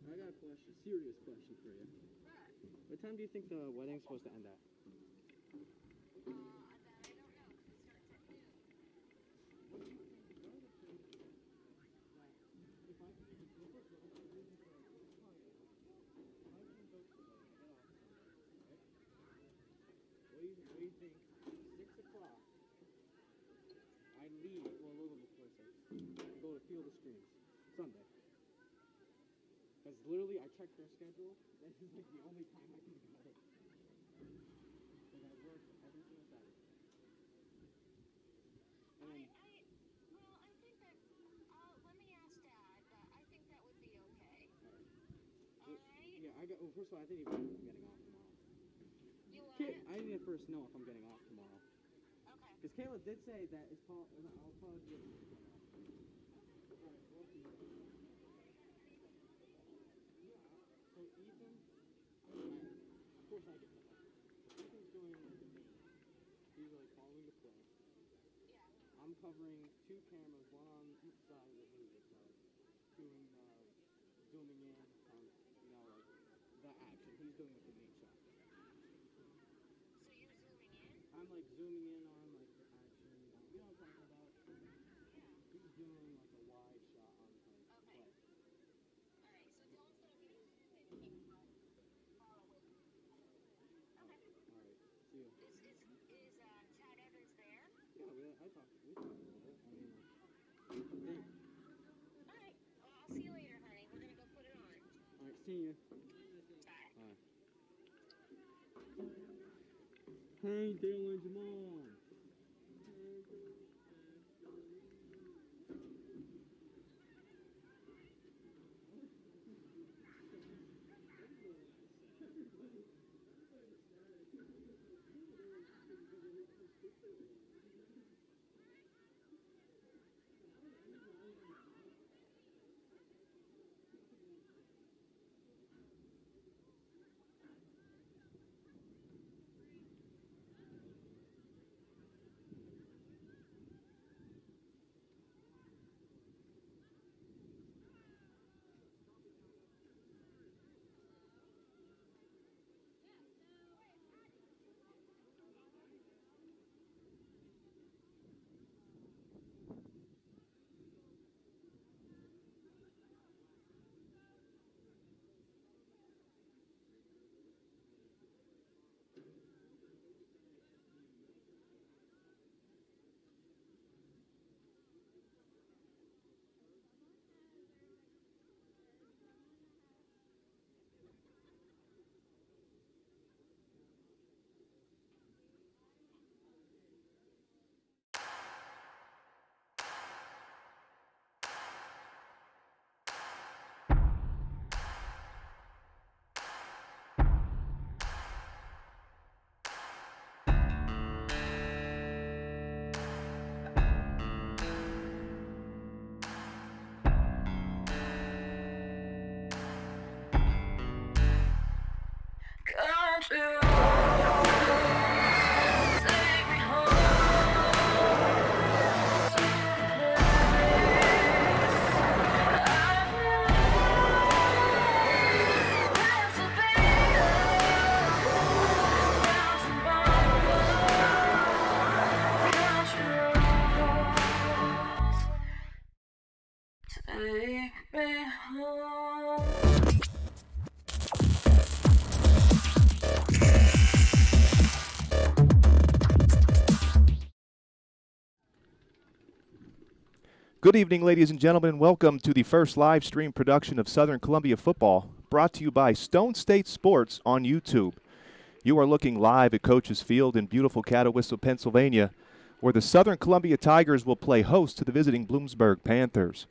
I got a question, serious question for you. What time do you think the wedding's supposed to end at? What do you think? 6 o'clock. I leave, well, a little before 6. I go to Field of Streams. Sunday. Because literally, I checked their schedule. This is like the only time I can go. Because I work every single Saturday. And then, I think that, let me ask Dad, but I think that would be okay. Alright? yeah, well, first of all, I didn't even know if I'm getting off tomorrow. You what? I didn't even first know if I'm getting off tomorrow. Okay. Because Kayla did say that I'll probably be able to get off. So Ethan, of course I get the help. Ethan's doing the main. He's like following the play. Yeah. I'm covering 2 cameras, one on each side of the video side, doing zooming in on, like the action. He's doing like the main shot. So you're zooming in? I'm like zooming in on like the action. You know what I'm talking about? Yeah. He's doing like a wide shot on like play. Alright, so Dylan's gonna be thinking far away. Okay. Alright, see you. Is Chad Evans there? Yeah, I talked a little bit. I mean, Alright, well, I'll see you later, honey. We're gonna go put it on. Alright, see you. Bye. Alright. Hey, Dylan's mom. Good evening, ladies and gentlemen, and welcome to the first live stream production of Southern Columbia football, brought to you by Stone State Sports on YouTube. You are looking live at Coach's Field in beautiful Catawissa, Pennsylvania, where the Southern Columbia Tigers will play host to the visiting Bloomsburg Panthers.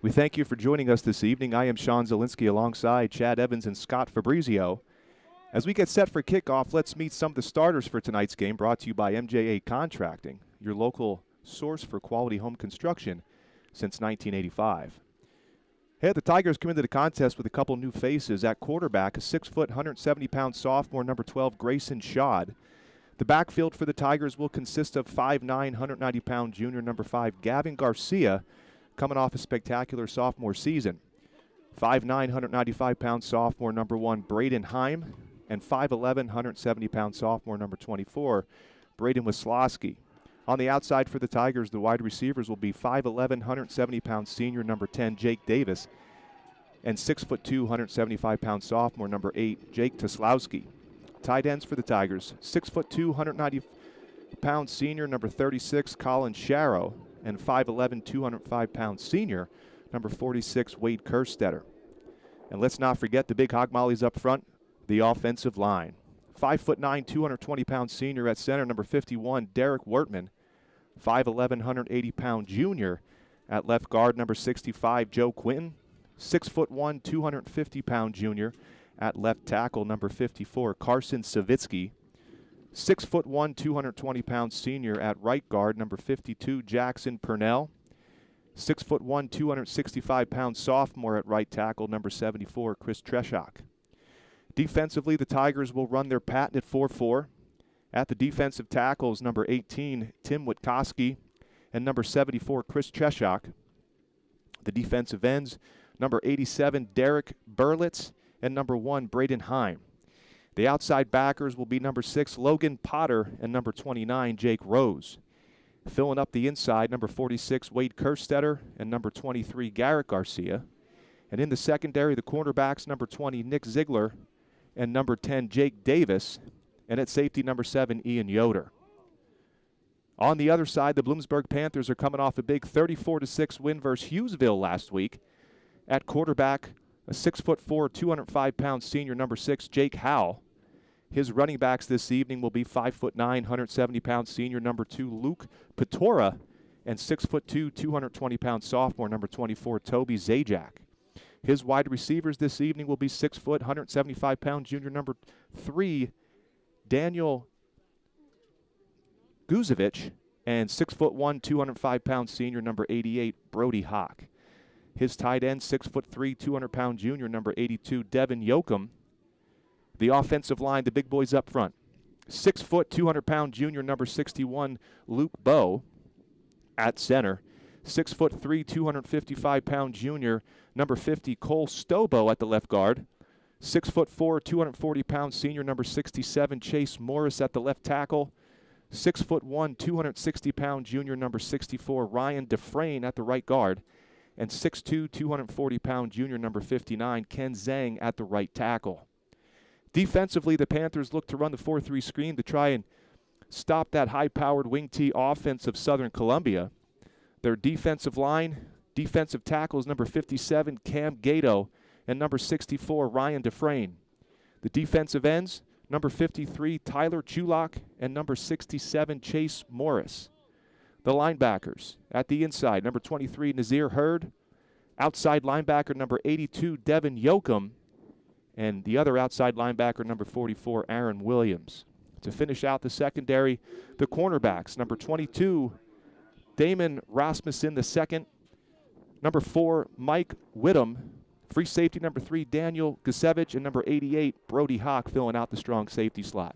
We thank you for joining us this evening. I am Sean Zielinski alongside Chad Evans and Scott Fabrizio. As we get set for kickoff, let's meet some of the starters for tonight's game, brought to you by MJ8 Contracting, your local source for quality home construction since 1985. Hey, the Tigers come into the contest with a couple new faces. At quarterback, a 6-foot, 170-pound sophomore, number 12, Grayson Schad. The backfield for the Tigers will consist of 5'9", 190-pound junior, number 5, Gavin Garcia, coming off a spectacular sophomore season. 5'9", 195-pound sophomore number 1, Braden Heim, and 5'11", 170-pound sophomore number 24, Braden Wisłowski. On the outside for the Tigers, the wide receivers will be 5'11", 170-pound senior number 10, Jake Davis, and 6'2", 175-pound sophomore number 8, Jake Toslowski. Tight ends for the Tigers, 6'2", 190-pound senior number 36, Colin Sharrow, and 5'11", 205-pound senior number 46, Wade Kerstetter. And let's not forget the big hog mollies up front, the offensive line. 5'9", 220-pound senior at center, number 51, Derek Wertman. 5'11", 180-pound junior at left guard, number 65, Joe Quinton. 6'1", 250-pound junior at left tackle, number 54, Carson Savitsky. 6'1", 220-pound senior at right guard, number 52, Jackson Purnell. 6'1", 265-pound sophomore at right tackle, number 74, Chris Treshak. Defensively, the Tigers will run their patented 4-4. At the defensive tackles, number 18, Tim Witkowski, and number 74, Chris Treshak. The defensive ends, number 87, Derek Berlitz, and number 1, Braden Heim. The outside backers will be number 6, Logan Potter, and number 29, Jake Rose. Filling up the inside, number 46, Wade Kerstetter, and number 23, Garrett Garcia. And in the secondary, the cornerbacks, number 20, Nick Ziegler, and number 10, Jake Davis. And at safety, number 7, Ian Yoder. On the other side, the Bloomsburg Panthers are coming off a big 34-6 win versus Hughesville last week. At quarterback, a 6'4", 205-pound senior, number 6, Jake Howell. His running backs this evening will be 5'9", 170-pound senior, number 2, Luke Patora, and 6'2", 220-pound sophomore, number 24, Toby Zajac. His wide receivers this evening will be 6', 175-pound junior, number 3, Daniel Guzevich, and 6'1", 205-pound senior, number 88, Brody Hawk. His tight end, 6'3", 200-pound junior, number 82, Devin Yoakum. The offensive line, the big boys up front. 6', 200-pound junior, number 61, Luke Bowe at center. 6'3", 255-pound junior, number 50, Cole Stobo at the left guard. 6'4", 240-pound senior, number 67, Chase Morris at the left tackle. 6'1", 260-pound junior, number 64, Ryan Dufresne at the right guard. And 6'2", 240-pound junior, number 59, Ken Zhang at the right tackle. Defensively, the Panthers look to run the 4-3 screen to try and stop that high-powered wing T offense of Southern Columbia. Their defensive line, defensive tackles, number 57, Cam Gato, and number 64, Ryan Dufresne. The defensive ends, number 53, Tyler Chulak, and number 67, Chase Morris. The linebackers, at the inside, number 23, Nazir Hurd. Outside linebacker, number 82, Devin Yoakum. And the other outside linebacker, number 44, Aaron Williams. To finish out the secondary, the cornerbacks, number 22, Damon Rasmussen II. Number 4, Mike Whittam. Free safety, number 3, Daniel Gusevich. And number 88, Brody Hawk, filling out the strong safety slot.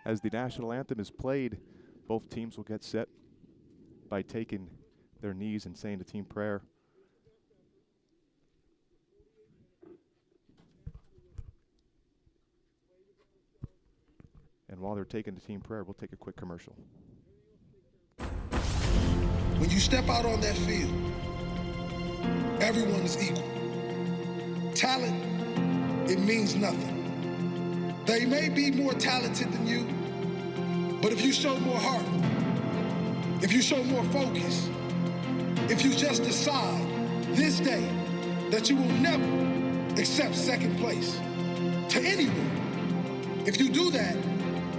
As the national anthem is played, both teams will get set by taking their knees and saying the team prayer. And while they're taking the team prayer, we'll take a quick commercial. When you step out on that field, everyone is equal. Talent, it means nothing. They may be more talented than you, but if you show more heart, if you show more focus, if you just decide this day that you will never accept second place to anyone, if you do that,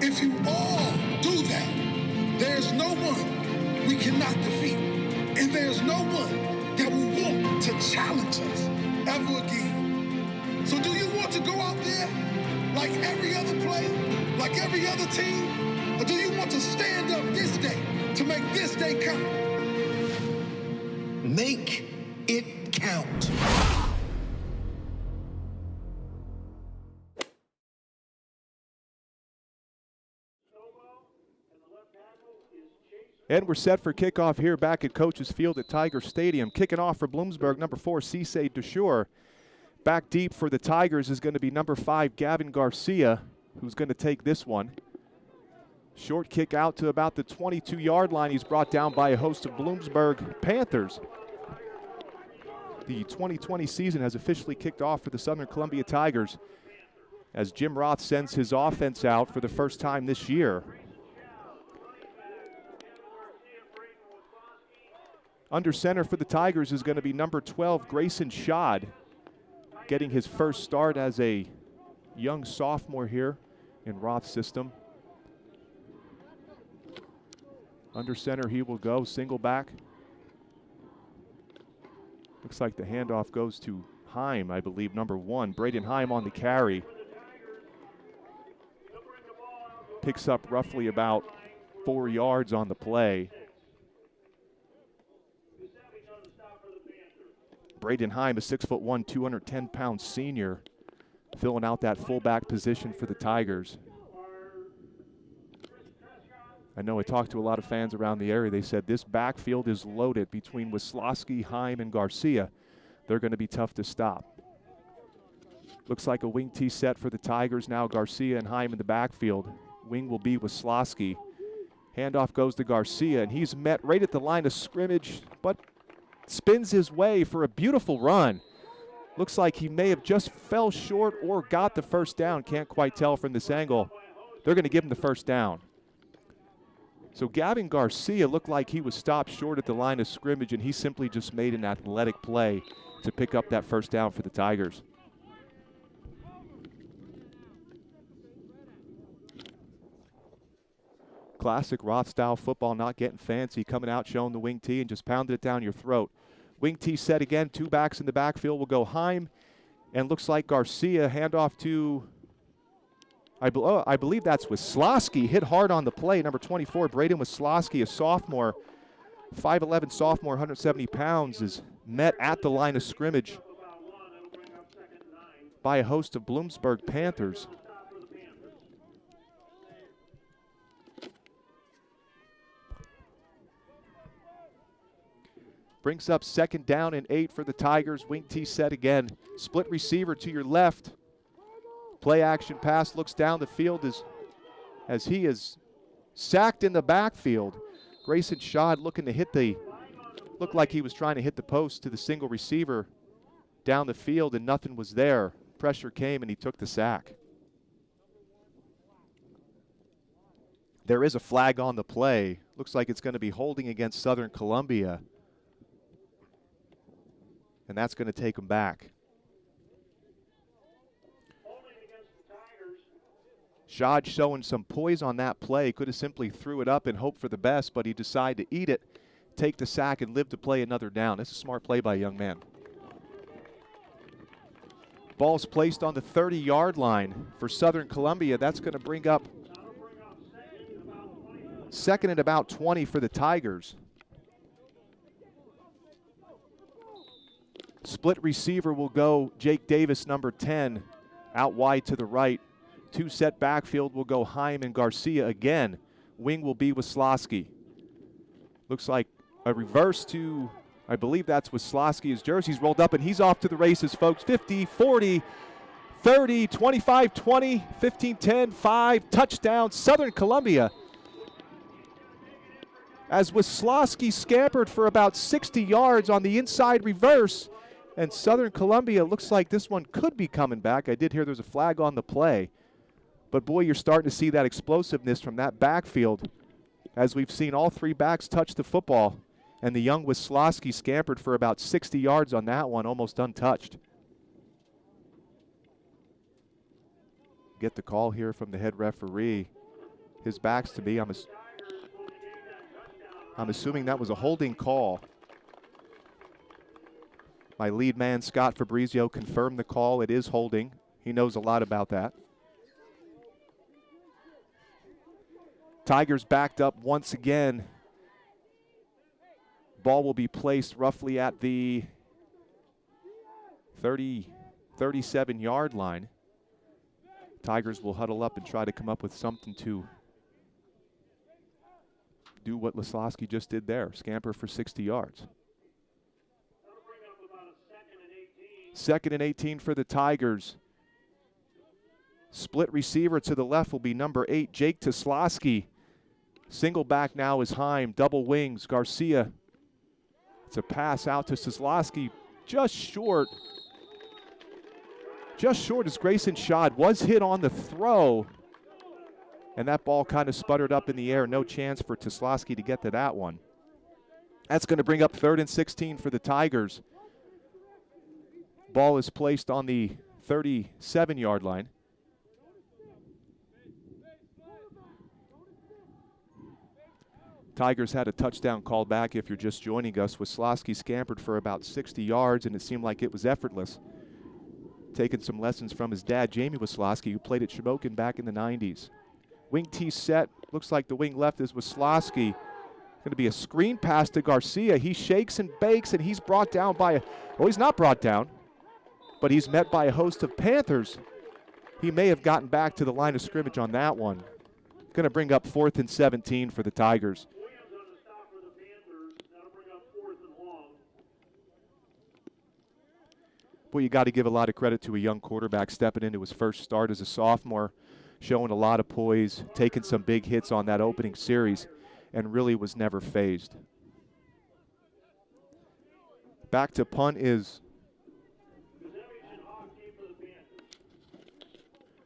if you all do that, there's no one we cannot defeat, and there's no one that will want to challenge us ever again. So do you want to go out there like every other player, like every other team, or do you want to stand up this day to make this day count? Make it count. And we're set for kickoff here back at Coach's Field at Tiger Stadium. Kicking off for Bloomsburg, number 4, Cisse Deshore. Back deep for the Tigers is going to be number 5, Gavin Garcia, who's going to take this one. Short kick out to about the 22-yard line. He's brought down by a host of Bloomsburg Panthers. The 2020 season has officially kicked off for the Southern Columbia Tigers as Jim Roth sends his offense out for the first time this year. Under center for the Tigers is going to be number 12, Grayson Schad, getting his first start as a young sophomore here in Roth's system. Under center he will go, single back. Looks like the handoff goes to Heim, I believe, number 1. Braden Heim on the carry. Picks up roughly about 4 yards on the play. Braden Heim, a 6'1", 210-pound senior, filling out that fullback position for the Tigers. I know I talked to a lot of fans around the area. They said this backfield is loaded between Wisławski, Heim, and Garcia. They're going to be tough to stop. Looks like a wing tee set for the Tigers now. Garcia and Heim in the backfield. Wing will be Wisławski. Handoff goes to Garcia, and he's met right at the line of scrimmage, but spins his way for a beautiful run. Looks like he may have just fell short or got the first down. Can't quite tell from this angle. They're going to give him the first down. So Gavin Garcia looked like he was stopped short at the line of scrimmage, and he simply just made an athletic play to pick up that first down for the Tigers. Classic Roth-style football, not getting fancy, coming out, showing the wing tee, and just pounded it down your throat. Wing tee set again, 2 backs in the backfield will go Heim, and looks like Garcia, handoff to, I believe that's Wisławski, hit hard on the play, number 24, Braden Wisławski, a sophomore, 5'11", sophomore, 170 pounds, is met at the line of scrimmage by a host of Bloomsburg Panthers. Brings up 2nd down and 8 for the Tigers. Wing tee set again. Split receiver to your left. Play action pass, looks down the field as he is sacked in the backfield. Grayson Schad looking to hit looked like he was trying to hit the post to the single receiver down the field, and nothing was there. Pressure came and he took the sack. There is a flag on the play. Looks like it's going to be holding against Southern Columbia. And that's going to take him back. Schad showing some poise on that play. Could have simply threw it up and hoped for the best, but he decided to eat it, take the sack, and live to play another down. That's a smart play by a young man. Ball's placed on the 30-yard line for Southern Columbia. That's going to bring up 2nd and about 20 for the Tigers. Split receiver will go Jake Davis, number 10, out wide to the right. 2 set backfield will go Heim and Garcia again. Wing will be Wisławski. Looks like a reverse to, I believe that's Wisławski. His jersey's rolled up, and he's off to the races, folks. 50, 40, 30, 25, 20, 15, 10, 5, touchdown, Southern Columbia. As Wisławski scampered for about 60 yards on the inside reverse, and Southern Columbia looks like this one could be coming back. I did hear there's a flag on the play. But boy, you're starting to see that explosiveness from that backfield as we've seen all three backs touch the football. And the young Wisławski scampered for about 60 yards on that one, almost untouched. Get the call here from the head referee. His back's to me. I'm assuming that was a holding call. My lead man, Scott Fabrizio, confirmed the call. It is holding. He knows a lot about that. Tigers backed up once again. Ball will be placed roughly at the 37-yard line. Tigers will huddle up and try to come up with something to do what Wisławski just did there, scamper for 60 yards. Second and 18 for the Tigers. Split receiver to the left will be number 8, Jake Wisławski. Single back now is Heim, double wings, Garcia. It's a pass out to Wisławski, just short. Just short as Grayson Schad was hit on the throw. And that ball kind of sputtered up in the air. No chance for Wisławski to get to that one. That's going to bring up 3rd and 16 for the Tigers. Ball is placed on the 37-yard line. Tigers had a touchdown called back if you're just joining us. Wisławski scampered for about 60 yards, and it seemed like it was effortless. Taking some lessons from his dad, Jamie Wisławski, who played at Shamokin back in the 90s. Wing T set. Looks like the wing left is Wisławski. Going to be a screen pass to Garcia. He shakes and bakes, and he's brought down by a, well, he's not brought down, but he's met by a host of Panthers. He may have gotten back to the line of scrimmage on that one. Going to bring up 4th and 17 for the Tigers. Boy, you got to give a lot of credit to a young quarterback stepping into his first start as a sophomore, showing a lot of poise, taking some big hits on that opening series, and really was never phased. Back to punt is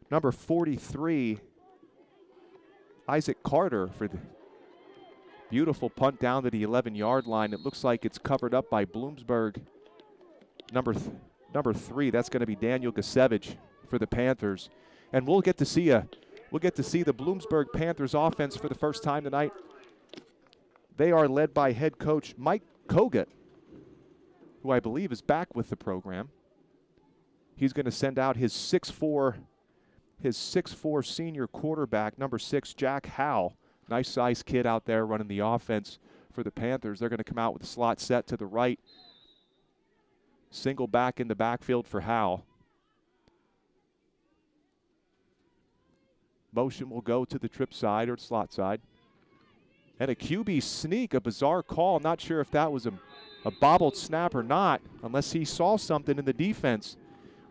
number 43, Isaac Carter, for the beautiful punt down to the 11-yard line. It looks like it's covered up by Bloomsburg. Number 3, that's going to be Daniel Gasevich for the Panthers. And we'll get to see the Bloomsburg Panthers offense for the first time tonight. They are led by head coach Mike Kogut, who I believe is back with the program. He's going to send out his 6'4" senior quarterback, number 6, Jack Howe. Nice size kid out there running the offense for the Panthers. They're going to come out with a slot set to the right. Single back in the backfield for Howe. Motion will go to the trip side or slot side. And a QB sneak, a bizarre call. Not sure if that was a bobbled snap or not, unless he saw something in the defense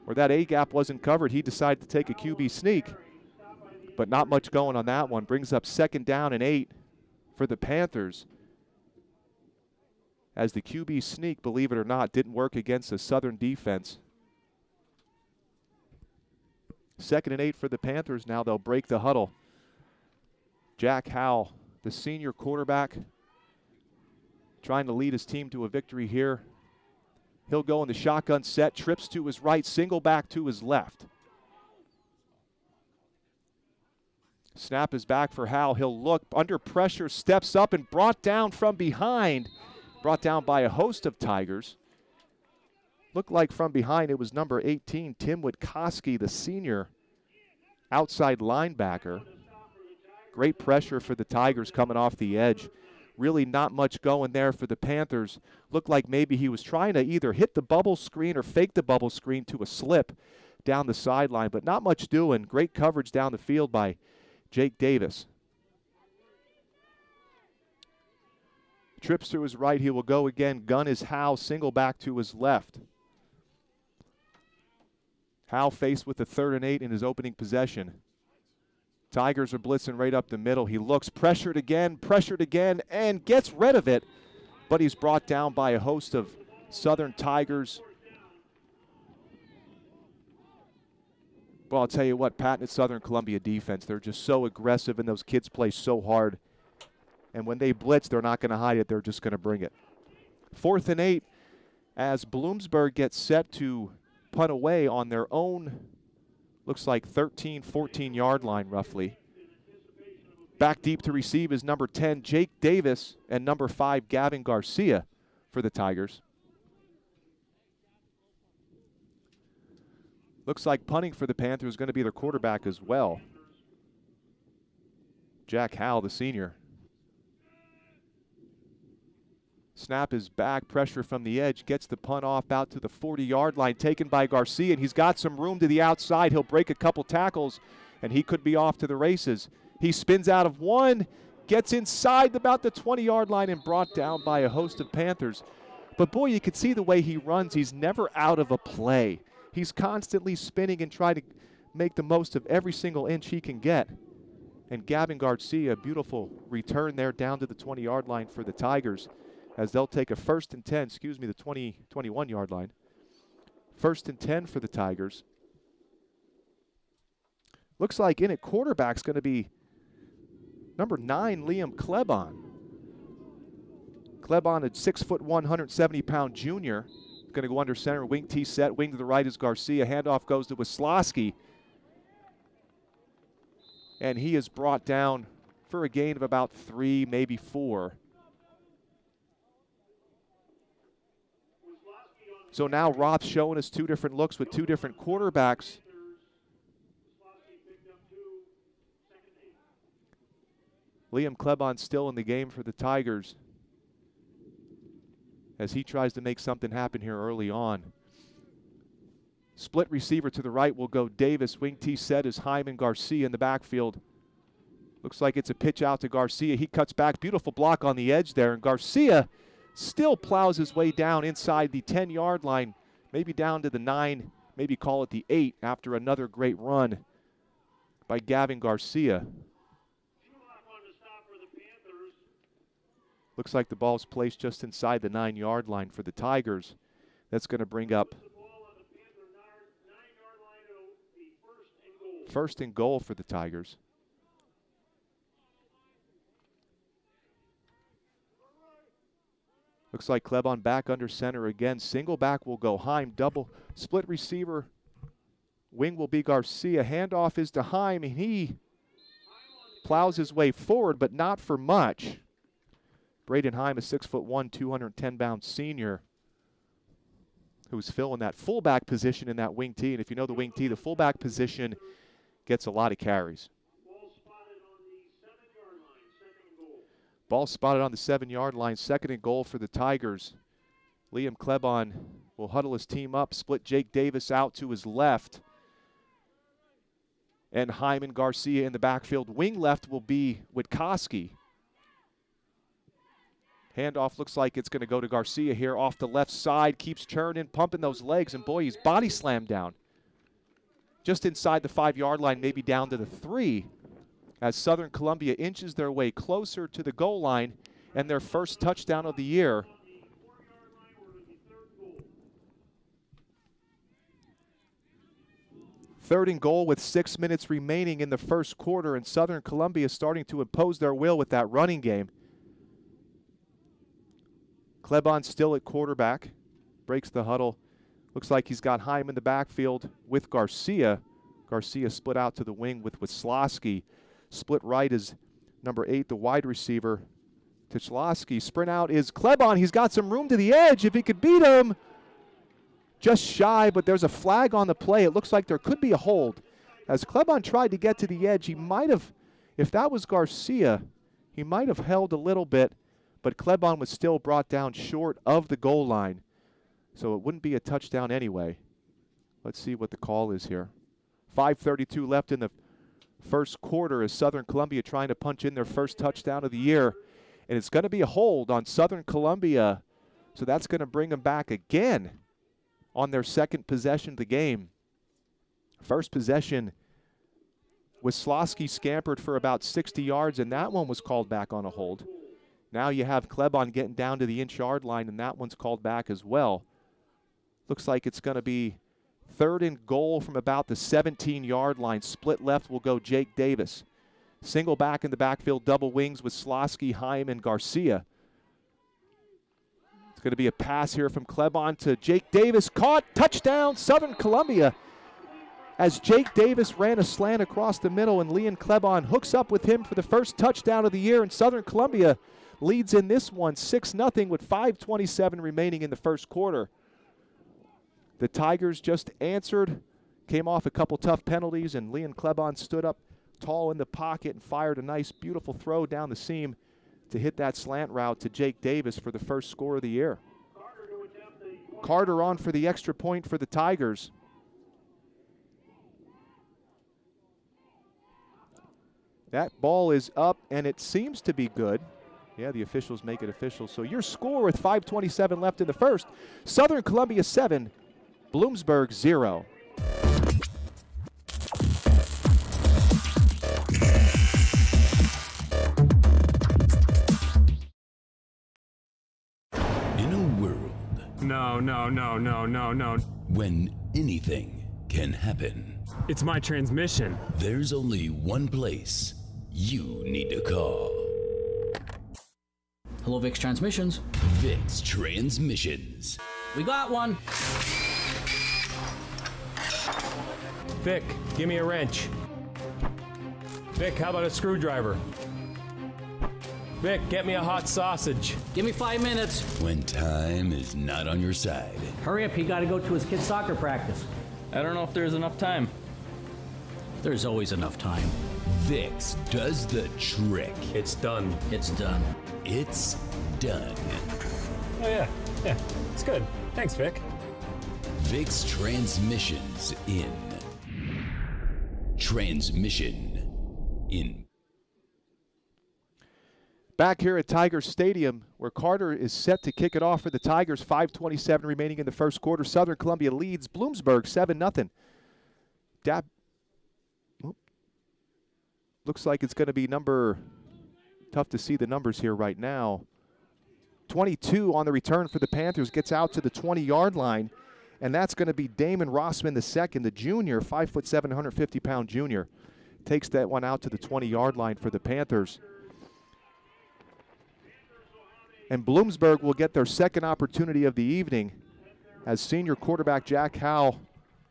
where that A-gap wasn't covered. He decided to take a QB sneak, but not much going on that one. Brings up 2nd down and 8 for the Panthers, as the QB sneak, believe it or not, didn't work against the Southern defense. 2nd and 8 for the Panthers. Now they'll break the huddle. Jack Howe, the senior quarterback, trying to lead his team to a victory here. He'll go in the shotgun set, trips to his right, single back to his left. Snap is back for Howe. He'll look under pressure, steps up, and brought down from behind. Brought down by a host of Tigers. Looked like from behind it was number 18, Tim Witkowski, the senior outside linebacker. Great pressure for the Tigers coming off the edge. Really not much going there for the Panthers. Looked like maybe he was trying to either hit the bubble screen or fake the bubble screen to a slip down the sideline, but not much doing. Great coverage down the field by Jake Davis. Trips to his right, he will go again. Gun is Howe, single back to his left. Howell faced with the 3rd and 8 in his opening possession. Tigers are blitzing right up the middle. He looks pressured again, and gets rid of it. But he's brought down by a host of Southern Tigers. Well, I'll tell you what, Pat and Southern Columbia defense, they're just so aggressive, and those kids play so hard. And when they blitz, they're not going to hide it. They're just going to bring it. 4th and 8 as Bloomsburg gets set to punt away on their own, looks like 13, 14-yard line roughly. Back deep to receive is number 10, Jake Davis, and number 5, Gavin Garcia for the Tigers. Looks like punting for the Panthers is going to be their quarterback as well. Jack Howell, the senior. Snap is back, pressure from the edge, gets the punt off out to the 40-yard line, taken by Garcia, and he's got some room to the outside. He'll break a couple tackles, and he could be off to the races. He spins out of one, gets inside about the 20-yard line, and brought down by a host of Panthers. But boy, you can see the way he runs. He's never out of a play. He's constantly spinning and trying to make the most of every single inch he can get. And Gavin Garcia, a beautiful return there down to the 20-yard line for the Tigers, as they'll take a 1st and 10, the 21-yard line. 1st and 10 for the Tigers. Looks like in at quarterback's going to be number 9, Liam Klebon. Klebon, a 6'1", 170-pound junior. Going to go under center, wing T set, wing to the right is Garcia. Handoff goes to Wisławski. And he is brought down for a gain of about 3, maybe 4. So now Roth's showing us 2 different looks with 2 different quarterbacks. Liam Klebon still in the game for the Tigers as he tries to make something happen here early on. Split receiver to the right will go Davis. Wing T set is Hyman. Garcia in the backfield. Looks like it's a pitch out to Garcia. He cuts back. Beautiful block on the edge there. And Garcia still plows his way down inside the 10-yard line, maybe down to the 9, maybe call it the 8 after another great run by Gavin Garcia. Looks like the ball's placed just inside the 9-yard line for the Tigers. That's going to bring up 1st and goal for the Tigers. Looks like Klebon back under center again. Single back will go Heim. Double split receiver. Wing will be Garcia. Handoff is to Heim, and he plows his way forward, but not for much. Braden Heim, a 6'1", 210-pound senior who's filling that fullback position in that wing T. And if you know the wing T, the fullback position gets a lot of carries. Ball spotted on the 7-yard line, 2nd and goal for the Tigers. Liam Klebon will huddle his team up, split Jake Davis out to his left. And Hyman Garcia in the backfield. Wing left will be Witkowski. Handoff looks like it's going to go to Garcia here off the left side. Keeps churning, pumping those legs, and boy, he's body slammed down. Just inside the 5-yard line, maybe down to the 3, as Southern Columbia inches their way closer to the goal line and their first touchdown of the year. Third and goal with 6 minutes remaining in the first quarter, and Southern Columbia starting to impose their will with that running game. Klebon still at quarterback, breaks the huddle. Looks like he's got Heim in the backfield with Garcia. Garcia split out to the wing with Wisławski. Split right is number 8, the wide receiver, Tichlowski. Sprint out is Klebon. He's got some room to the edge if he could beat him. Just shy, but there's a flag on the play. It looks like there could be a hold. As Klebon tried to get to the edge, he might have, if that was Garcia, he might have held a little bit, but Klebon was still brought down short of the goal line. So it wouldn't be a touchdown anyway. Let's see what the call is here. 5:32 left in the first quarter as Southern Columbia trying to punch in their first touchdown of the year. And it's going to be a hold on Southern Columbia. So that's going to bring them back again on their second possession of the game. First possession, Wisłowski scampered for about 60 yards, and that one was called back on a hold. Now you have Klebon getting down to the inch-yard line, and that one's called back as well. Looks like it's going to be 3rd and goal from about the 17-yard line. Split left will go Jake Davis. Single back in the backfield, double wings with Wisłowski, Hyman, Garcia. It's going to be a pass here from Klebon to Jake Davis. Caught, touchdown, Southern Columbia. As Jake Davis ran a slant across the middle, and Leon Klebon hooks up with him for the first touchdown of the year, and Southern Columbia leads in this one 6-0 with 5:27 remaining in the first quarter. The Tigers just answered, came off a couple tough penalties, and Leon Klebon stood up tall in the pocket and fired a nice, beautiful throw down the seam to hit that slant route to Jake Davis for the first score of the year. Carter on for the extra point for the Tigers. That ball is up, and it seems to be good. Yeah, the officials make it official. So your score with 5:27 left in the first, Southern Columbia 7, Bloomsburg 0. In a world. No. When anything can happen. It's my transmission. There's only one place you need to call. Hello, Vic's Transmissions. Vic's Transmissions. We got one. Vic, give me a wrench. Vic, how about a screwdriver? Vic, get me a hot sausage. Give me 5 minutes. When time is not on your side. Hurry up, he got to go to his kid's soccer practice. I don't know if there's enough time. There's always enough time. Vic's does the trick. It's done. It's done. It's done. Oh, yeah, it's good. Thanks, Vic. Vic's Transmissions in. Transmission in. Back here at Tiger Stadium, where Carter is set to kick it off for the Tigers. 5:27 remaining in the first quarter. Southern Columbia leads Bloomsburg 7-0. Looks like it's going to be tough to see the numbers here right now. 22 on the return for the Panthers, gets out to the 20-yard line, and that's going to be Damon Rossman II, the junior, 5'7", 150-pound junior. Takes that one out to the 20-yard line for the Panthers. And Bloomsburg will get their second opportunity of the evening as senior quarterback Jack Howe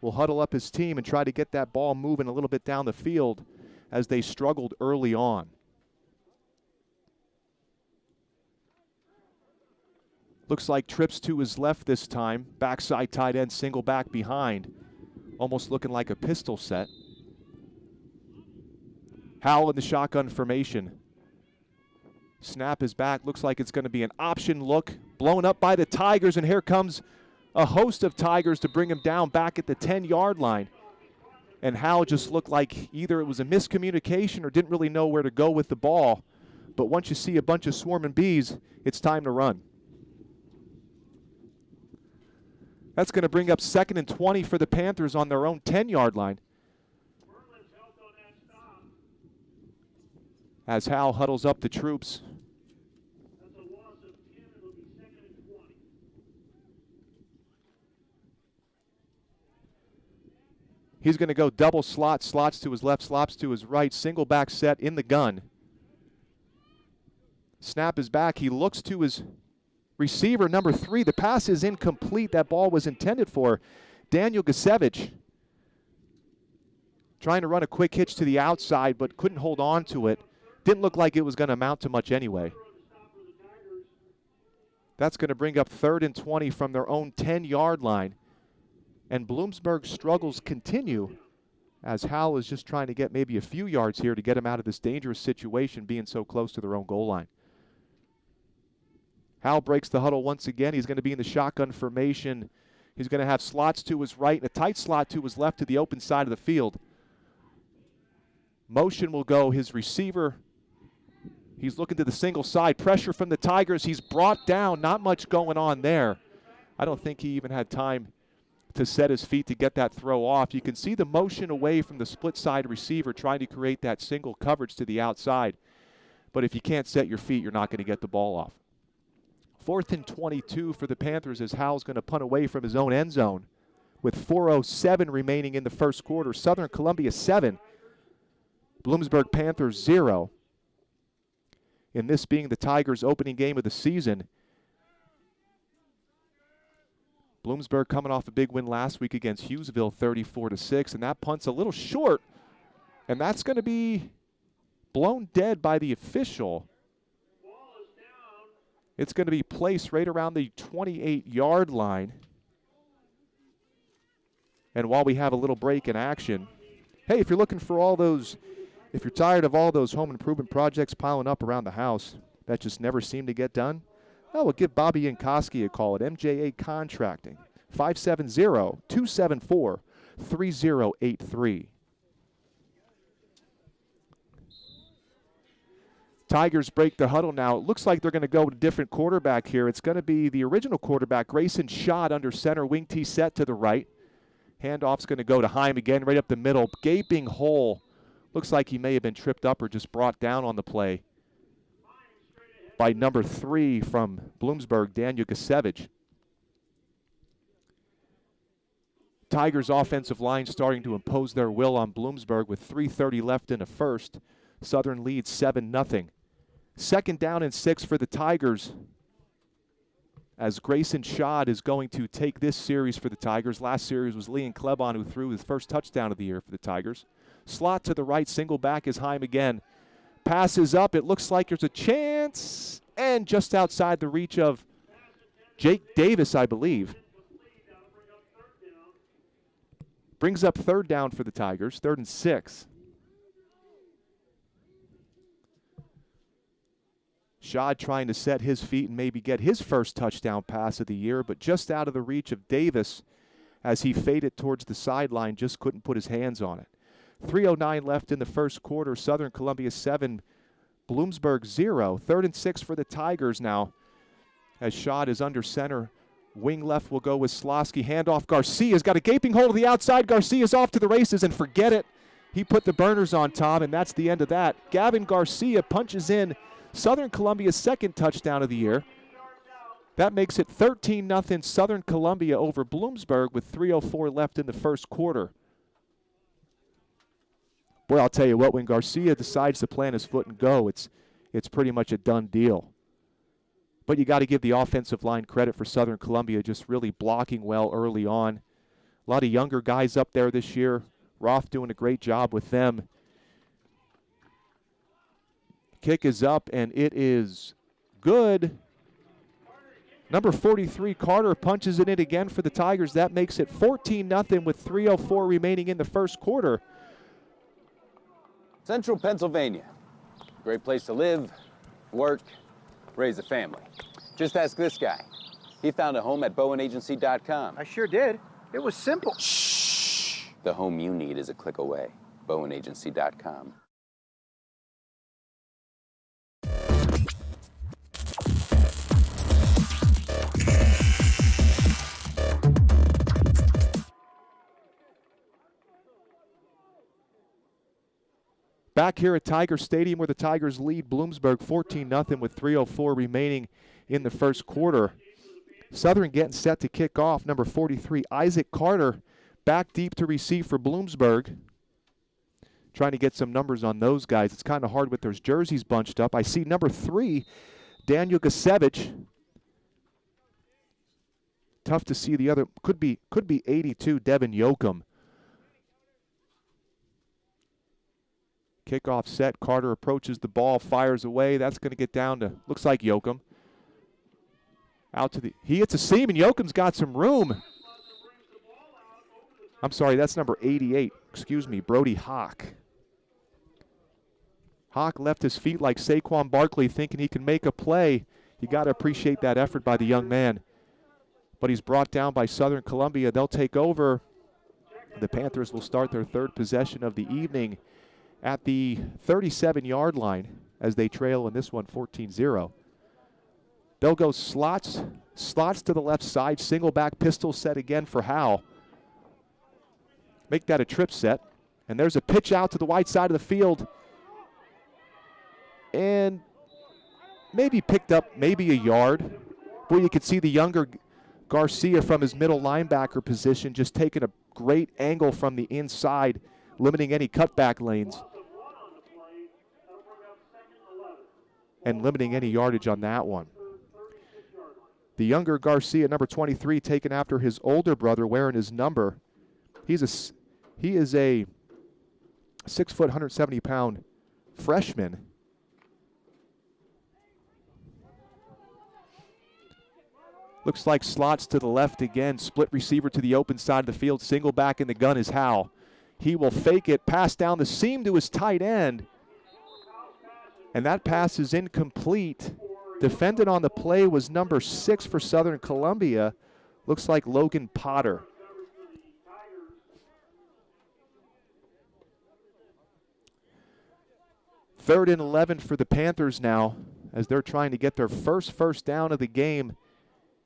will huddle up his team and try to get that ball moving a little bit down the field as they struggled early on. Looks like trips to his left this time. Backside tight end, single back behind. Almost looking like a pistol set. Howe in the shotgun formation. Snap is back. Looks like it's going to be an option look. Blown up by the Tigers, and here comes a host of Tigers to bring him down back at the 10-yard line. And Howe just looked like either it was a miscommunication or didn't really know where to go with the ball. But once you see a bunch of swarming bees, it's time to run. That's going to bring up 2nd and 20 for the Panthers on their own 10-yard line. As Howe huddles up the troops. He's going to go double slot, slots to his left, slots to his right, single back set in the gun. Snap is back. He looks to his receiver, number 3. The pass is incomplete. That ball was intended for Daniel Gasevich. Trying to run a quick hitch to the outside, but couldn't hold on to it. Didn't look like it was going to amount to much anyway. That's going to bring up 3rd and 20 from their own 10-yard line. And Bloomsburg's struggles continue as Howe is just trying to get maybe a few yards here to get him out of this dangerous situation being so close to their own goal line. Howe breaks the huddle once again. He's going to be in the shotgun formation. He's going to have slots to his right and a tight slot to his left to the open side of the field. Motion will go his receiver. He's looking to the single side. Pressure from the Tigers. He's brought down. Not much going on there. I don't think he even had time to set his feet to get that throw off. You can see the motion away from the split side receiver trying to create that single coverage to the outside. But if you can't set your feet, you're not going to get the ball off. 4th and 22 for the Panthers as Howell's going to punt away from his own end zone with 4:07 remaining in the first quarter. Southern Columbia 7, Bloomsburg Panthers 0. In this being the Tigers' opening game of the season. Bloomsburg coming off a big win last week against Hughesville, 34-6, and that punt's a little short, and that's going to be blown dead by the official. It's going to be placed right around the 28-yard line. And while we have a little break in action, hey, if you're looking for all those, if you're tired of all those home improvement projects piling up around the house that just never seem to get done, well, give Bobby Yankoski a call at MJA Contracting, 570-274-3083. Tigers break the huddle now. It looks like they're going to go with a different quarterback here. It's going to be the original quarterback, Grayson Schott, under center, wing T set to the right. Handoff's going to go to Heim again, right up the middle. Gaping hole. Looks like he may have been tripped up or just brought down on the play by number 3 from Bloomsburg, Daniel Gasevich. Tigers' offensive line starting to impose their will on Bloomsburg with 3:30 left in the first. Southern leads 7-0. 2nd down and 6 for the Tigers as Grayson Schott is going to take this series for the Tigers. Last series was Leon Klebon who threw his first touchdown of the year for the Tigers. Slot to the right, single back is Heim again. Passes up, it looks like there's a chance, and just outside the reach of Jake Davis, I believe. Brings up 3rd down for the Tigers, 3rd and 6. Schott trying to set his feet and maybe get his first touchdown pass of the year, but just out of the reach of Davis as he faded towards the sideline, just couldn't put his hands on it. 3:09 left in the first quarter. Southern Columbia 7, Bloomsburg 0. 3rd and 6 for the Tigers now as Schott is under center. Wing left will go with Slosky. Handoff. Garcia's got a gaping hole to the outside. Garcia's off to the races, and forget it. He put the burners on Tom, and that's the end of that. Gavin Garcia punches in Southern Columbia's 2nd touchdown of the year. That makes it 13-0 Southern Columbia over Bloomsburg with 3:04 left in the first quarter. Boy, I'll tell you what, when Garcia decides to plant his foot and go, it's pretty much a done deal. But you got to give the offensive line credit for Southern Columbia just really blocking well early on. A lot of younger guys up there this year. Roth doing a great job with them. Kick is up, and it is good. Number 43, Carter, punches it in again for the Tigers. That makes it 14-0 with 3:04 remaining in the first quarter. Central Pennsylvania. Great place to live, work, raise a family. Just ask this guy. He found a home at bowanagency.com. I sure did. It was simple. Shh. The home you need is a click away. bowanagency.com. Back here at Tiger Stadium where the Tigers lead Bloomsburg 14-0 with 3:04 remaining in the first quarter. Southern getting set to kick off. Number 43, Isaac Carter, back deep to receive for Bloomsburg. Trying to get some numbers on those guys. It's kind of hard with those jerseys bunched up. I see number 3, Daniel Gasevich. Tough to see the other. Could be 82, Devin Yoakum. Kickoff set. Carter approaches the ball, fires away. That's going to get down to, looks like Yoakum. Out to the, he hits a seam, and Yoakum's got some room. I'm sorry, that's number 88. Excuse me, Brody Hawk. Hawk left his feet like Saquon Barkley, thinking he can make a play. You got to appreciate that effort by the young man. But he's brought down by Southern Columbia. They'll take over. The Panthers will start their 3rd possession of the evening at the 37-yard line as they trail in this one 14-0. They'll go slots to the left side, single back pistol set again for Howe. make that a trip set. And there's a pitch out to the wide side of the field. And maybe picked up maybe a yard. Boy, you could see the younger Garcia from his middle linebacker position just taking a great angle from the inside, limiting any cutback lanes. And limiting any yardage on that one. The younger Garcia, number 23, taken after his older brother, wearing his number. He is a 6 foot, 170-pound freshman. Looks like slots to the left again. Split receiver to the open side of the field. Single back in the gun is Howell. He will fake it, pass down the seam to his tight end. And that pass is incomplete. Defended on the play was number 6 for Southern Columbia. Looks like Logan Potter. Third and 11 for the Panthers now as they're trying to get their first down of the game.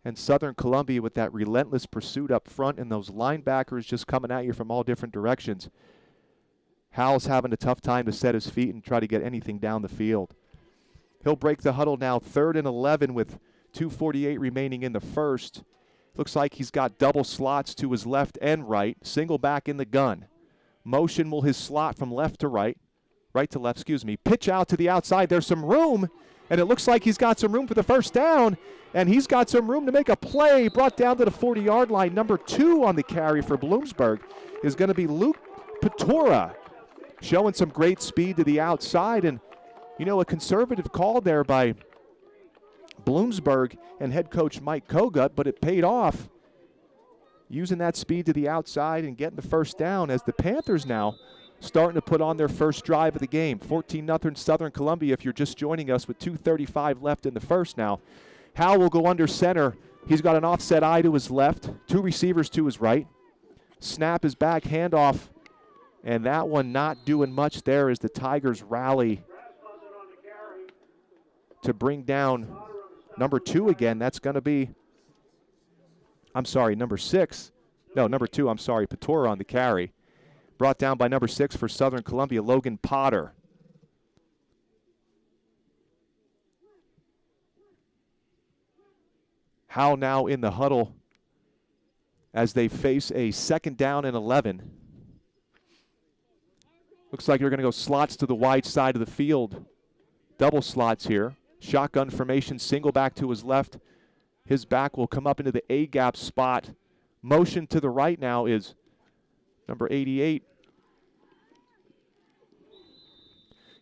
And Southern Columbia with that relentless pursuit up front and those linebackers just coming at you from all different directions. Howell's having a tough time to set his feet and try to get anything down the field. He'll break the huddle now, 3rd and 11 with 2:48 remaining in the first. Looks like he's got double slots to his left and right. Single back in the gun. Motion will his slot from left to right. Right to left, excuse me. Pitch out to the outside. There's some room, and it looks like he's got some room for the first down, and he's got some room to make a play. Brought down to the 40-yard line. Number 2 on the carry for Bloomsburg is going to be Luke Patora, showing some great speed to the outside. And, you know, a conservative call there by Bloomsburg and head coach Mike Kogut, but it paid off. Using that speed to the outside and getting the first down as the Panthers now starting to put on their first drive of the game. 14-0 Southern Columbia if you're just joining us with 2:35 left in the first now. Howell will go under center. He's got an offset eye to his left, 2 receivers to his right. Snap is back, handoff, and that one not doing much there as the Tigers rally to bring down number 2 again. That's going to be, number 6. No, number 2, Patora on the carry. Brought down by number 6 for Southern Columbia, Logan Potter. Howell now in the huddle as they face a 2nd down and 11. Looks like you're going to go slots to the wide side of the field. Double slots here. Shotgun formation, single back to his left. His back will come up into the A-gap spot. Motion to the right now is number 88.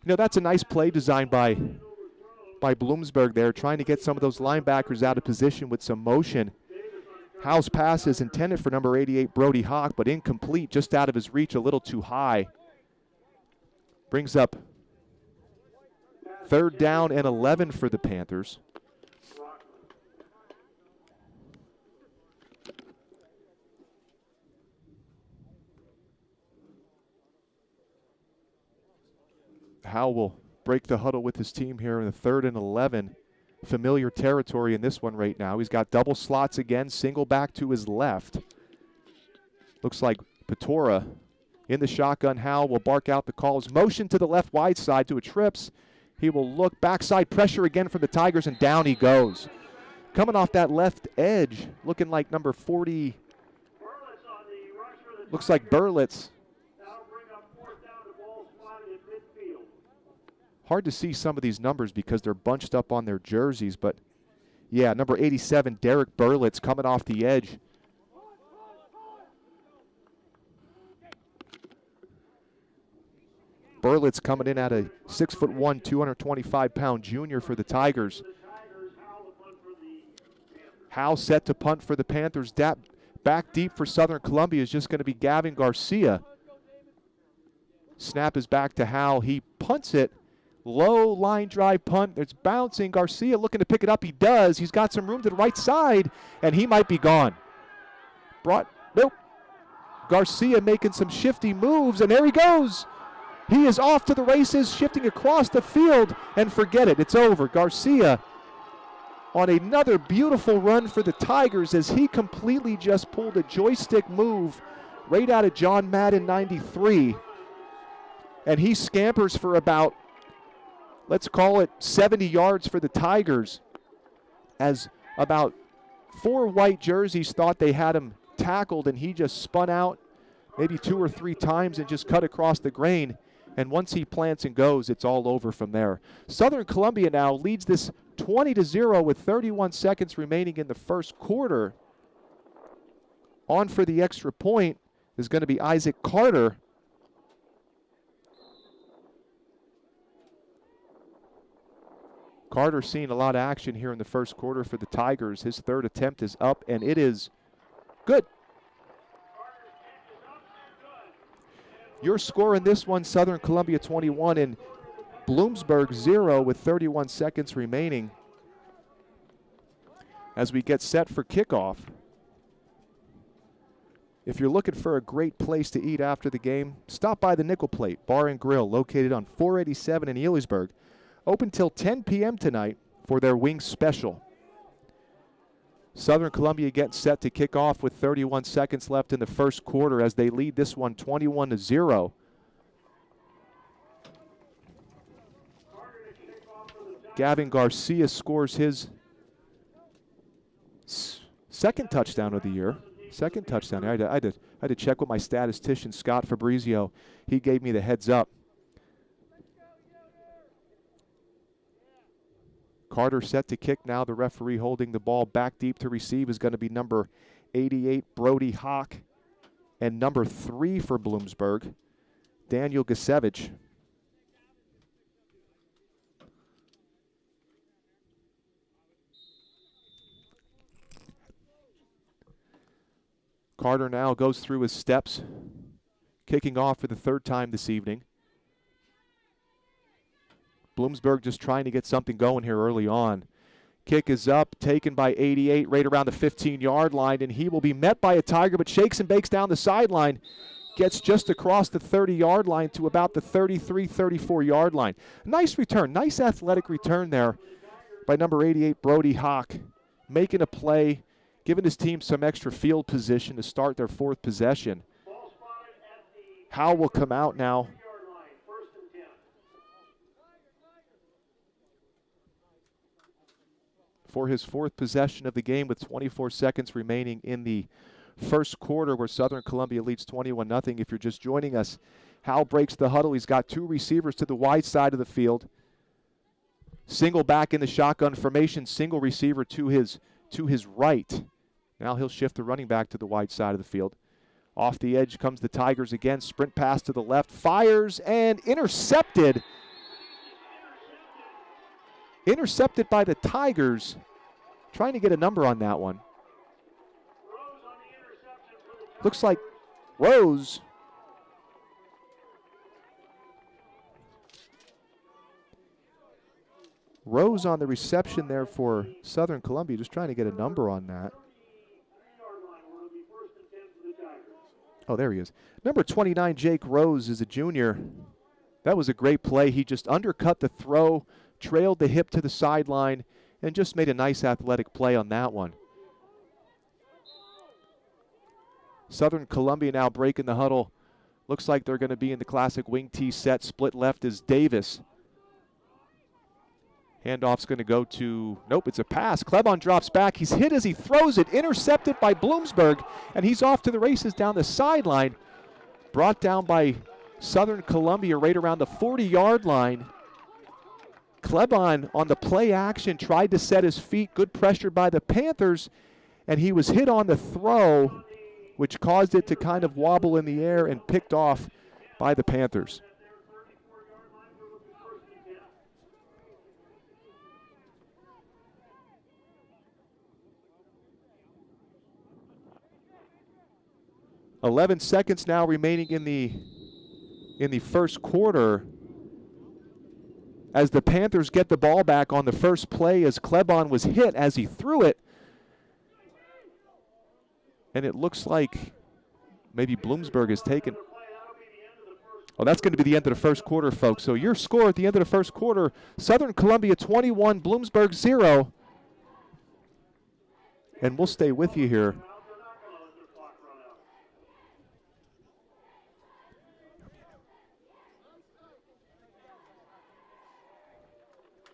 You know, that's a nice play designed by Bloomsburg there, trying to get some of those linebackers out of position with some motion. Howell's pass is intended for number 88, Brody Hawk, but incomplete, just out of his reach, a little too high. Brings up 3rd down and 11 for the Panthers. Howell will break the huddle with his team here in the 3rd and 11. Familiar territory in this one right now. He's got double slots again, single back to his left. Looks like Patora in the shotgun. Howell will bark out the calls. Motion to the left wide side to a trips. He will look, backside pressure again from the Tigers, and down he goes. Coming off that left edge, looking like number 40. Looks like Berlitz. Hard to see some of these numbers because they're bunched up on their jerseys, but yeah, number 87, Derek Berlitz coming off the edge. Berlitz coming in at a 6'1", 225-pound junior for the Tigers. Howell set to punt for the Panthers. Back deep for Southern Columbia is just going to be Gavin Garcia. Snap is back to Howell. He punts it. Low line drive punt. It's bouncing. Garcia looking to pick it up. He does. He's got some room to the right side, and he might be gone. Nope. Garcia making some shifty moves, and there he goes. He is off to the races, shifting across the field, and forget it. It's over. Garcia on another beautiful run for the Tigers as he completely just pulled a joystick move right out of John Madden 93. And he scampers for about, let's call it 70 yards for the Tigers, as about 4 white jerseys thought they had him tackled, and he just spun out maybe 2 or 3 times and just cut across the grain. And once he plants and goes, it's all over from there. Southern Columbia now leads this 20-0 with 31 seconds remaining in the first quarter. On for the extra point is going to be Isaac Carter. Carter seeing a lot of action here in the first quarter for the Tigers. His 3rd attempt is up, and it is good. Your score in this one, Southern Columbia 21 and Bloomsburg 0 with 31 seconds remaining as we get set for kickoff. If you're looking for a great place to eat after the game, stop by the Nickel Plate Bar and Grill located on 487 in Elysburg. Open till 10 p.m. tonight for their wing special. Southern Columbia gets set to kick off with 31 seconds left in the first quarter as they lead this one 21-0. Gavin Garcia scores his second touchdown of the year. Second touchdown. I had to check with my statistician, Scott Fabrizio. He gave me the heads up. Carter set to kick now. The referee holding the ball back deep to receive is going to be number 88, Brody Hawk, and number 3 for Bloomsburg, Daniel Gasevich. Carter now goes through his steps, kicking off for the 3rd time this evening. Bloomsburg just trying to get something going here early on. Kick is up, taken by 88 right around the 15-yard line, and he will be met by a Tiger, but shakes and bakes down the sideline. Gets just across the 30-yard line to about the 33, 34-yard line. Nice return, nice athletic return there by number 88, Brody Hawk, making a play, giving his team some extra field position to start their 4th possession. Howell will come out now. For his 4th possession of the game with 24 seconds remaining in the first quarter, where Southern Columbia leads 21-0. If you're just joining us, Howell breaks the huddle. He's got 2 receivers to the wide side of the field. Single back in the shotgun formation, single receiver to his right. Now he'll shift the running back to the wide side of the field. Off the edge comes the Tigers again. Sprint pass to the left, fires and intercepted. Intercepted by the Tigers. Trying to get a number on that one. Looks like Rose. Rose on the reception there for Southern Columbia. Just trying to get a number on that. Oh, there he is. Number 29, Jake Rose, is a junior. That was a great play. He just undercut the throw, trailed the hip to the sideline, and just made a nice athletic play on that one. Southern Columbia now breaking the huddle. Looks like they're going to be in the classic wing tee set. Split left is Davis. Handoff's going to go to, nope, it's a pass. Klebon drops back. He's hit as he throws it. Intercepted by Bloomsburg, and he's off to the races down the sideline. Brought down by Southern Columbia right around the 40-yard line. Klebon on the play action tried to set his feet. Good pressure by the Panthers, and he was hit on the throw, which caused it to kind of wobble in the air and picked off by the Panthers. .11 seconds now remaining in the first quarter, as the Panthers get the ball back on the first play, as Klebon was hit as he threw it. And it looks like maybe Bloomsburg has taken. Oh, that's going to be the end of the first quarter, folks. So your score at the end of the first quarter, Southern Columbia 21, Bloomsburg 0. And we'll stay with you here.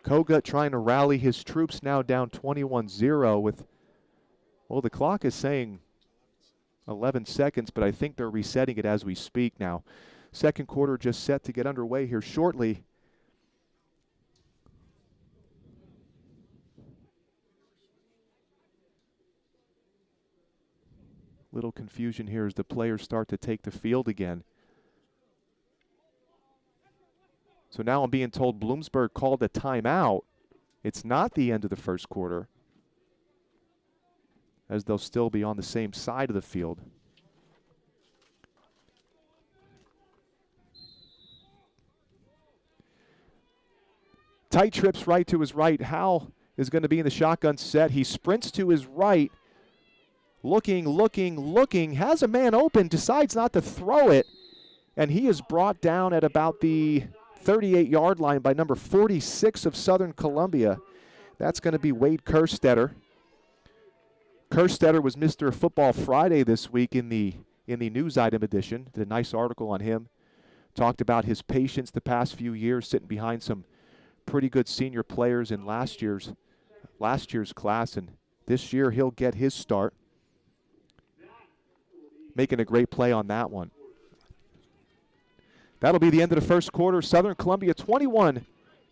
Kogut trying to rally his troops, now down 21-0 with, well, the clock is saying 11 seconds, but I think they're resetting it as we speak now. Second quarter just set to get underway here shortly. Little confusion here as the players start to take the field again. So now I'm being told Bloomsburg called a timeout. It's not the end of the first quarter, as they'll still be on the same side of the field. Tight trips right to his right. Howell is going to be in the shotgun set. He sprints to his right. Looking, has a man open, decides not to throw it, and he is brought down at about the 38-yard line by number 46 of Southern Columbia. That's going to be Wade Kerstetter. Kerstetter was Mr. Football Friday this week in the news item edition. Did a nice article on him. Talked about his patience the past few years, sitting behind some pretty good senior players in last year's class, and this year he'll get his start. Making a great play on that one. That'll be the end of the first quarter. Southern Columbia 21,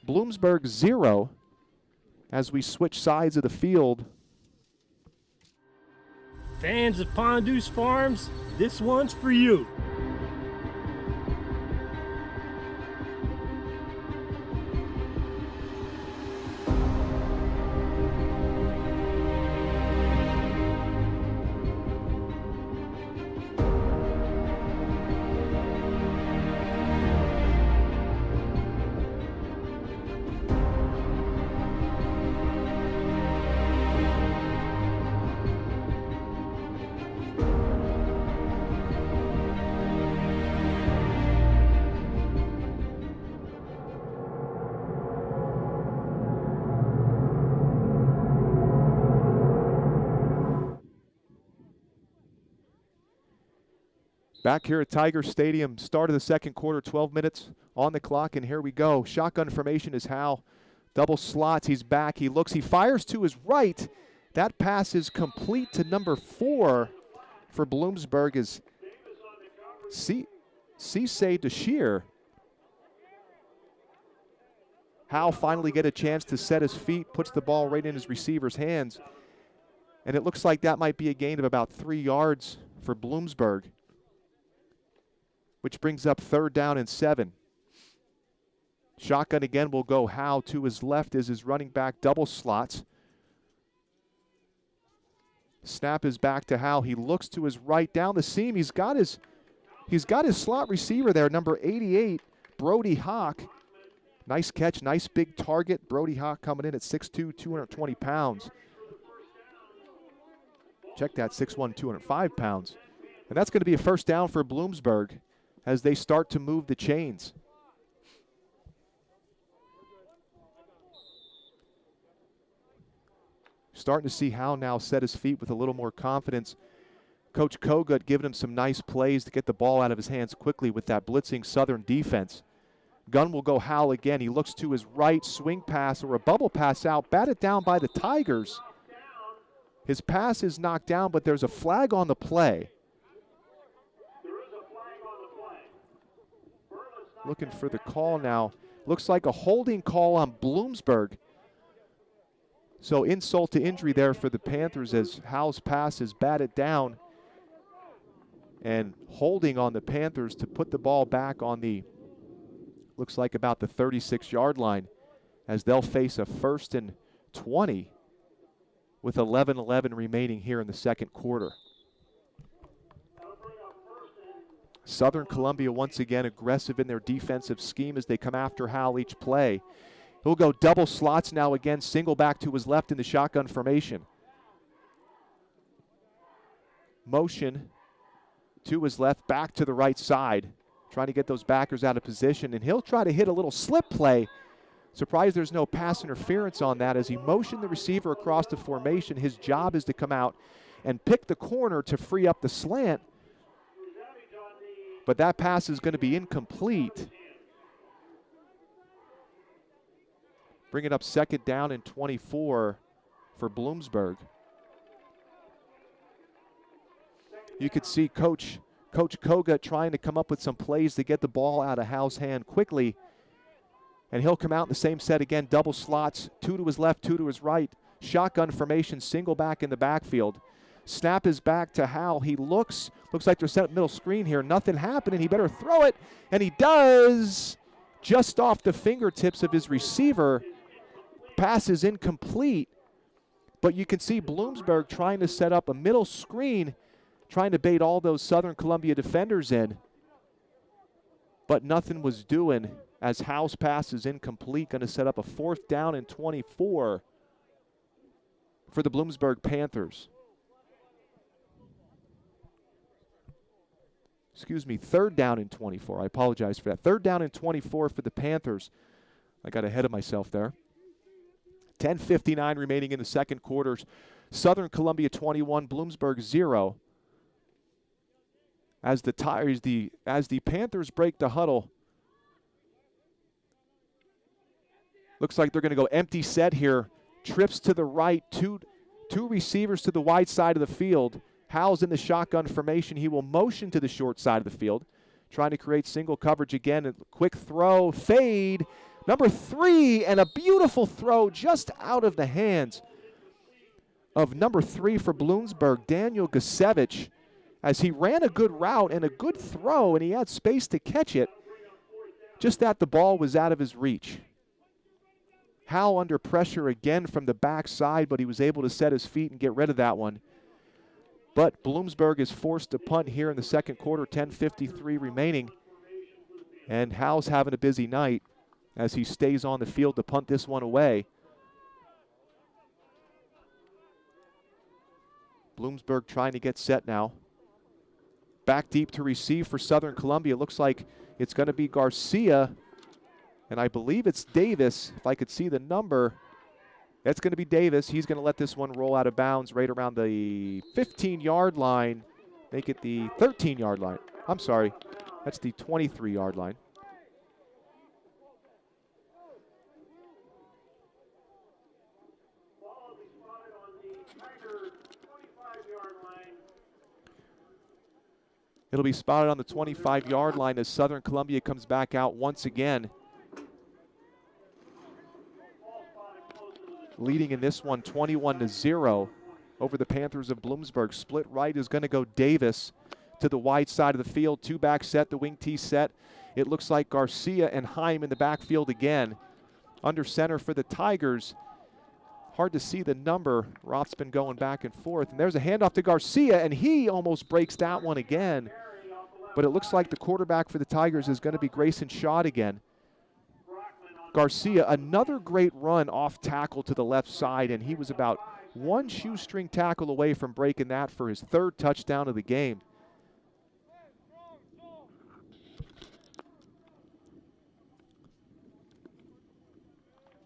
Bloomsburg 0. As we switch sides of the field. Fans of Pondeuse Farms, this one's for you. Back here at Tiger Stadium, start of the second quarter, 12 minutes on the clock, and here we go. Shotgun formation is Howell. Double slots, he's back, he looks, he fires to his right. That pass is complete to number 4 for Bloomsburg is Cisse DeShear. Howell finally get a chance to set his feet, puts the ball right in his receiver's hands, and it looks like that might be a gain of about 3 yards for Bloomsburg, which brings up 3rd down and 7. Shotgun again will go Howell. To his left is his running back, double slots. Snap is back to Howell. He looks to his right down the seam. He's got his slot receiver there, number 88, Brody Hawk. Nice catch, nice big target. Brody Hawk coming in at 6'2", 220 pounds. Check that, 6'1", 205 pounds. And that's going to be a first down for Bloomsburg as they start to move the chains. Starting to see Howell now set his feet with a little more confidence. Coach Kogut giving him some nice plays to get the ball out of his hands quickly with that blitzing Southern defense. Gun will go Howell again. He looks to his right, swing pass or a bubble pass out, batted down by the Tigers. His pass is knocked down, but there's a flag on the play. Looking for the call now. Looks like a holding call on Bloomsburg. So insult to injury there for the Panthers as Howell's pass is batted down. And holding on the Panthers to put the ball back on the, looks like about the 36-yard line, as they'll face a 1st and 20 with 11:11 remaining here in the second quarter. Southern Columbia once again aggressive in their defensive scheme as they come after Howell each play. He'll go double slots now again, single back to his left in the shotgun formation. Motion to his left, back to the right side, trying to get those backers out of position, and he'll try to hit a little slip play. Surprised there's no pass interference on that as he motioned the receiver across the formation. His job is to come out and pick the corner to free up the slant, but that pass is going to be incomplete. Bring it up 2nd down and 24 for Bloomsburg. You could see Coach Koga trying to come up with some plays to get the ball out of Howe's hand quickly. And he'll come out in the same set again, double slots, 2 to his left, 2 to his right. Shotgun formation, single back in the backfield. Snap is back to Howe. He looks like they're set up middle screen here. Nothing happening. He better throw it, and he does. Just off the fingertips of his receiver. Pass is incomplete, but you can see Bloomsburg trying to set up a middle screen, trying to bait all those Southern Columbia defenders in, but nothing was doing as Howe's pass is incomplete. Going to set up a 4th down and 24 for the Bloomsburg Panthers. Excuse me, 3rd down and 24. I apologize for that. 3rd down and 24 for the Panthers. I got ahead of myself there. 10:59 remaining in the second quarter. Southern Columbia 21, Bloomsburg 0. As the Panthers break the huddle, looks like they're going to go empty set here. Trips to the right, two receivers to the wide side of the field. Howe's in the shotgun formation. He will motion to the short side of the field, trying to create single coverage again. A quick throw, fade, number 3, and a beautiful throw just out of the hands of number 3 for Bloomsburg, Daniel Gasevich, as he ran a good route and a good throw, and he had space to catch it, just that the ball was out of his reach. Howe under pressure again from the backside, but he was able to set his feet and get rid of that one. But Bloomsburg is forced to punt here in the second quarter, 10:53 remaining. And Howe's having a busy night as he stays on the field to punt this one away. Bloomsburg trying to get set now. Back deep to receive for Southern Columbia. Looks like it's going to be Garcia, and I believe it's Davis. If I could see the number, that's going to be Davis. He's going to let this one roll out of bounds right around the 15-yard line. Make it the 13-yard line. I'm sorry. That's the 23-yard line. It'll be spotted on the 25-yard line as Southern Columbia comes back out once again. Leading in this one 21-0 over the Panthers of Bloomsburg. Split right is going to go Davis to the wide side of the field. 2-back set, the wing T set. It looks like Garcia and Heim in the backfield again. Under center for the Tigers. Hard to see the number. Roth's been going back and forth. And there's a handoff to Garcia, and he almost breaks that one again. But it looks like the quarterback for the Tigers is going to be Grayson Schott again. Garcia, another great run off tackle to the left side, and he was about one shoestring tackle away from breaking that for his 3rd touchdown of the game.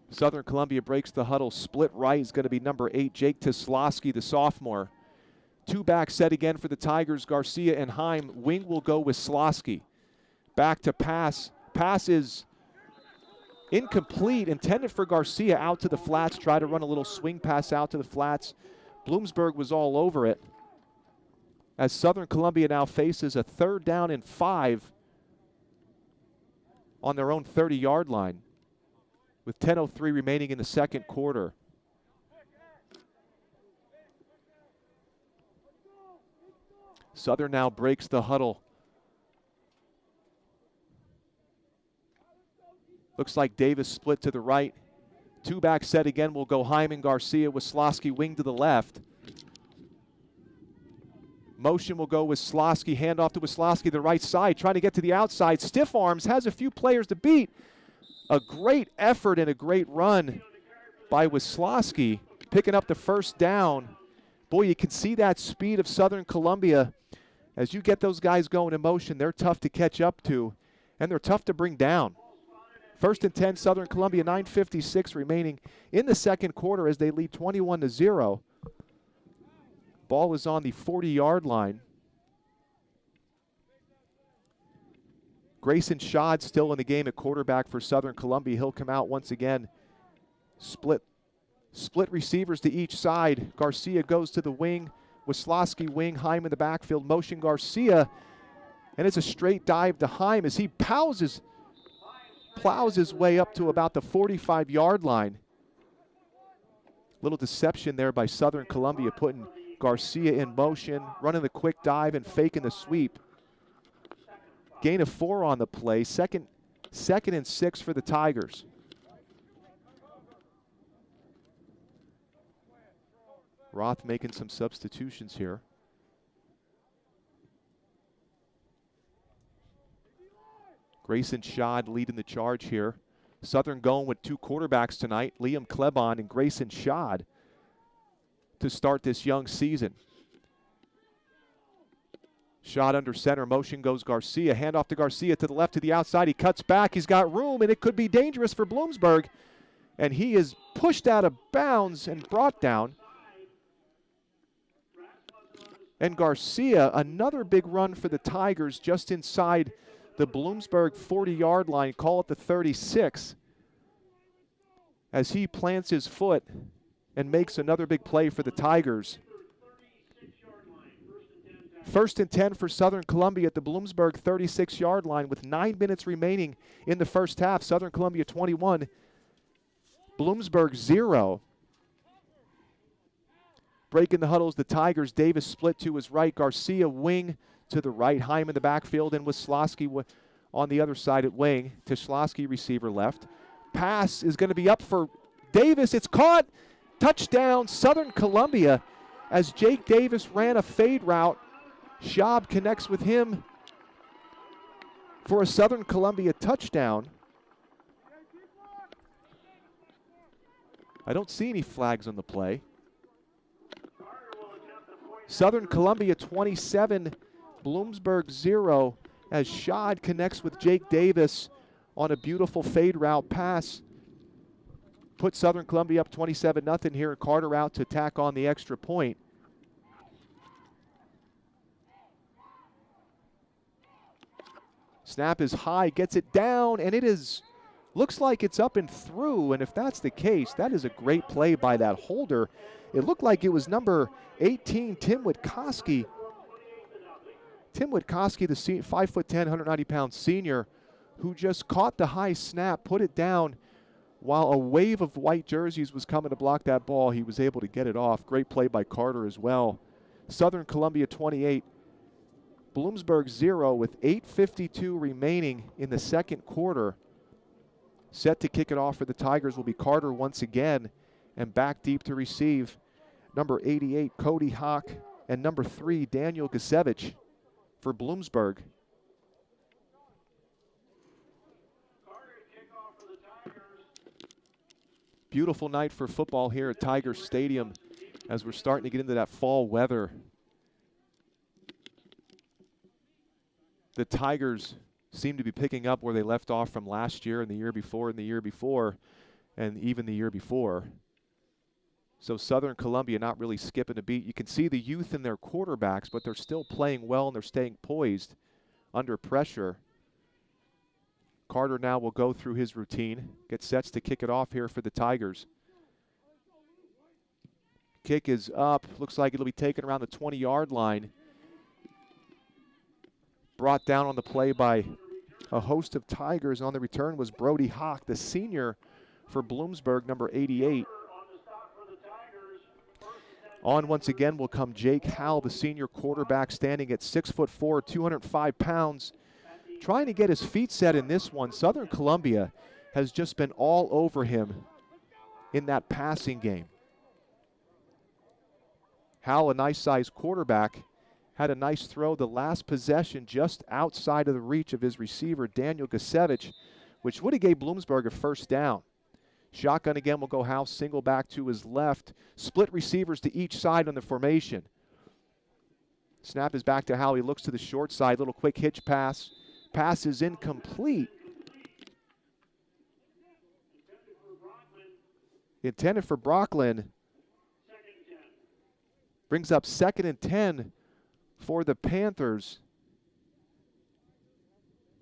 Southern Columbia breaks the huddle. Split right is going to be number 8, Jake Teslowski, the sophomore. 2-back set again for the Tigers. Garcia and Heim. Wing will go with Slosky. Back to pass. Pass is incomplete, intended for Garcia out to the flats. Try to run a little swing pass out to the flats. Bloomsburg was all over it. As Southern Columbia now faces a 3rd down and 5 on their own 30-yard line with 10:03 remaining in the second quarter. Southern now breaks the huddle. Looks like Davis split to the right. 2-back set again will go Hyman Garcia with Slosky wing to the left. Motion will go with Slosky. Handoff to Wisłowski, the right side, trying to get to the outside. Stiff arms, has a few players to beat. A great effort and a great run by Wisłowski, picking up the 1st down. Boy, you can see that speed of Southern Columbia. As you get those guys going in motion, they're tough to catch up to, and they're tough to bring down. 1st and 10, Southern Columbia, 9:56 remaining in the second quarter as they lead 21-0. Ball is on the 40-yard line. Grayson Schott still in the game at quarterback for Southern Columbia. He'll come out once again Split receivers to each side. Garcia goes to the wing. Wisłowski wing. Heim in the backfield. Motion Garcia. And it's a straight dive to Heim as he plows his way up to about the 45-yard line. Little deception there by Southern Columbia, putting Garcia in motion, running the quick dive and faking the sweep. Gain of 4 on the play. Second and 6 for the Tigers. Roth making some substitutions here. Grayson Schad leading the charge here. Southern going with 2 quarterbacks tonight, Liam Klebon and Grayson Schad, to start this young season. Shot under center, motion goes Garcia. Handoff to Garcia to the left, to the outside. He cuts back, he's got room, and it could be dangerous for Bloomsburg. And he is pushed out of bounds and brought down. And Garcia, another big run for the Tigers just inside the Bloomsburg 40-yard line, call it the 36, as he plants his foot and makes another big play for the Tigers. First and 10 for Southern Columbia at the Bloomsburg 36-yard line with 9 minutes remaining in the first half. Southern Columbia 21, Bloomsburg 0. Breaking the huddles, the Tigers. Davis split to his right. Garcia wing to the right. Heim in the backfield, and Wisłowski on the other side at wing. Wisłowski receiver left. Pass is going to be up for Davis. It's caught. Touchdown, Southern Columbia, as Jake Davis ran a fade route. Schaub connects with him for a Southern Columbia touchdown. I don't see any flags on the play. Southern Columbia 27, Bloomsburg 0, as Schad connects with Jake Davis on a beautiful fade route pass. Put Southern Columbia up 27-0 here, and Carter out to tack on the extra point. Snap is high, gets it down, and it is, looks like it's up and through, and if that's the case, that is a great play by that holder. It looked like it was number 18, Tim Witkowski. Tim Witkowski, the 5'10", 190-pound senior, who just caught the high snap, put it down, while a wave of white jerseys was coming to block that ball. He was able to get it off. Great play by Carter as well. Southern Columbia 28, Bloomsburg 0 with 8:52 remaining in the second quarter. Set to kick it off for the Tigers will be Carter once again, and back deep to receive number 88, Cody Hawk, and number 3, Daniel Gasevich for Bloomsburg. Beautiful night for football here at Tiger Stadium as we're starting to get into that fall weather. The Tigers seem to be picking up where they left off from last year and the year before and the year before and even the year before. So Southern Columbia not really skipping a beat. You can see the youth in their quarterbacks, but they're still playing well and they're staying poised under pressure. Carter now will go through his routine, get sets to kick it off here for the Tigers. Kick is up, looks like it'll be taken around the 20-yard line. Brought down on the play by a host of Tigers. On the return was Brody Hawk, the senior for Bloomsburg, number 88. On once again will come Jake Howell, the senior quarterback, standing at 6'4", 205 pounds. Trying to get his feet set in this one. Southern Columbia has just been all over him in that passing game. Howell, a nice-sized quarterback, had a nice throw the last possession just outside of the reach of his receiver, Daniel Gasevich, which would have gave Bloomsburg a first down. Shotgun again will go Howell, single back to his left. Split receivers to each side on the formation. Snap is back to Howell. He looks to the short side. Little quick hitch pass. Pass is incomplete. Intended for Brocklin. Brings up 2nd and 10 for the Panthers.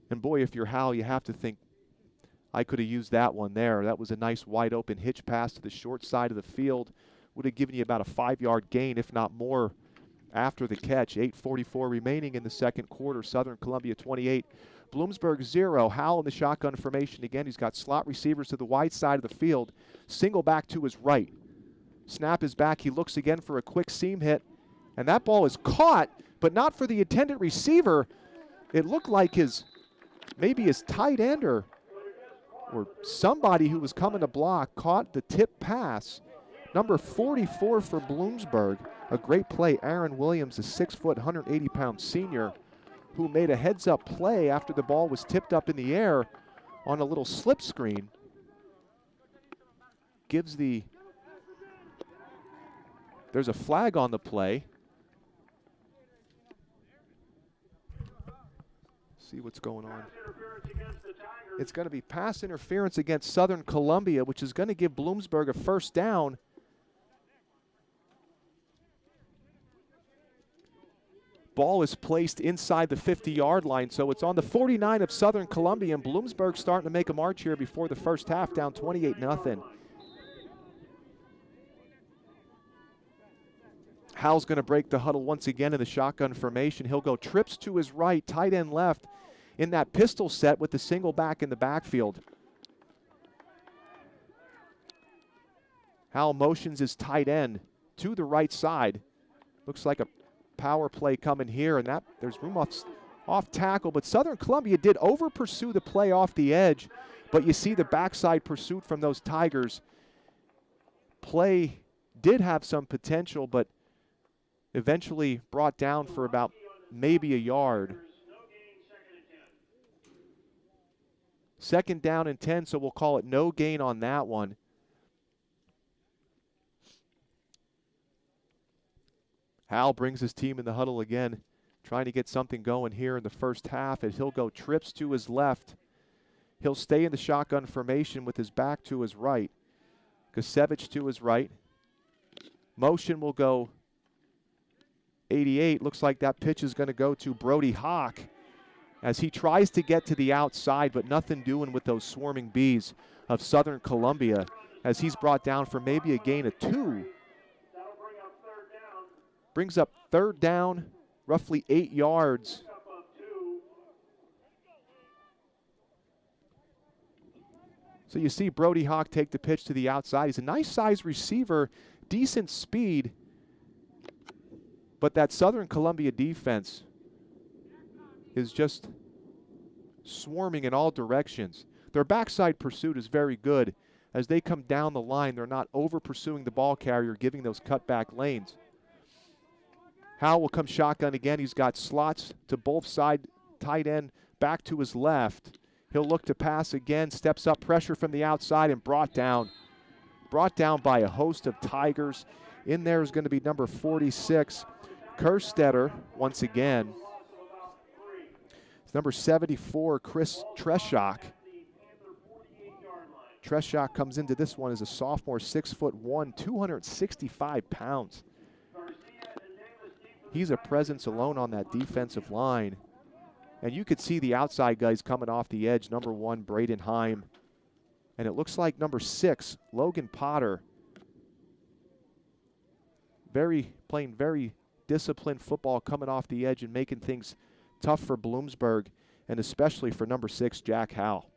And boy, if you're Howell, you have to think, I could have used that one there. That was a nice wide open hitch pass to the short side of the field. Would have given you about a 5-yard gain, if not more, after the catch. 8:44 remaining in the second quarter. Southern Columbia 28, Bloomsburg 0. Howell in the shotgun formation again. He's got slot receivers to the wide side of the field. Single back to his right. Snap is back. He looks again for a quick seam hit. And that ball is caught, but not for the intended receiver. It looked like maybe his tight end or somebody who was coming to block caught the tip pass. Number 44 for Bloomsburg. A great play. Aaron Williams, a 6-foot, 180-pound senior, who made a heads-up play after the ball was tipped up in the air on a little slip screen. There's a flag on the play. See what's going on. It's going to be pass interference against Southern Columbia, which is going to give Bloomsburg a first down. Ball is placed inside the 50-yard line, so it's on the 49 of Southern Columbia, and Bloomsburg starting to make a march here before the first half, down 28-0. Howell's going to break the huddle once again in the shotgun formation. He'll go trips to his right, tight end left in that pistol set with the single back in the backfield. Howell motions his tight end to the right side. Looks like a power play coming here, and there's room off tackle, but Southern Columbia did over pursue the play off the edge, but you see the backside pursuit from those Tigers. Play did have some potential, but eventually brought down for about maybe a yard. Second down and 10, so we'll call it no gain on that one. Howell brings his team in the huddle again, trying to get something going here in the first half, as he'll go trips to his left. He'll stay in the shotgun formation with his back to his right. Kasevich to his right. Motion will go 88. Looks like that pitch is going to go to Brody Hawk as he tries to get to the outside, but nothing doing with those swarming bees of Southern Columbia, as he's brought down for maybe a gain of 2. Brings up third down, roughly 8 yards. So you see Brody Hawk take the pitch to the outside. He's a nice size receiver, decent speed, but that Southern Columbia defense is just swarming in all directions. Their backside pursuit is very good. As they come down the line, they're not over pursuing the ball carrier, giving those cutback lanes. Howell will come shotgun again. He's got slots to both side, tight end back to his left. He'll look to pass again, steps up, pressure from the outside, and brought down. Brought down by a host of Tigers. In there is going to be number 46, Kerstetter, once again. It's number 74, Chris Treshak. Treshak comes into this one as a sophomore, 6'1", 265 pounds. He's a presence alone on that defensive line. And you could see the outside guys coming off the edge. Number 1, Braden Heim. And it looks like number 6, Logan Potter. Playing very disciplined football, coming off the edge and making things tough for Bloomsburg, and especially for number 6, Jack Howell.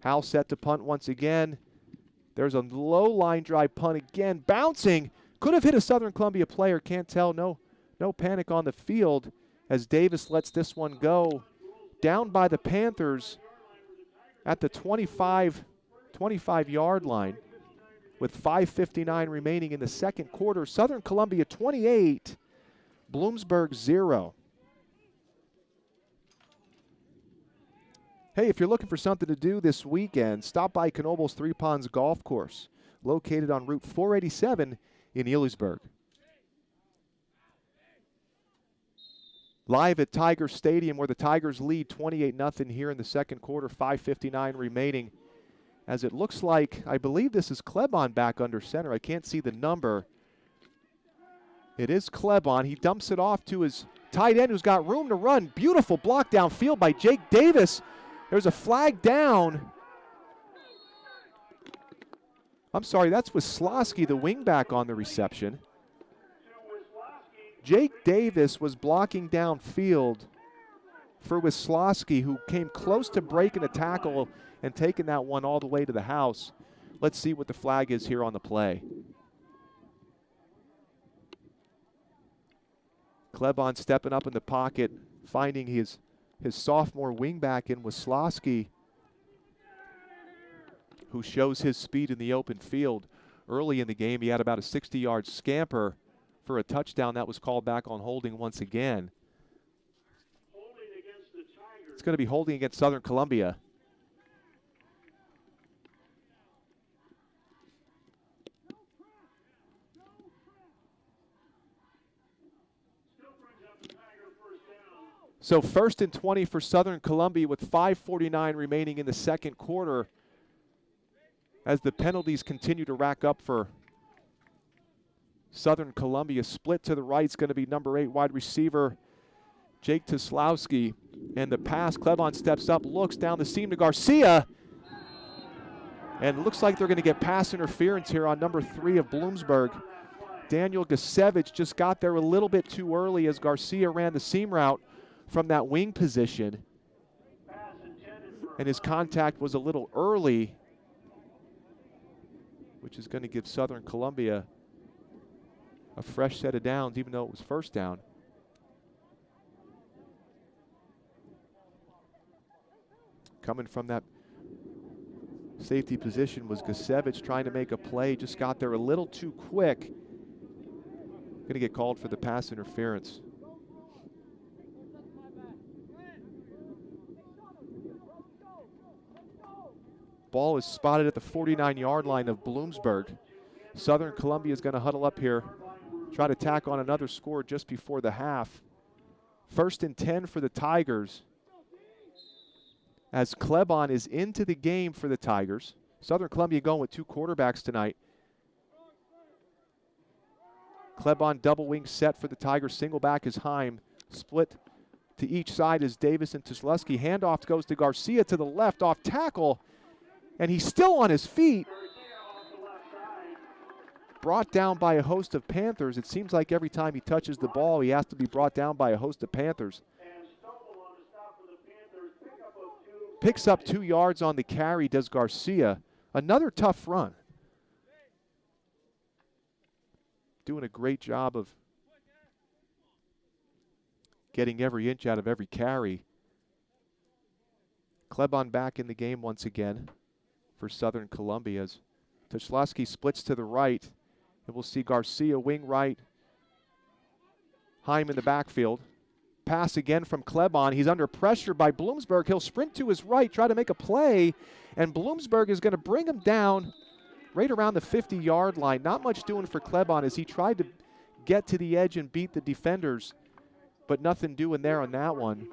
Howell set to punt once again. There's a low line drive punt again, bouncing. Could have hit a Southern Columbia player, can't tell. No panic on the field as Davis lets this one go. Down by the Panthers at the 25-yard line with 5:59 remaining in the second quarter. Southern Columbia 28, Bloomsburg 0. Hey, if you're looking for something to do this weekend, stop by Knoebels Three Ponds Golf Course, located on Route 487 in Ellisburg. Live at Tiger Stadium, where the Tigers lead 28-0 here in the second quarter, 5:59 remaining. As it looks like, I believe this is Klebon back under center. I can't see the number. It is Klebon. He dumps it off to his tight end, who's got room to run. Beautiful block downfield by Jake Davis. There's a flag down. I'm sorry, that's Wisłowski, the wingback on the reception. Jake Davis was blocking downfield for Wisłowski, who came close to breaking a tackle and taking that one all the way to the house. Let's see what the flag is here on the play. Klebon stepping up in the pocket, finding his sophomore wingback in Wisłowski, who shows his speed in the open field. Early in the game, he had about a 60-yard scamper for a touchdown. That was called back on holding once again. It's going to be holding against Southern Columbia. So 1st and 20 for Southern Columbia with 5:49 remaining in the second quarter, as the penalties continue to rack up for Southern Columbia. Split to the right is going to be number 8 wide receiver Jake Toslowski. And the pass, Klebon steps up, looks down the seam to Garcia. And it looks like they're going to get pass interference here on number 3 of Bloomsburg. Daniel Gasevich just got there a little bit too early as Garcia ran the seam route from that wing position. And his contact was a little early, which is going to give Southern Columbia a fresh set of downs, even though it was first down. Coming from that safety position was Gasevich trying to make a play, just got there a little too quick. Going to get called for the pass interference. Ball is spotted at the 49-yard line of Bloomsburg. Southern Columbia is going to huddle up here, try to tack on another score just before the half. 1st and 10 for the Tigers, as Klebon is into the game for the Tigers. Southern Columbia going with 2 quarterbacks tonight. Klebon double wing set for the Tigers. Single back is Heim. Split to each side is Davis and Toslowski. Handoff goes to Garcia to the left off tackle. And he's still on his feet. Brought down by a host of Panthers. It seems like every time he touches the ball, he has to be brought down by a host of Panthers. Picks up 2 yards on the carry, does Garcia. Another tough run. Doing a great job of getting every inch out of every carry. Klebon back in the game once again for Southern Columbia as Toslowski splits to the right. And we'll see Garcia wing right. Heim in the backfield. Pass again from Klebon. He's under pressure by Bloomsburg. He'll sprint to his right, try to make a play, and Bloomsburg is going to bring him down right around the 50-yard line. Not much doing for Klebon as he tried to get to the edge and beat the defenders, but nothing doing there on that one,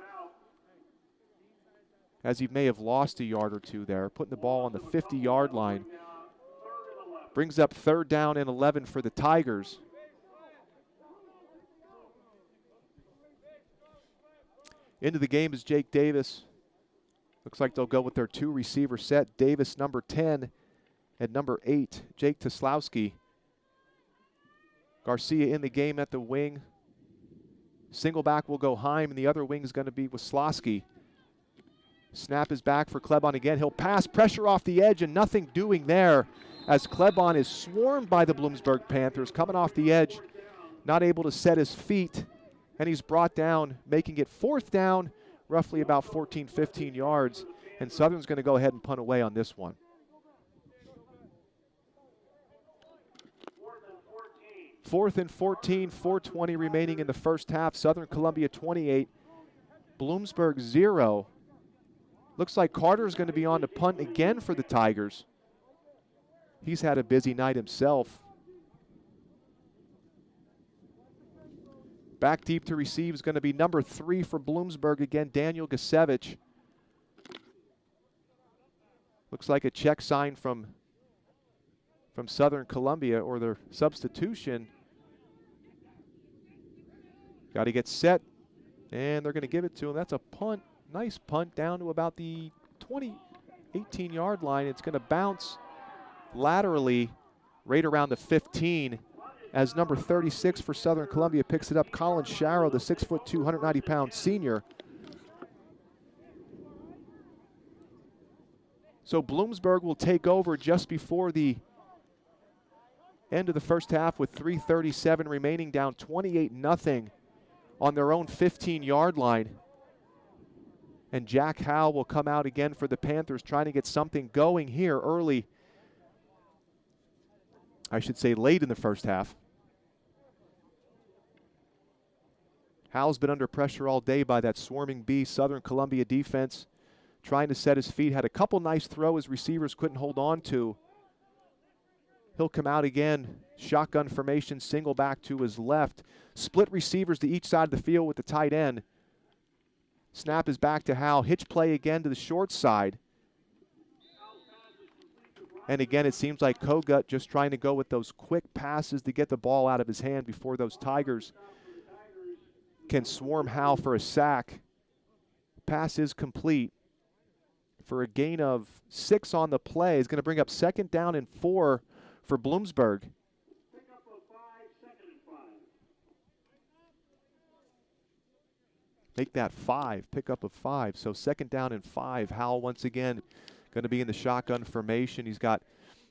as he may have lost a yard or two there, putting the ball on the 50-yard line. Brings up 3rd down and 11 for the Tigers. Into the game is Jake Davis. Looks like they'll go with their 2 receiver set. Davis, number 10, and number 8, Jake Toslowski. Garcia in the game at the wing. Single back will go Heim, and the other wing is going to be Wisłowski. Snap is back for Klebon again. He'll pass, pressure off the edge, and nothing doing there as Klebon is swarmed by the Bloomsburg Panthers. Coming off the edge, not able to set his feet, and he's brought down, making it 4th down, roughly about 14, 15 yards. And Southern's going to go ahead and punt away on this one. 4th and 14, 4:20 remaining in the first half. Southern Columbia 28, Bloomsburg 0. Looks like Carter's going to be on to punt again for the Tigers. He's had a busy night himself. Back deep to receive is going to be number 3 for Bloomsburg again, Daniel Gasevich. Looks like a check sign from Southern Columbia, or their substitution. Got to get set, and they're going to give it to him. That's a punt. Nice punt down to about the 18-yard line. It's going to bounce laterally right around the 15 as number 36 for Southern Columbia picks it up. Colin Sharrow, the 6'2", 190-pound senior. So Bloomsburg will take over just before the end of the first half with 3:37 remaining, down 28-0 on their own 15-yard line. And Jack Howell will come out again for the Panthers, trying to get something going here early. I should say late in the first half. Howell's been under pressure all day by that swarming B Southern Columbia defense, trying to set his feet. Had a couple nice throws receivers couldn't hold on to. He'll come out again, shotgun formation, single back to his left. Split receivers to each side of the field with the tight end. Snap is back to Howell. Hitch play again to the short side. And again, it seems like Kogut just trying to go with those quick passes to get the ball out of his hand before those Tigers can swarm Howell for a sack. Pass is complete for a gain of 6 on the play. Is going to bring up 2nd down and 4 for Bloomsburg. Make that 5, pickup of 5. So 2nd down and 5. Howell once again going to be in the shotgun formation. He's got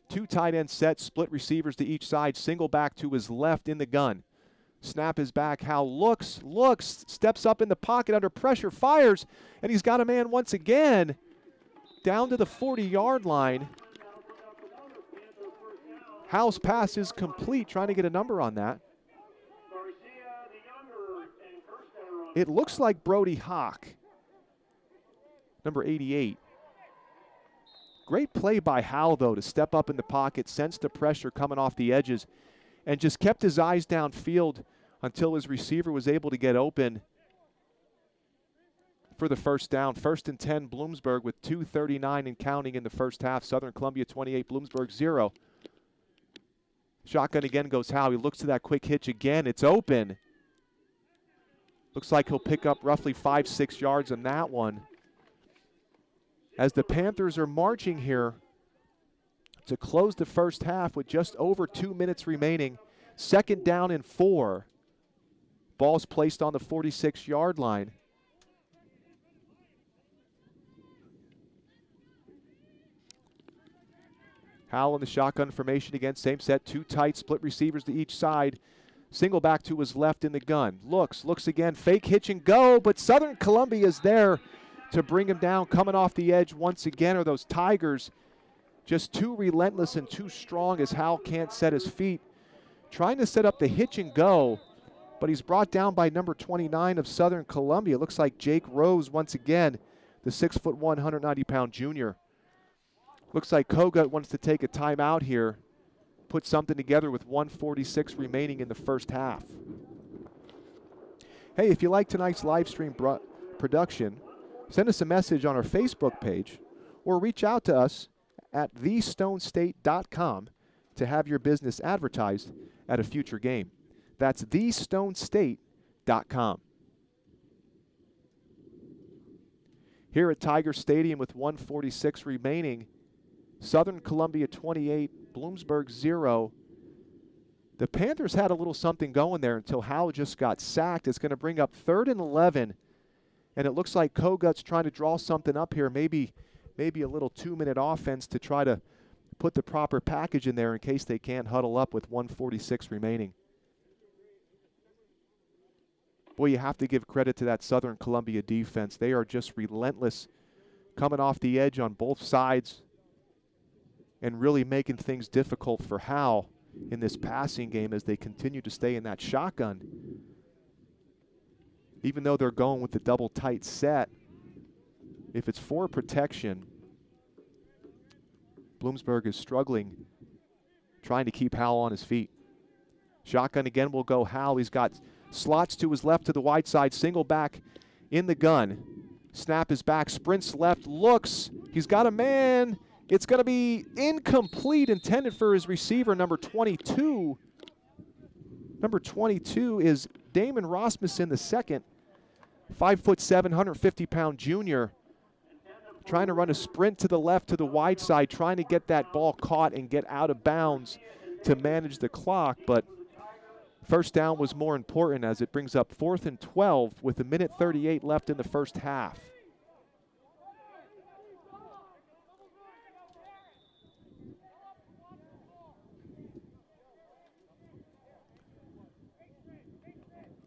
2 tight end sets, split receivers to each side, single back to his left in the gun. Snap is back. Howell looks, steps up in the pocket under pressure, fires, and he's got a man once again down to the 40-yard line. Howell's pass is complete, trying to get a number on that. It looks like Brody Hawk, number 88. Great play by Howell, though, to step up in the pocket, sensed the pressure coming off the edges, and just kept his eyes downfield until his receiver was able to get open for the first down. 1st and 10, Bloomsburg with 2:39 and counting in the first half. Southern Columbia 28, Bloomsburg 0. Shotgun again goes Howell. He looks to that quick hitch again. It's open. Looks like he'll pick up roughly 5-6 yards on that one. As the Panthers are marching here to close the first half with just over 2 minutes remaining. 2nd down and 4. Ball's placed on the 46-yard line. Howell in the shotgun formation again. Same set, 2 tight, split receivers to each side. Single back to his left in the gun. Looks again, fake hitch and go, but Southern Columbia is there to bring him down. Coming off the edge once again are those Tigers. Just too relentless and too strong as Howell can't set his feet. Trying to set up the hitch and go, but he's brought down by number 29 of Southern Columbia. Looks like Jake Rose once again, the 6'1", 190-pound junior. Looks like Kogut wants to take a timeout here, put something together with 1:46 remaining in the first half. Hey, if you like tonight's live stream production, send us a message on our Facebook page or reach out to us at thestonestate.com to have your business advertised at a future game. That's thestonestate.com. Here at Tiger Stadium with 1:46 remaining, Southern Columbia 28, Bloomsburg 0. The Panthers had a little something going there until Howell just got sacked. It's going to bring up 3rd and 11, and it looks like Kogut's trying to draw something up here, maybe a little 2-minute offense to try to put the proper package in there in case they can't huddle up with 1:46 remaining. Boy, you have to give credit to that Southern Columbia defense. They are just relentless, coming off the edge on both sides and really making things difficult for Howell in this passing game as they continue to stay in that shotgun. Even though they're going with the double tight set, if it's for protection, Bloomsburg is struggling, trying to keep Howell on his feet. Shotgun again will go Howell. He's got slots to his left to the wide side, single back in the gun. Snap is back, sprints left, looks. He's got a man. It's going to be incomplete, intended for his receiver, number 22. Number 22 is Damon Rasmussen II, 5'7", 150-pound junior. trying to run a sprint to the left to the wide side, trying to get that ball caught and get out of bounds to manage the clock. But first down was more important as it brings up 4th and 12 with 1:38 left in the first half.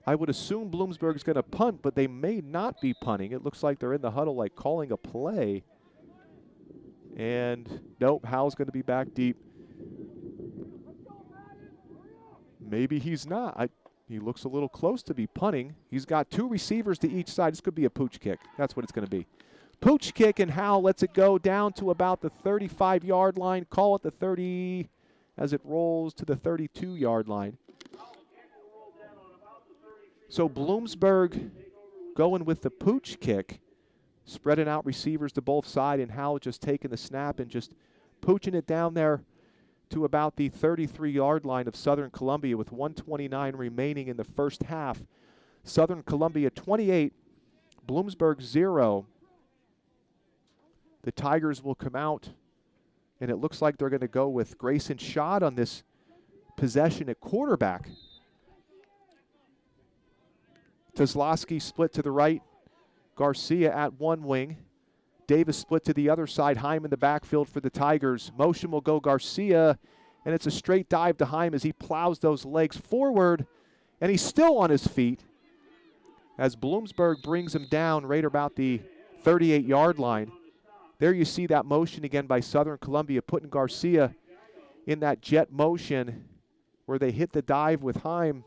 I would assume Bloomsburg's going to punt, but they may not be punting. It looks like they're in the huddle, like calling a play. And nope, Howell's going to be back deep. Maybe he's not. He looks a little close to be punting. He's got 2 receivers to each side. This could be a pooch kick. That's what it's going to be. Pooch kick, and Howell lets it go down to about the 35-yard line. Call it the 30 as it rolls to the 32-yard line. So Bloomsburg going with the pooch kick, spreading out receivers to both sides, and Howell just taking the snap and just pooching it down there to about the 33-yard line of Southern Columbia with 1:29 remaining in the first half. Southern Columbia 28, Bloomsburg 0. The Tigers will come out, and it looks like they're going to go with Grayson Schott on this possession at quarterback. Kozlowski split to the right. Garcia at one wing. Davis split to the other side. Heim in the backfield for the Tigers. Motion will go Garcia, and it's a straight dive to Heim as he plows those legs forward, and he's still on his feet as Bloomsburg brings him down right about the 38-yard line. There you see that motion again by Southern Columbia, putting Garcia in that jet motion where they hit the dive with Heim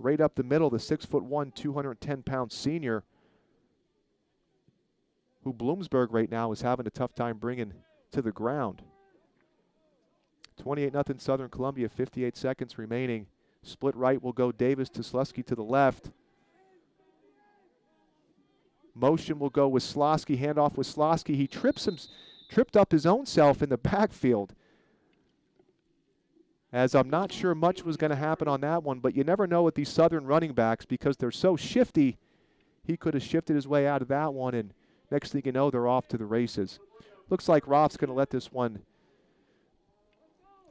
right up the middle, the 6'1", 210-pound senior, who Bloomsburg right now is having a tough time bringing to the ground. 28-0 Southern Columbia, 58 seconds remaining. Split right will go Davis to Slesky to the left. Motion will go with Slosky, handoff with Slosky. He tripped up his own self in the backfield, as I'm not sure much was going to happen on that one, but you never know with these Southern running backs because they're so shifty. He could have shifted his way out of that one, and next thing you know, they're off to the races. Looks like Roth's going to let this one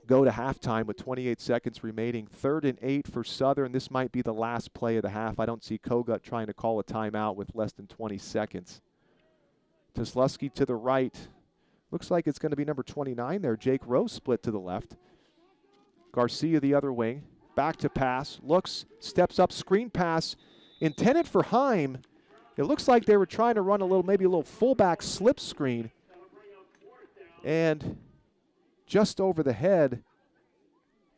go to halftime with 28 seconds remaining. 3rd and 8 for Southern. This might be the last play of the half. I don't see Kogut trying to call a timeout with less than 20 seconds. Kozlowski to the right. Looks like it's going to be number 29 there. Jake Rose split to the left. Garcia the other wing. Back to pass. Looks, steps up, screen pass. Intended for Heim. It looks like they were trying to run maybe a little fullback slip screen. And just over the head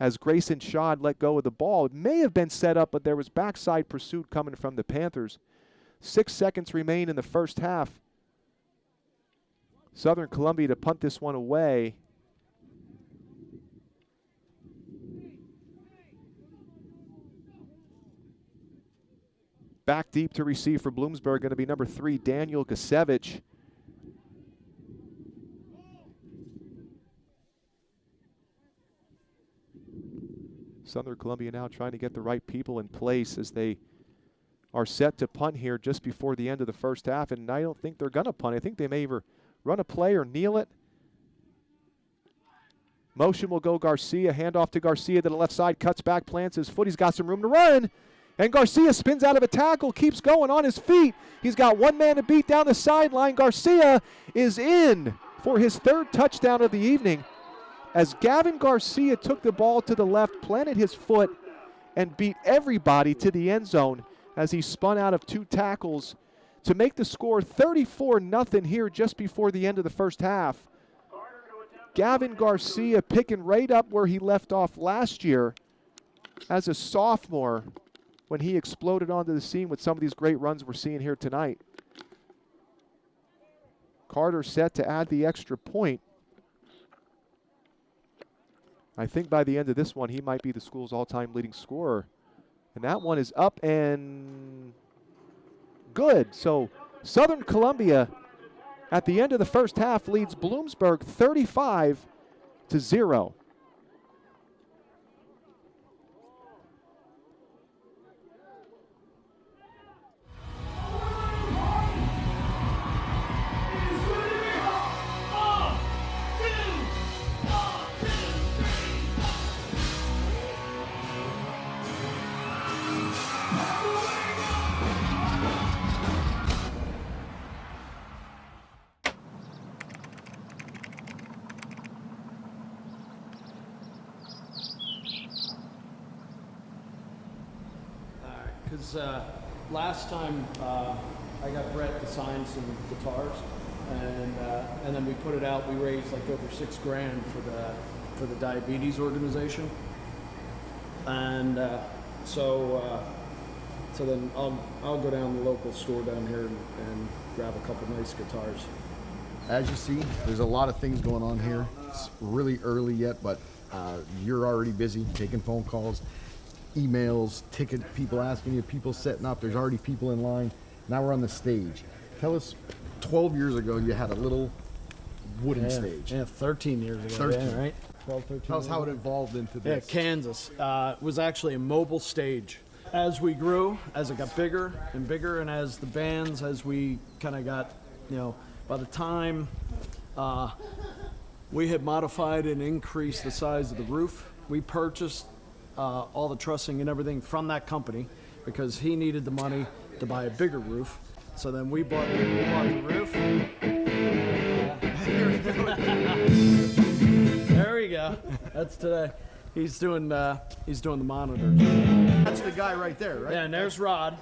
as Grayson Schott let go of the ball. It may have been set up, but there was backside pursuit coming from the Panthers. 6 seconds remain in the first half. Southern Columbia to punt this one away. Back deep to receive for Bloomsburg, going to be number 3, Daniel Gasevich. Southern Columbia now trying to get the right people in place as they are set to punt here just before the end of the first half, and I don't think they're going to punt. I think they may either run a play or kneel it. Motion will go Garcia, handoff to Garcia to the left side, cuts back, plants his foot. He's got some room to run. And Garcia spins out of a tackle, keeps going on his feet. He's got one man to beat down the sideline. Garcia is in for his 3rd touchdown of the evening as Gavin Garcia took the ball to the left, planted his foot, and beat everybody to the end zone as he spun out of 2 tackles to make the score 34-0 here just before the end of the first half. Gavin Garcia picking right up where he left off last year as a sophomore, when he exploded onto the scene with some of these great runs we're seeing here tonight. Carter set to add the extra point. I think by the end of this one, he might be the school's all-time leading scorer. And that one is up and good. So Southern Columbia, at the end of the first half, leads Bloomsburg 35-0. because last time I got Brett to sign some guitars, and then we put it out. We raised like over $6,000 for the diabetes organization, and so then I'll go down to the local store down here and grab a couple nice guitars. As you see, there's a lot of things going on here. It's really early yet, but you're already busy taking phone calls, emails, ticket people asking you, people setting up. There's already people in line. Now we're on the stage. Tell us, 12 years ago, you had a little wooden stage. Yeah, 13 years ago. 13. Yeah, right? 12, 13 Tell us how it evolved into this. Yeah, Kansas. It was actually a mobile stage. As we grew, as it got bigger and bigger, and as we kind of got, by the time we had modified and increased the size of the roof, we purchased all the trussing and everything from that company because he needed the money to buy a bigger roof. So then we bought the roof. There we go. That's today. He's doing the monitors. That's the guy right there, right? Yeah, and there's Rod.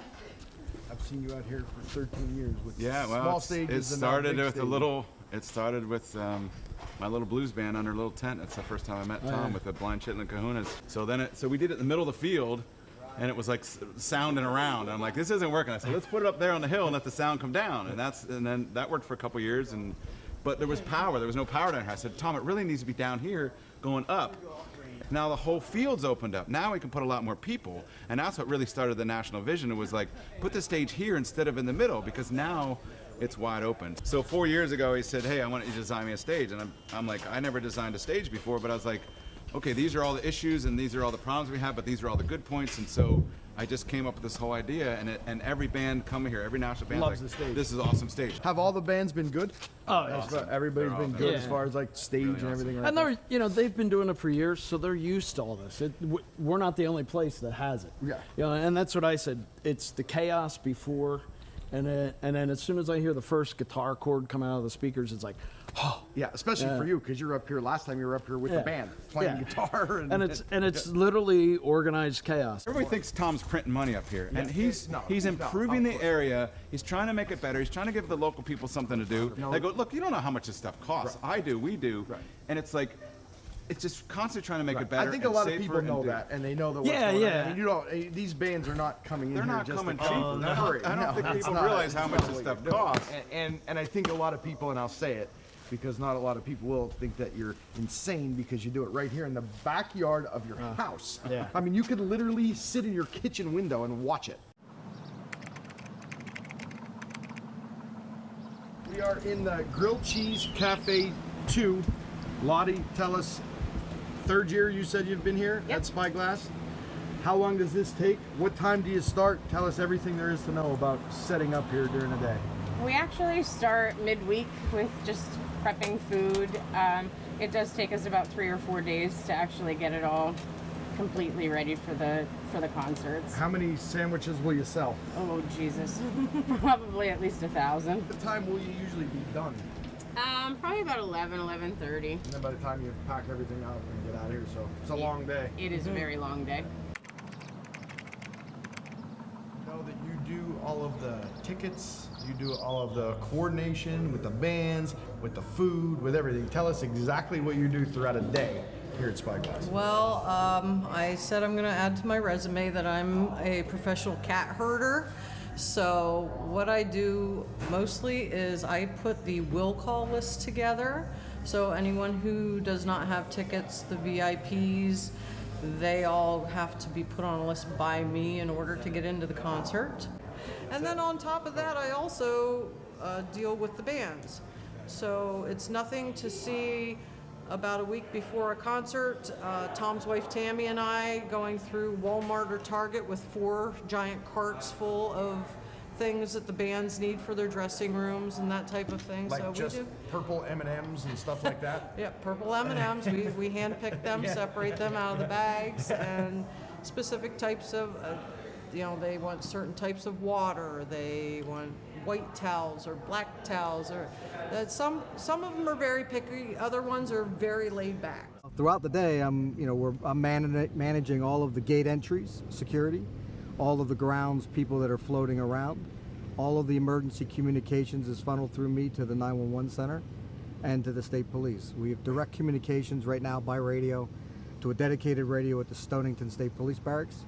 I've seen you out here for 13 years with small stages. It started with It started with my little blues band under a little tent. That's the first time I met Tom with the Blind Chitlin Kahunas. So we did it in the middle of the field, and it was like sounding around. And I'm like, this isn't working. I said, let's put it up there on the hill and let the sound come down. And then that worked for a couple years. But there was power. There was no power down here. I said, Tom, it really needs to be down here going up. Now the whole field's opened up. Now we can put a lot more people. And that's what really started the national vision. It was like, put the stage here instead of in the middle, because now it's wide open. So 4 years ago, he said, hey, I want you to design me a stage. And I'm like, I never designed a stage before, but I was like, okay, these are all the issues and these are all the problems we have, but these are all the good points. And so I just came up with this whole idea, and every band coming here, every national band loves like, the stage. This is an awesome stage. Have all the bands been good? Oh, awesome. Everybody's been good as far as like stage and everything. And they're, they've been doing it for years, so they're used to all this. We're not the only place that has it. Yeah. And that's what I said. It's the chaos before, and then as soon as I hear the first guitar chord come out of the speakers, it's like, oh. Yeah, especially for you, because you're up here. Last time you were up here with the band playing guitar, and it's literally organized chaos. Everybody thinks Tom's printing money up here, and he's improving the area. He's trying to make it better. He's trying to give the local people something to do. They go, look, you don't know how much this stuff costs. I do, we do, and it's like, it's just constantly trying to make it better. I think a lot of people know that, and they know that. What's going on. I mean, these bands are not coming in here just coming to cheap. I don't think people realize how much this stuff costs. And I think a lot of people, and I'll say it, because not a lot of people will think that you're insane because you do it right here in the backyard of your house. Yeah. I mean, you could literally sit in your kitchen window and watch it. We are in the Grilled Cheese Cafe 2. Lottie, tell us, third year you said you've been here at Spyglass. How long does this take? What time do you start? Tell us everything there is to know about setting up here during the day. We actually start midweek with just prepping food. It does take us about 3 or 4 days to actually get it all completely ready for the concerts. How many sandwiches will you sell? Oh Jesus, probably at least 1,000. What time will you usually be done? Probably about 11:30. And then by the time you pack everything out and get out of here, so it's a long day. It is a very long day. Know that you do all of the tickets, you do all of the coordination with the bands, with the food, with everything. Tell us exactly what you do throughout a day here at Spyglass. Well, I said I'm going to add to my resume that I'm a professional cat herder. So what I do mostly is I put the will call list together. So anyone who does not have tickets, the VIPs, they all have to be put on a list by me in order to get into the concert. And then on top of that, I also deal with the bands. So it's nothing to see about a week before a concert, Tom's wife Tammy and I going through Walmart or Target with 4 giant carts full of things that the bands need for their dressing rooms and that type of thing. Like so just we do purple M&Ms and stuff like that? Yeah, purple M&Ms. we hand-pick them, separate them out of the bags, and specific types of, they want certain types of water. They want white towels or black towels, or some of them are very picky. Other ones are very laid back. Throughout the day, I'm managing all of the gate entries, security. all of the grounds people that are floating around. All of the emergency communications is funneled through me to the 911 center and to the state police. We have direct communications right now by radio to a dedicated radio at the Stonington State Police Barracks,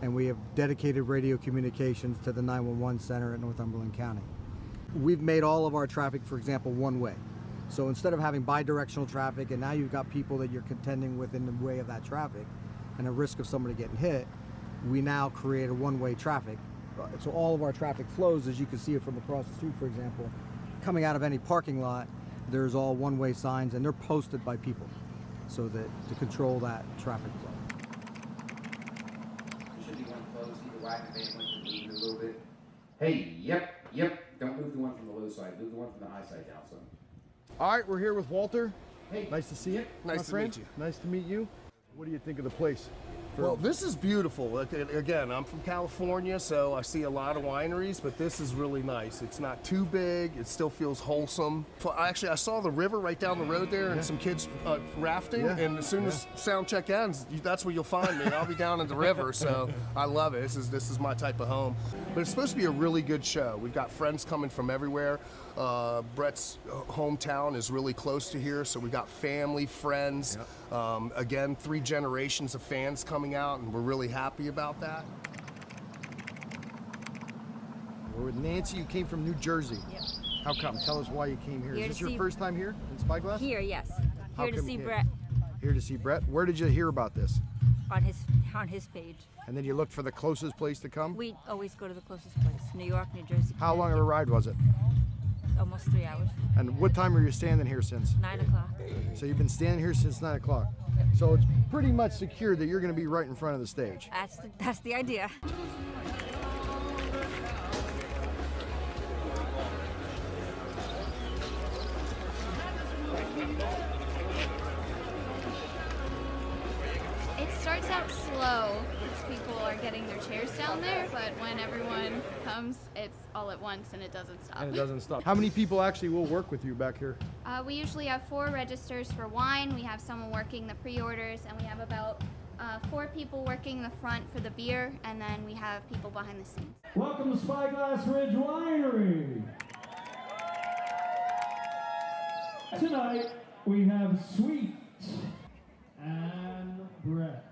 and we have dedicated radio communications to the 911 center at Northumberland County. We've made all of our traffic, for example, one way. So instead of having bi-directional traffic, and now you've got people that you're contending with in the way of that traffic and a risk of somebody getting hit, we now create a one-way traffic. So all of our traffic flows, as you can see it from across the street, for example, coming out of any parking lot, there's all one-way signs, and they're posted by people so that to control that traffic flow. There should be one closed, either wagon van went to move a little bit. Hey, yep. Don't move the one from the low side, move the one from the high side down some. All right, we're here with Walter. Hey. Nice to see you. Nice to meet you. Nice to meet you. What do you think of the place? Well, this is beautiful. Again, I'm from California, so I see a lot of wineries, but this is really nice. It's not too big. It still feels wholesome. Actually, I saw the river right down the road there and some kids rafting, and as soon as sound check ends, that's where you'll find me. I'll be down at the river, so I love it. This is my type of home. But it's supposed to be a really good show. We've got friends coming from everywhere. Brett's hometown is really close to here, so we got family, friends. Again, 3 generations of fans coming out, and we're really happy about that. We're with Nancy. You came from New Jersey. Yep. How come? Tell us why you came here. Here Is this to your see- first time here in Spyglass? Here, yes. How Here to come see you came? Brett Here to see Brett. Where did you hear about this? on his page. And then you looked for the closest place to come? We always go to the closest place. New York, New Jersey. How long of a ride was it? Almost 3 hours. And what time were you standing here since? 9 o'clock. So you've been standing here since 9 o'clock. So it's pretty much secure that you're going to be right in front of the stage. That's the idea. It starts out slow because people are getting their chairs down there, but when everyone comes, it's all at once and it doesn't stop. And it doesn't stop. How many people actually will work with you back here? We usually have 4 registers for wine, we have someone working the pre-orders, and we have about 4 people working the front for the beer, and then we have people behind the scenes. Welcome to Spyglass Ridge Winery. Tonight we have Sweet and Brett.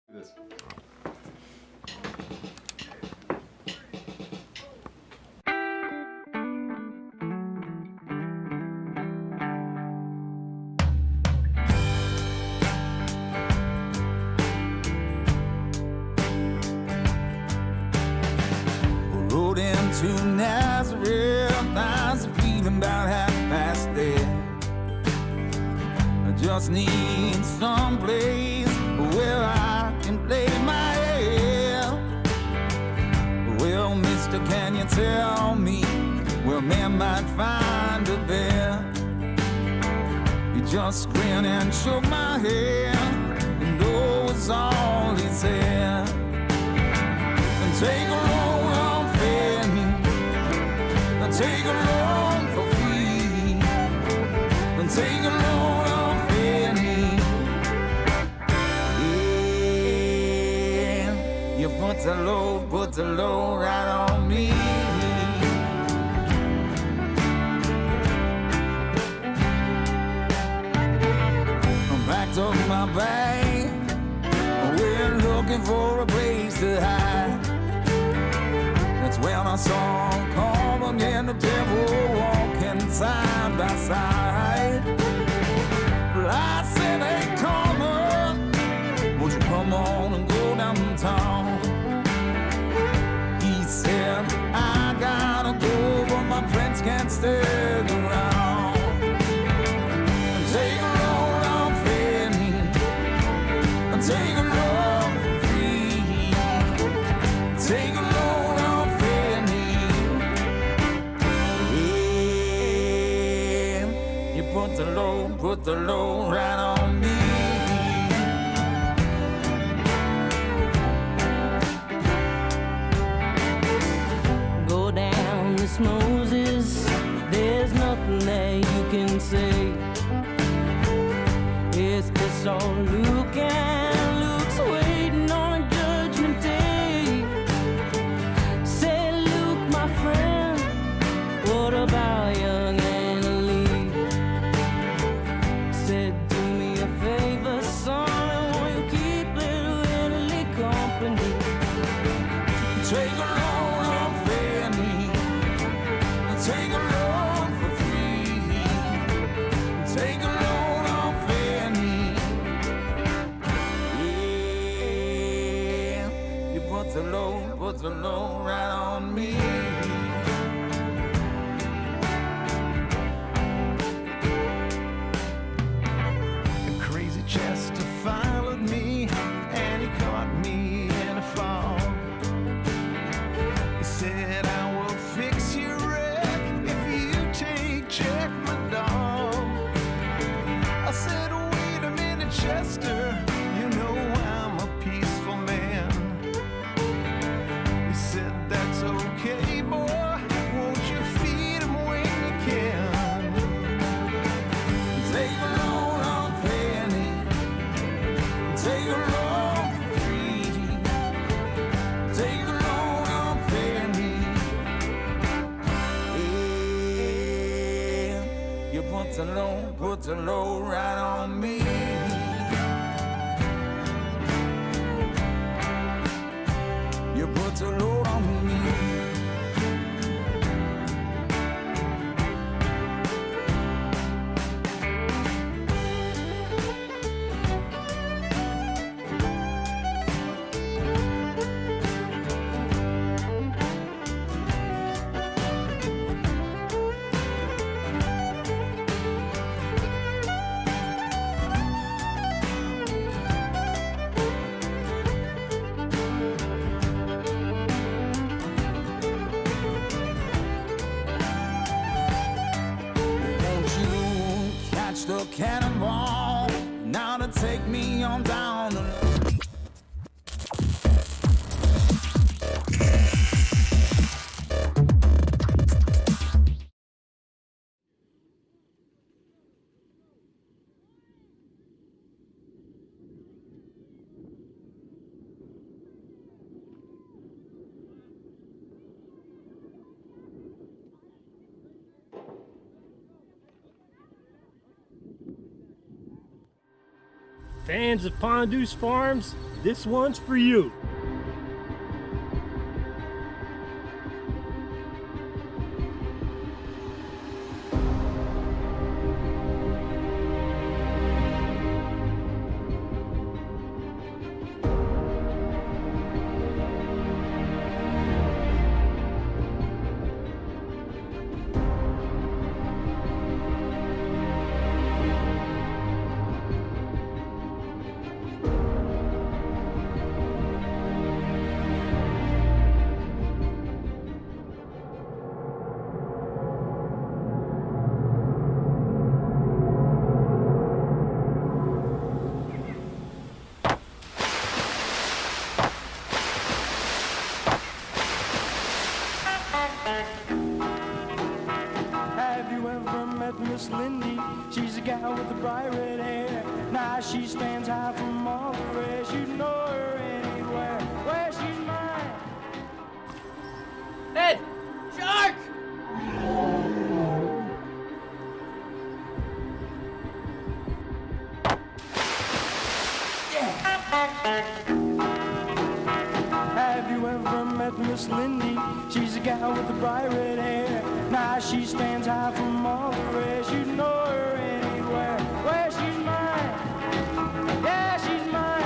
This. just need some place where I can lay my head. Well, mister, can you tell me where man might find a bed? He just grinned and shook my head, and oh, it's all he said. And take a loan on Fanny, and take a loan for free, and take a loan on Fanny. Yeah, you put the load right on me. Packed up my bag, we're looking for a place to hide. That's when I saw Corbin and the devil walking side by side. I said, hey Corbin, won't you come on and go downtown? He said, I gotta go, but my friends can't stay around. Take a load on Fanny, take a load for free, take a load on Fanny. Yeah, you put the load right on me. Go down this Moses, there's nothing that you can say. It's just all Luke, and Luke's waiting on a judgment day. Say, Luke, my friend, what about young Annalie? Said, do me a favor, son, won't you keep little Annalie company? Take a load on Fanny, take a load for free, take a load on Fanny. Yeah, you put the load right on me. The crazy Chester followed me, and he caught me in a fog. He said, I will fix your wreck if you check my dog. I said, wait a minute, Chester, you know I'm a peaceful man. He said, that's okay, boy, won't you feed him when you can? Take a load on Fanny, take a load for free, take a load on Fanny. Yeah, you put the load right on me. You put the load on me. The cannonball now to take me on down the Fans of Pondeuse Farms, this one's for you. met Miss Lindy. She's a gal with the bright red hair. Now she stands high from all the rest. You know her anywhere where she's mine. Ed! Shark! Have you ever met Miss Lindy? She's a gal with the bright red hair. Now she stands high from all the rest. You know her anywhere where she's mine. Yeah, she's mine.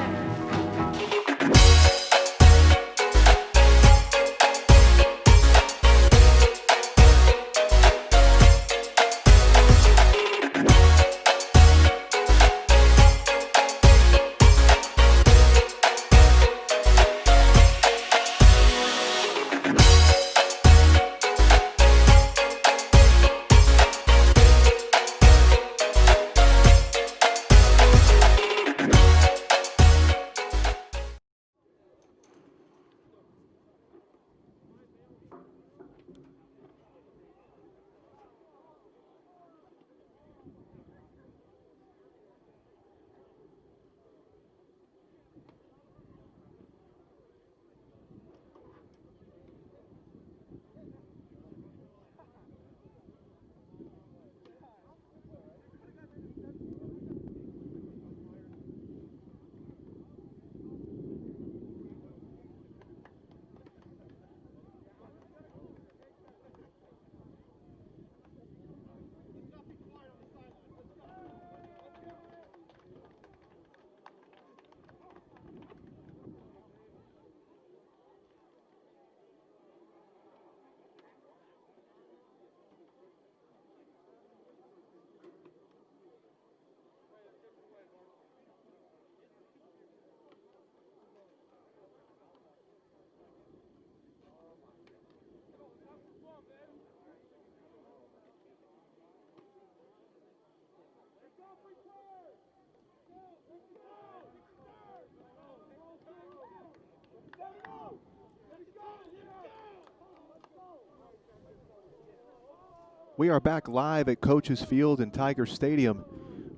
We are back live at Coaches Field in Tiger Stadium,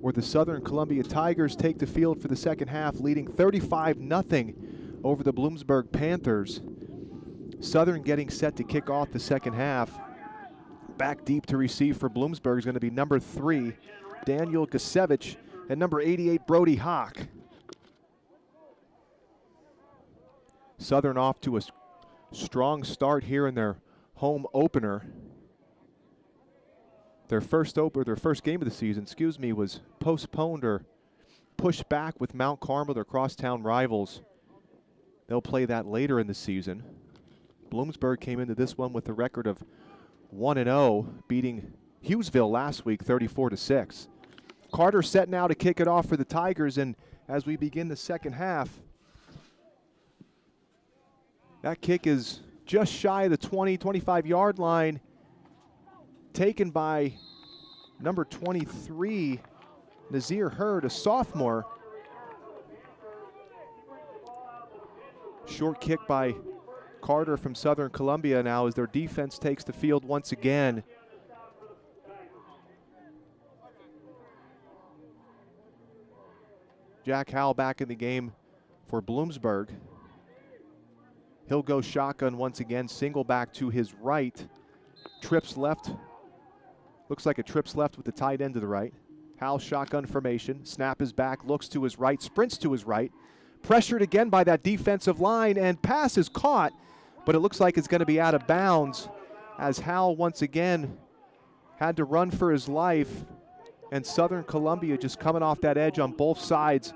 where the Southern Columbia Tigers take the field for the second half, leading 35-0 over the Bloomsburg Panthers. Southern getting set to kick off the second half. Back deep to receive for Bloomsburg is going to be number 3, Daniel Gasevich, and number 88, Brody Hawk. Southern off to a strong start here in their home opener. Their first game of the season, was postponed or pushed back with Mount Carmel, their crosstown rivals. They'll play that later in the season. Bloomsburg came into this one with a record of 1-0, beating Hughesville last week 34-6. Carter set now to kick it off for the Tigers, and as we begin the second half, that kick is just shy of the 25-yard line, taken by number 23, Nazir Hurd, a sophomore. Short kick by Carter from Southern Columbia now as their defense takes the field once again. Jack Howell back in the game for Bloomsburg. He'll go shotgun once again, single back to his right. Trips left. Looks like a trips left with the tight end to the right. Howell shotgun formation. Snap is back, looks to his right, sprints to his right. Pressured again by that defensive line, and pass is caught, but it looks like it's going to be out of bounds as Howell once again had to run for his life, and Southern Columbia just coming off that edge on both sides,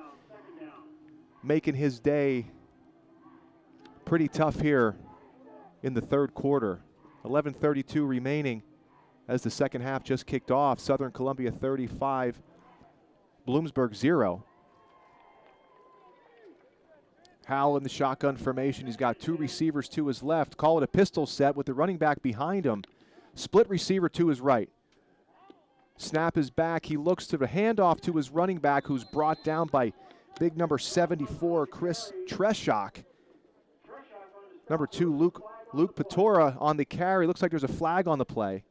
making his day pretty tough here in the third quarter. 11:32 remaining as the second half just kicked off. Southern Columbia 35, Bloomsburg 0. Howell in the shotgun formation. He's got two receivers to his left. Call it a pistol set with the running back behind him. Split receiver to his right. Snap is back. He looks to the handoff to his running back, who's brought down by big number 74, Chris Treshok. Number 2, Luke Patora on the carry. Looks like there's a flag on the play.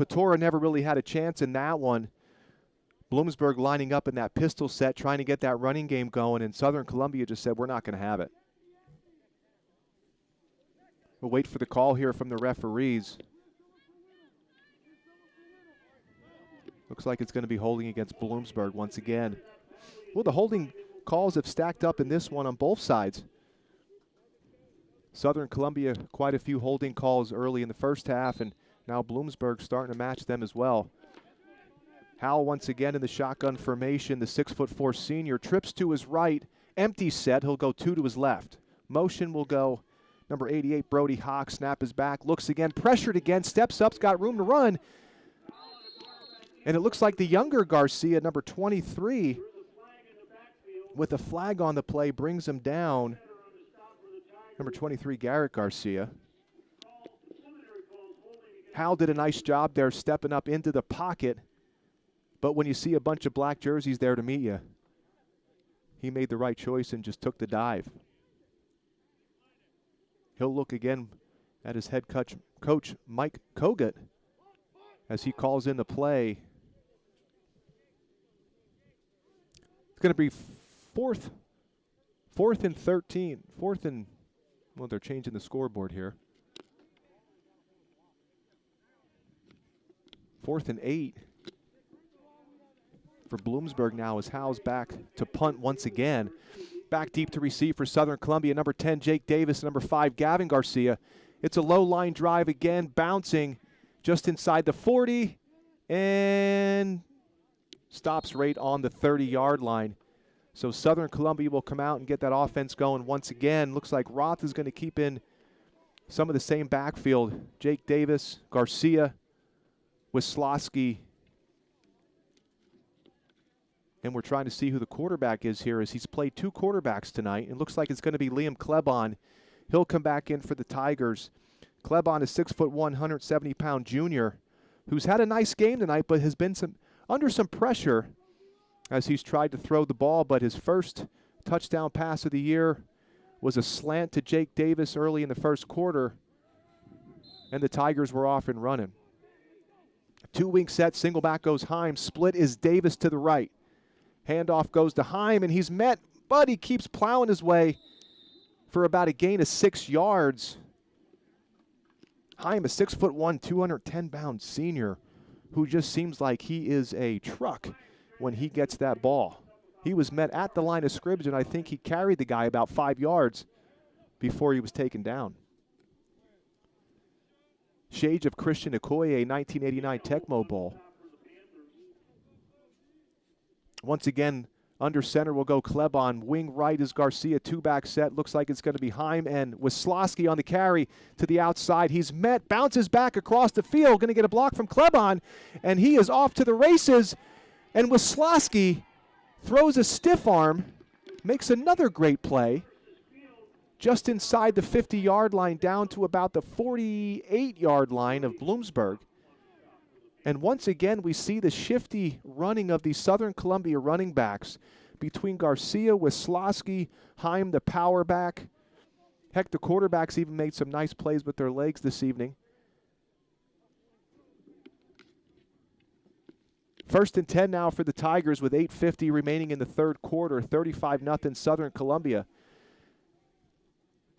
Patora never really had a chance in that one. Bloomsburg lining up in that pistol set, trying to get that running game going, and Southern Columbia just said, we're not going to have it. We'll wait for the call here from the referees. Looks like it's going to be holding against Bloomsburg once again. Well, the holding calls have stacked up in this one on both sides. Southern Columbia, quite a few holding calls early in the first half, and now Bloomsburg starting to match them as well. Howell once again in the shotgun formation. The 6'4" senior trips to his right, empty set. He'll go 2 to his left. Motion will go number 88, Brody Hawk. Snap is back, looks again, pressured again, steps up, got room to run. And it looks like the younger Garcia, number 23, with a flag on the play, brings him down. Number 23, Garrett Garcia. Hal did a nice job there stepping up into the pocket, but when you see a bunch of black jerseys there to meet you, he made the right choice and just took the dive. He'll look again at his head coach Mike Kogut as he calls in the play. It's going to be fourth and 13. Well, they're changing the scoreboard here. 4th and 8 for Bloomsburg now as Howell's back to punt once again. Back deep to receive for Southern Columbia, number 10, Jake Davis, number 5, Gavin Garcia. It's a low line drive again, bouncing just inside the 40 and stops right on the 30-yard line. So Southern Columbia will come out and get that offense going once again. Looks like Roth is going to keep in some of the same backfield. Jake Davis, Garcia, Wisłowski. And we're trying to see who the quarterback is here as he's played 2 quarterbacks tonight. It looks like it's going to be Liam Klebon. He'll come back in for the Tigers. Klebon is 6'1", 170-pound junior who's had a nice game tonight but has been under some pressure as he's tried to throw the ball, but his first touchdown pass of the year was a slant to Jake Davis early in the first quarter, and the Tigers were off and running. 2-wing set, single back goes Heim, split is Davis to the right. Handoff goes to Heim, and he's met, but he keeps plowing his way for about a gain of 6 yards. Heim, a 6'1", 210-pound senior who just seems like he is a truck when he gets that ball. He was met at the line of scrimmage, and I think he carried the guy about 5 yards before he was taken down. Shades of Christian Okoye, 1989 Tecmo Bowl. Once again, under center will go Klebon. Wing right is Garcia, 2-back set. Looks like it's going to be Heim and Wisłowski on the carry to the outside. He's met, bounces back across the field, going to get a block from Klebon, and he is off to the races. And Wisłowski throws a stiff arm, makes another great play, just inside the 50-yard line down to about the 48-yard line of Bloomsburg. And once again, we see the shifty running of the Southern Columbia running backs between Garcia, Wisłowski, Heim, the power back. Heck, the quarterbacks even made some nice plays with their legs this evening. 1st and 10 now for the Tigers with 8:50 remaining in the third quarter. 35-0 Southern Columbia.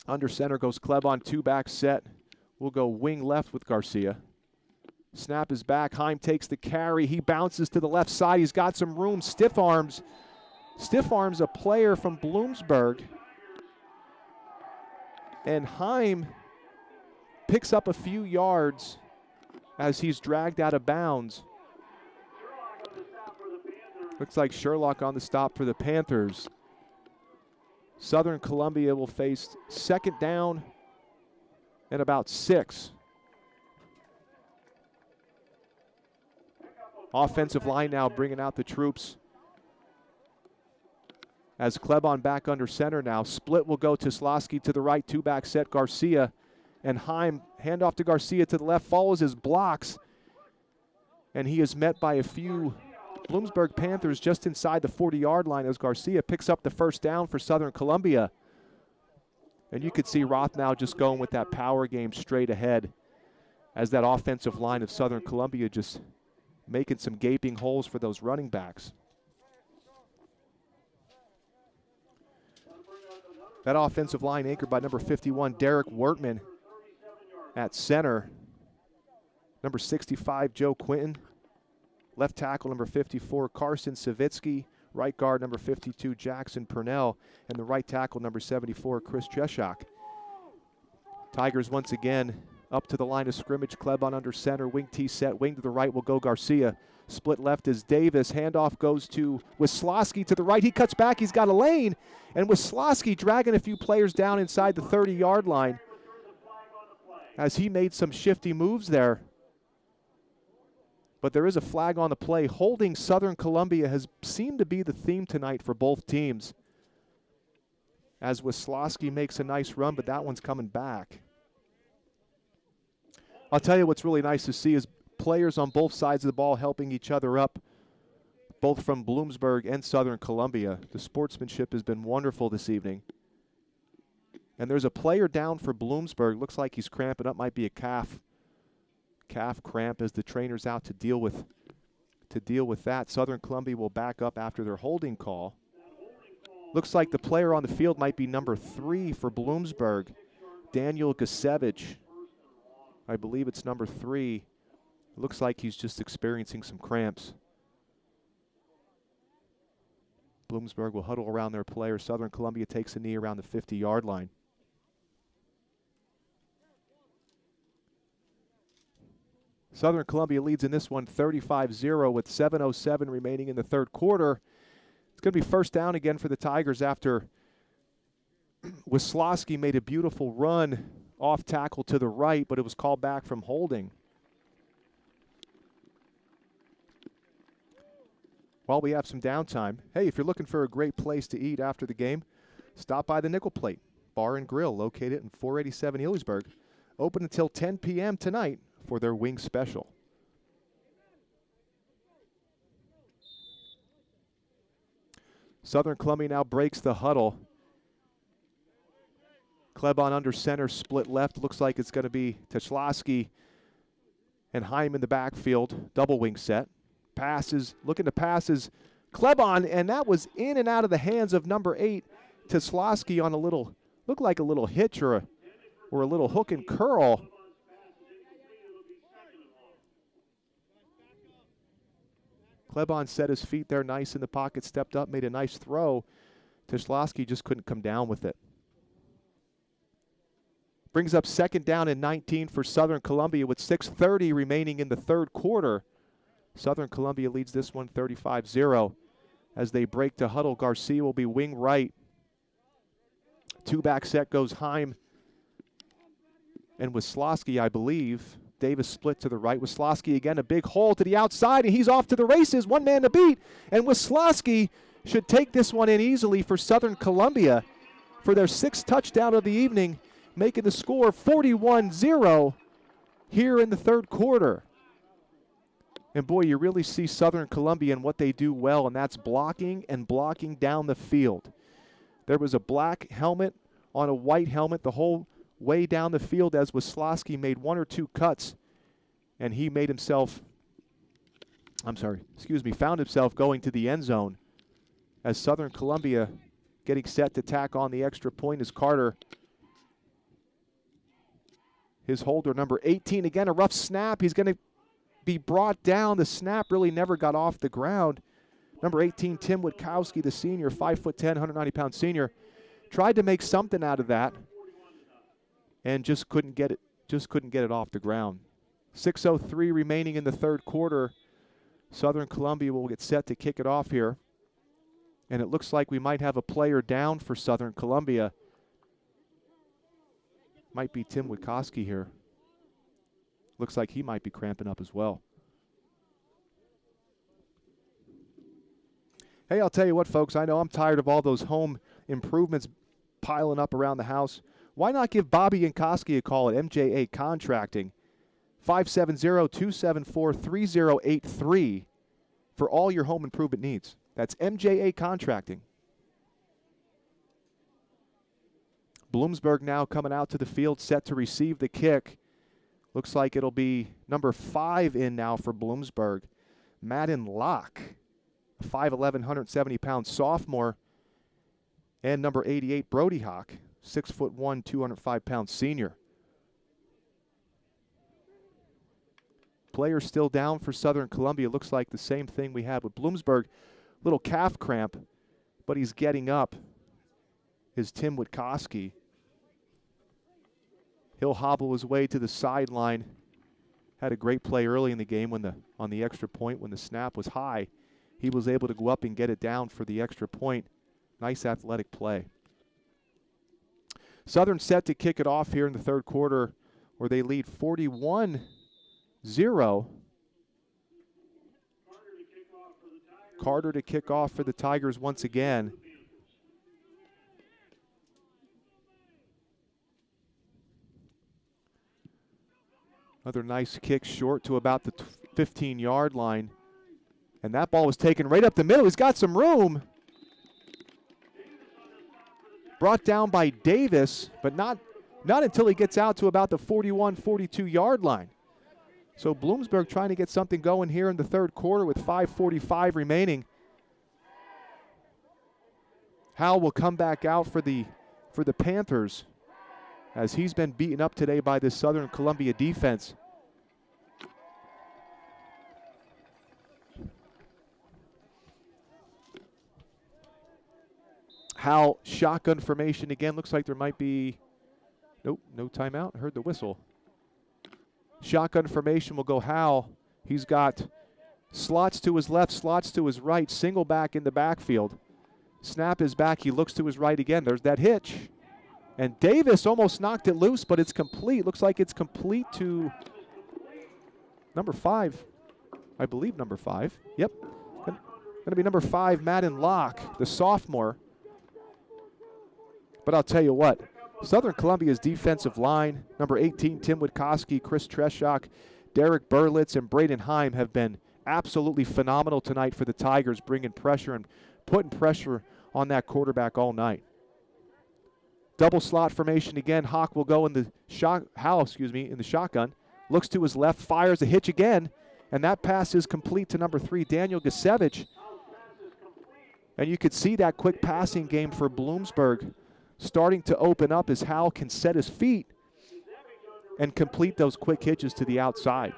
Under center goes Klebon, 2-back set. We'll go wing left with Garcia. Snap is back. Heim takes the carry. He bounces to the left side. He's got some room. Stiff arms. Stiff arms a player from Bloomsburg. And Heim picks up a few yards as he's dragged out of bounds. Looks like Sherlock on the stop for the Panthers. Southern Columbia will face 2nd down and about 6. Offensive line now bringing out the troops. As Klebon back under center now. Split will go to Wisłowski to the right. 2-back set Garcia. And Heim, handoff to Garcia to the left, follows his blocks. And he is met by a few Bloomsburg Panthers just inside the 40-yard line as Garcia picks up the first down for Southern Columbia. And you could see Roth now just going with that power game straight ahead. as that offensive line of Southern Columbia just making some gaping holes for those running backs. That offensive line anchored by number 51, Derek Wertman at center. Number 65, Joe Quinton. Left tackle, number 54, Carson Savitsky. Right guard, number 52, Jackson Purnell. And the right tackle, number 74, Chris Cheshak. Tigers once again up to the line of scrimmage. Klebon under center, wing T set. Wing to the right will go Garcia. Split left is Davis. Handoff goes to Wisławski to the right. He cuts back. He's got a lane. And Wisławski dragging a few players down inside the 30-yard line as he made some shifty moves there. But there is a flag on the play. Holding Southern Columbia has seemed to be the theme tonight for both teams, as Wisławski makes a nice run, but that one's coming back. I'll tell you what's really nice to see is players on both sides of the ball helping each other up, both from Bloomsburg and Southern Columbia. The sportsmanship has been wonderful this evening. And there's a player down for Bloomsburg. Looks like he's cramping up. Might be a calf cramp as the trainer's out to deal with that. Southern Columbia will back up after their holding call. Looks like the player on the field might be number 3 for Bloomsburg, Daniel Gasevich. I believe it's number 3. Looks like he's just experiencing some cramps. Bloomsburg will huddle around their player. Southern Columbia takes a knee around the 50-yard line. Southern Columbia leads in this one 35-0 with 7:07 remaining in the third quarter. It's going to be first down again for the Tigers after Wisławski made a beautiful run off tackle to the right, but it was called back from holding. While we have some downtime, hey, if you're looking for a great place to eat after the game, stop by the Nickel Plate Bar and Grill located in 487 Healdsburg. Open until 10 p.m. tonight for their wing special. Southern Columbia now breaks the huddle. Klebon under center, split left. Looks like it's going to be Teslowski and Heim in the backfield. Double wing set. Passes, looking to passes. Klebon, and that was in and out of the hands of number 8, Teslowski on a little, looked like a little hitch or a little hook and curl. Klebon set his feet there nice in the pocket, stepped up, made a nice throw. Teslowski just couldn't come down with it. Brings up second down and 19 for Southern Columbia with 6:30 remaining in the third quarter. Southern Columbia leads this one 35-0 as they break to huddle. Garcia will be wing right. Two-back set goes Heim and Wisławski, I believe. Davis split to the right. Wisławski again, a big hole to the outside, and he's off to the races. One man to beat, and Wisławski should take this one in easily for Southern Columbia for their 6th touchdown of the evening, making the score 41-0 here in the third quarter. And boy, you really see Southern Columbia and what they do well, and that's blocking and blocking down the field. There was a black helmet on a white helmet the whole way down the field as Wisławski made 1 or 2 cuts, and he made himself, found himself going to the end zone as Southern Columbia getting set to tack on the extra point is Carter. His holder, number 18, again, a rough snap. He's going to be brought down. The snap really never got off the ground. Number 18, Tim Witkowski, the senior, 5'10", 190-pound senior, tried to make something out of that and just couldn't get it off the ground. 6:03 remaining in the third quarter. Southern Columbia will get set to kick it off here. And it looks like we might have a player down for Southern Columbia. Might be Tim Witkowski here. Looks like he might be cramping up as well. Hey, I'll tell you what, folks. I know I'm tired of all those home improvements piling up around the house. Why not give Bobby Yankoski a call at MJA Contracting, 570-274-3083 for all your home improvement needs. That's MJA Contracting. Bloomsburg now coming out to the field, set to receive the kick. Looks like it'll be number 5 in now for Bloomsburg. Madden Locke, a 5'11", 170-pound sophomore. And number 88, Brody Hawk, 6'1", 205-pound senior. Players still down for Southern Columbia. Looks like the same thing we had with Bloomsburg. Little calf cramp, but he's getting up. Is Tim Witkowski. He'll hobble his way to the sideline. Had a great play early in the game when on the extra point when the snap was high. He was able to go up and get it down for the extra point. Nice athletic play. Southern set to kick it off here in the third quarter, where they lead 41-0. Carter to kick off for the Tigers once again. Another nice kick short to about the 15-yard line. And that ball was taken right up the middle. He's got some room. Brought down by Davis, but not until he gets out to about the 41, 42-yard line. So Bloomsburg trying to get something going here in the third quarter with 5:45 remaining. Howell will come back out for the Panthers, as he's been beaten up today by this Southern Columbia defense. Howell, shotgun formation again. Looks like there might be, nope, no timeout. Heard the whistle. Shotgun formation will go Howell. He's got slots to his left, slots to his right, single back in the backfield. Snap is back. He looks to his right again. There's that hitch. And Davis almost knocked it loose, but it's complete. Looks like it's complete to number 5. I believe number 5. Yep. Going to be number 5, Madden Locke, the sophomore. But I'll tell you what, Southern Columbia's defensive line, number 18, Tim Witkowski, Chris Treshak, Derek Berlitz, and Braden Heim have been absolutely phenomenal tonight for the Tigers, bringing pressure and putting pressure on that quarterback all night. Double slot formation again. Hawk will go in the in the shotgun. Looks to his left, fires a hitch again, and that pass is complete to number 3, Daniel Gasevich. And you could see that quick passing game for Bloomsburg starting to open up as Howell can set his feet and complete those quick hitches to the outside.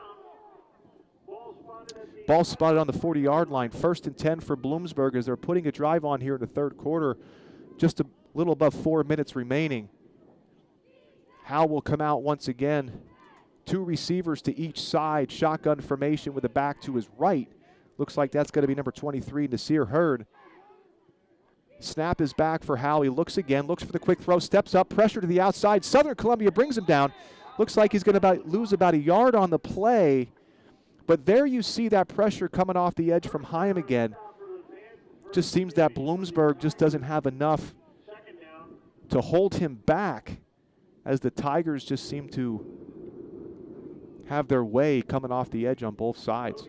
Ball spotted on the 40-yard line. 1st and 10 for Bloomsburg as they're putting a drive on here in the third quarter. Just a little above 4 minutes remaining. Howell will come out once again. 2 receivers to each side. Shotgun formation with a back to his right. Looks like that's going to be number 23, Nasir Hurd. Snap is back for Howell. He looks again, looks for the quick throw, steps up, pressure to the outside. Southern Columbia brings him down. Looks like he's going to lose about a yard on the play. But there you see that pressure coming off the edge from Heim again. Just seems that Bloomsburg just doesn't have enough to hold him back, as the Tigers just seem to have their way coming off the edge on both sides.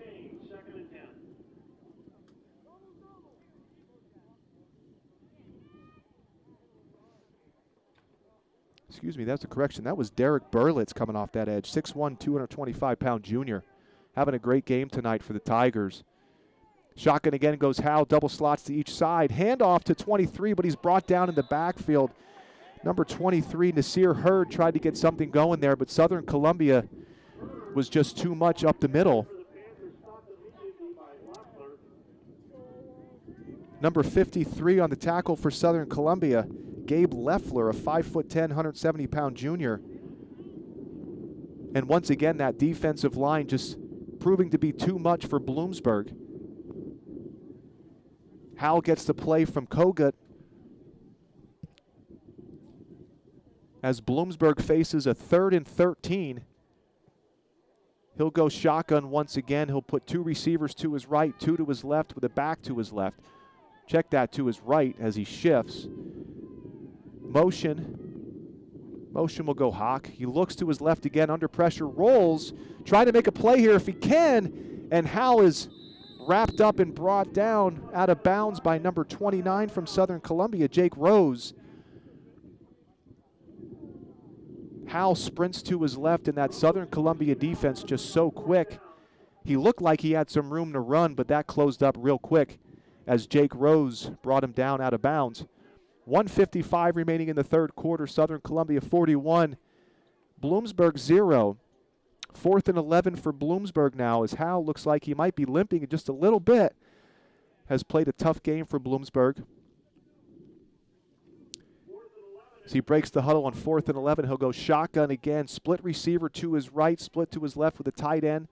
Excuse me, that's a correction. That was Derek Berlitz coming off that edge. 6'1", 225-pound junior. Having a great game tonight for the Tigers. Shotgun again goes Howell. Double slots to each side. Handoff to 23, but he's brought down in the backfield. Number 23, Nasir Hurd, tried to get something going there, but Southern Columbia was just too much up the middle. Number 53 on the tackle for Southern Columbia, Gabe Leffler, a 5'10", 170-pound junior. And once again, that defensive line just proving to be too much for Bloomsburg. Howell gets the play from Kogut as Bloomsburg faces a 3rd and 13. He'll go shotgun once again. He'll put 2 receivers to his right, 2 to his left with a back to his left. Check that to his right as he shifts. Motion will go Hawk. He looks to his left again, under pressure, rolls, trying to make a play here if he can, and Howell is wrapped up and brought down out of bounds by number 29 from Southern Columbia, Jake Rose. Howell sprints to his left, and that Southern Columbia defense just so quick. He looked like he had some room to run, but that closed up real quick as Jake Rose brought him down out of bounds. 1:55 remaining in the third quarter. Southern Columbia 41, Bloomsburg 0. 4th and 11 for Bloomsburg now as Howell looks like he might be limping just a little bit. Has played a tough game for Bloomsburg. As he breaks the huddle on 4th and 11, he'll go shotgun again. Split receiver to his right, split to his left with a tight end.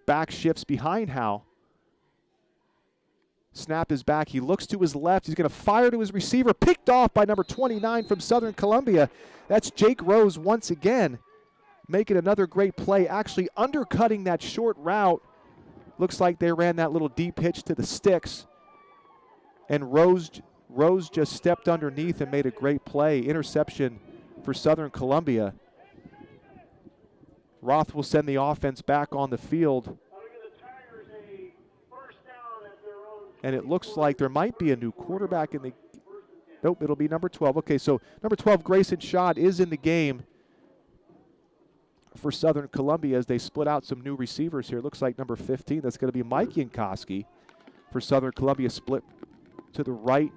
Back shifts behind Howell. Snap is back. He looks to his left. He's going to fire to his receiver. Picked off by number 29 from Southern Columbia. That's Jake Rose once again, making another great play, actually undercutting that short route. Looks like they ran that little deep hitch to the sticks. And Rose just stepped underneath and made a great play. Interception for Southern Columbia. Roth will send the offense back on the field. And it looks like there might be a new quarterback in the... Nope, it'll be number 12. Okay, so number 12, Grayson Schott, is in the game for Southern Columbia as they split out some new receivers here. Looks like number 15, that's going to be Mike Yankowski for Southern Columbia, split to the right.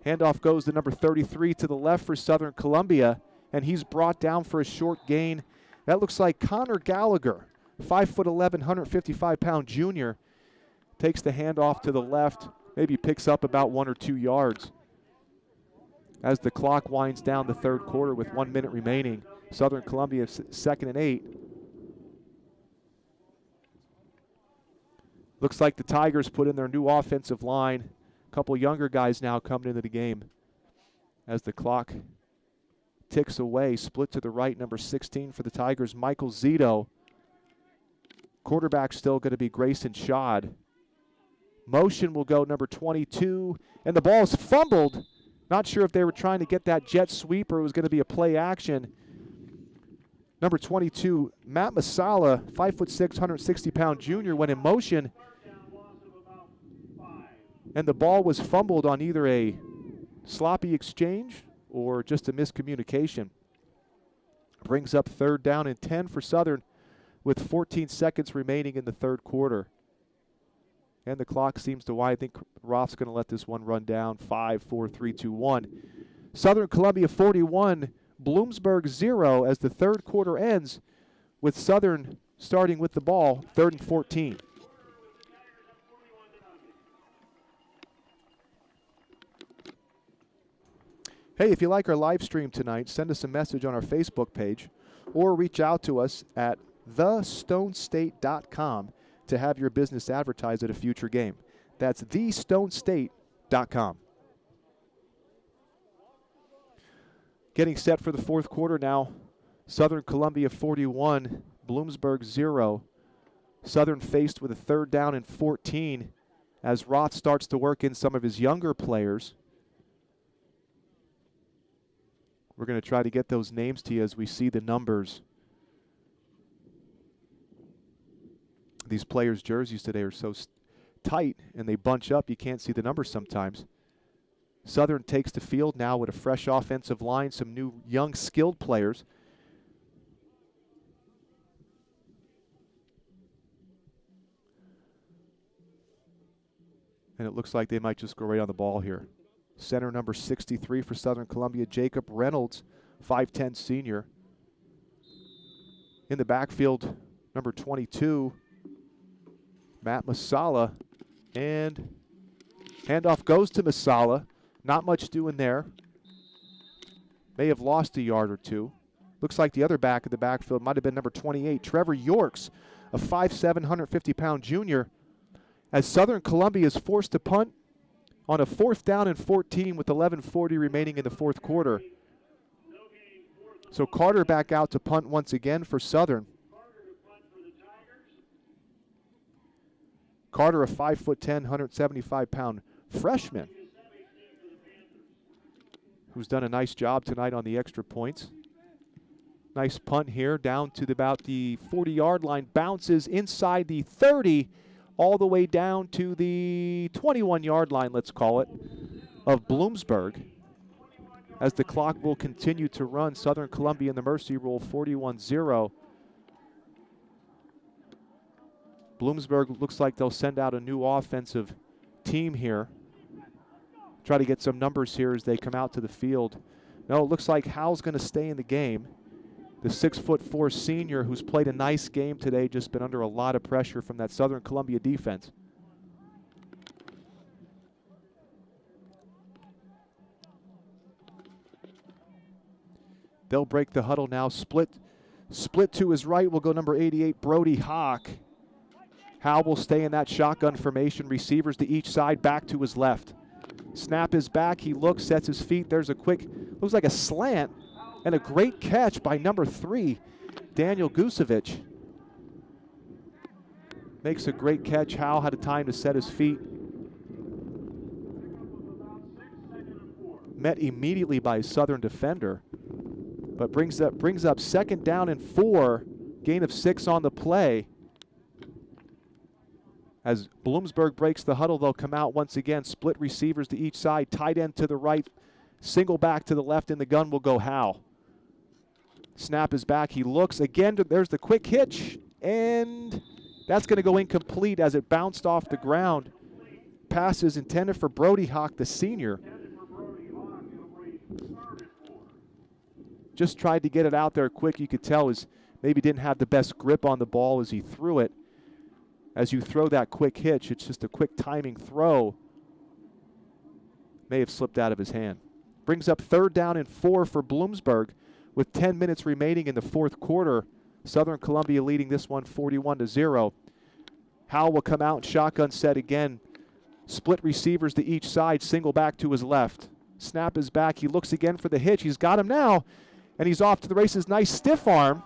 Handoff goes to number 33 to the left for Southern Columbia, and he's brought down for a short gain. That looks like Connor Gallagher, 5'11", 155-pound junior, takes the handoff to the left, maybe picks up about 1 or 2 yards. As the clock winds down the third quarter with 1 minute remaining, Southern Columbia 2nd and 8. Looks like the Tigers put in their new offensive line. A couple younger guys now coming into the game. As the clock ticks away, split to the right, number 16 for the Tigers, Michael Zito. Quarterback still going to be Grayson Schott. Motion will go number 22, and the ball is fumbled. Not sure if they were trying to get that jet sweep or it was going to be a play action. Number 22, Matt Masala, 5'6", 160-pound junior, went in motion. And the ball was fumbled on either a sloppy exchange or just a miscommunication. Brings up 3rd down and 10 for Southern with 14 seconds remaining in the third quarter. And the clock seems to wind. I think Roth's going to let this one run down. 5, 4, 3, 2, 1. Southern Columbia 41, Bloomsburg 0 as the third quarter ends with Southern starting with the ball, 3rd and 14. Hey, if you like our live stream tonight, send us a message on our Facebook page or reach out to us at thestonestate.com to have your business advertised at a future game. That's thestonestate.com. Getting set for the fourth quarter now. Southern Columbia 41, Bloomsburg 0. Southern faced with a 3rd down and 14 as Roth starts to work in some of his younger players. We're going to try to get those names to you as we see the numbers. These players' jerseys today are so tight and they bunch up, you can't see the numbers sometimes. Southern takes the field now with a fresh offensive line, some new young skilled players. And it looks like they might just go right on the ball here. Center number 63 for Southern Columbia, Jacob Reynolds, 5'10" senior. In the backfield, number 22, Matt Masala, and handoff goes to Masala. Not much doing there. May have lost a yard or two. Looks like the other back in the backfield might have been number 28, Trevor Yorks, a 5'7", 150-pound junior. As Southern Columbia is forced to punt on a 4th down and 14 with 11:40 remaining in the fourth quarter. So Carter back out to punt once again for Southern. Carter, a 5'10", 175-pound freshman who's done a nice job tonight on the extra points. Nice punt here down to about the 40-yard line. Bounces inside the 30, all the way down to the 21-yard line, let's call it, of Bloomsburg. as the clock will continue to run. Southern Columbia in the mercy rule, 41-0. Bloomsburg looks like they'll send out a new offensive team here. Try to get some numbers here as they come out to the field. No, it looks like Hal's going to stay in the game. The 6'4" senior who's played a nice game today, just been under a lot of pressure from that Southern Columbia defense. They'll break the huddle now. Split to his right will go number 88, Brody Hawk. Hal will stay in that shotgun formation. Receivers to each side, back to his left. Snap is back. He looks, sets his feet. There's a quick, looks like a slant, and a great catch by number 3, Daniel Gusevich. Makes a great catch. Hal had a time to set his feet. Met immediately by a Southern defender, but brings up 2nd down and 4, gain of 6 on the play. As Bloomsburg breaks the huddle, they'll come out once again. Split receivers to each side, tight end to the right, single back to the left. In the gun will go Hal. Snap is back. He looks again. There's the quick hitch, and that's going to go incomplete as it bounced off the ground. Pass is intended for Brody Hawk, the senior. Just tried to get it out there quick. You could tell is maybe didn't have the best grip on the ball as he threw it. As you throw that quick hitch, it's just a quick timing throw. May have slipped out of his hand. Brings up 3rd down and 4 for Bloomsburg with 10 minutes remaining in the 4th quarter. Southern Columbia leading this one 41-0. Howell will come out, shotgun set again. Split receivers to each side, single back to his left. Snap is back. He looks again for the hitch. He's got him now, and he's off to the races. Nice stiff arm.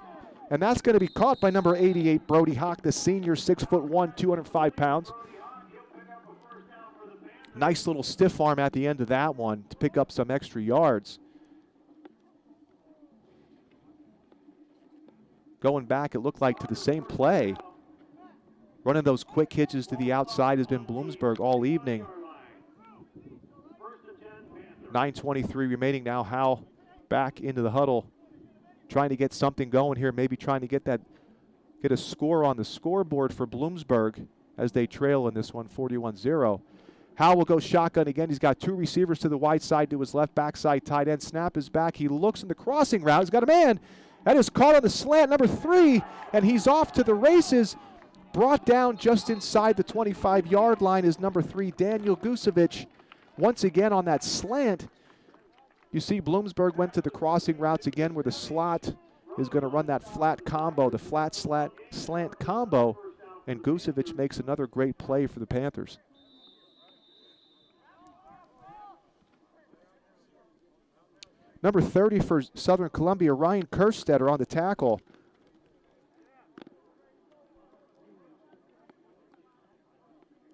And that's going to be caught by number 88, Brody Hawk, the senior, 6'1", 205 pounds. Nice little stiff arm at the end of that one to pick up some extra yards. Going back, it looked like to the same play. Running those quick hitches to the outside has been Bloomsburg all evening. 9:23 remaining now. Hal back into the huddle, trying to get something going here, maybe trying to get a score on the scoreboard for Bloomsburg as they trail in this one, 41-0. Howell will go shotgun again. He's got 2 receivers to the wide side to his left, backside tight end. Snap is back. He looks in the crossing route. He's got a man. That is caught on the slant, number 3, and he's off to the races. Brought down just inside the 25-yard line is number 3, Daniel Gusevich. Once again on that slant. You see Bloomsburg went to the crossing routes again where the slot is going to run that flat combo, the flat slant combo, and Gusevich makes another great play for the Panthers. Number 30 for Southern Columbia, Ryan Kerstetter on the tackle.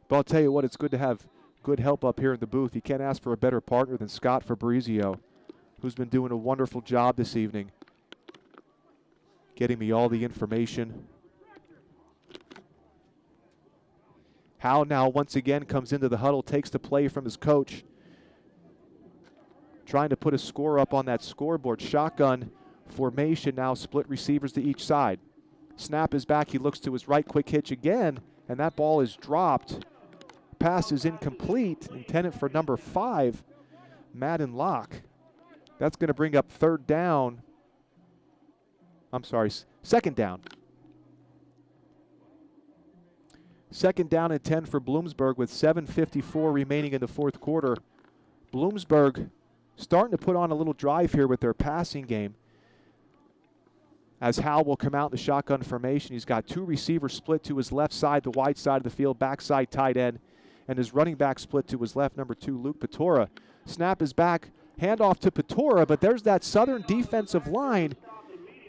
But I'll tell you what, it's good to have good help up here in the booth. You can't ask for a better partner than Scott Fabrizio, who's been doing a wonderful job this evening, getting me all the information. Howe now once again comes into the huddle, takes the play from his coach, trying to put a score up on that scoreboard. Shotgun formation now, split receivers to each side. Snap is back, he looks to his right, quick hitch again, and that ball is dropped. Pass is incomplete, intended for number 5, Madden Locke. That's going to bring up 3rd down. I'm sorry, 2nd down. 2nd down and 10 for Bloomsburg with 7:54 remaining in the 4th quarter. Bloomsburg starting to put on a little drive here with their passing game. As Howell will come out in the shotgun formation. He's got 2 receivers split to his left side, the wide side of the field, backside tight end, and his running back split to his left, number 2, Luke Patora. Snap is back, handoff to Patora, but there's that Southern defensive line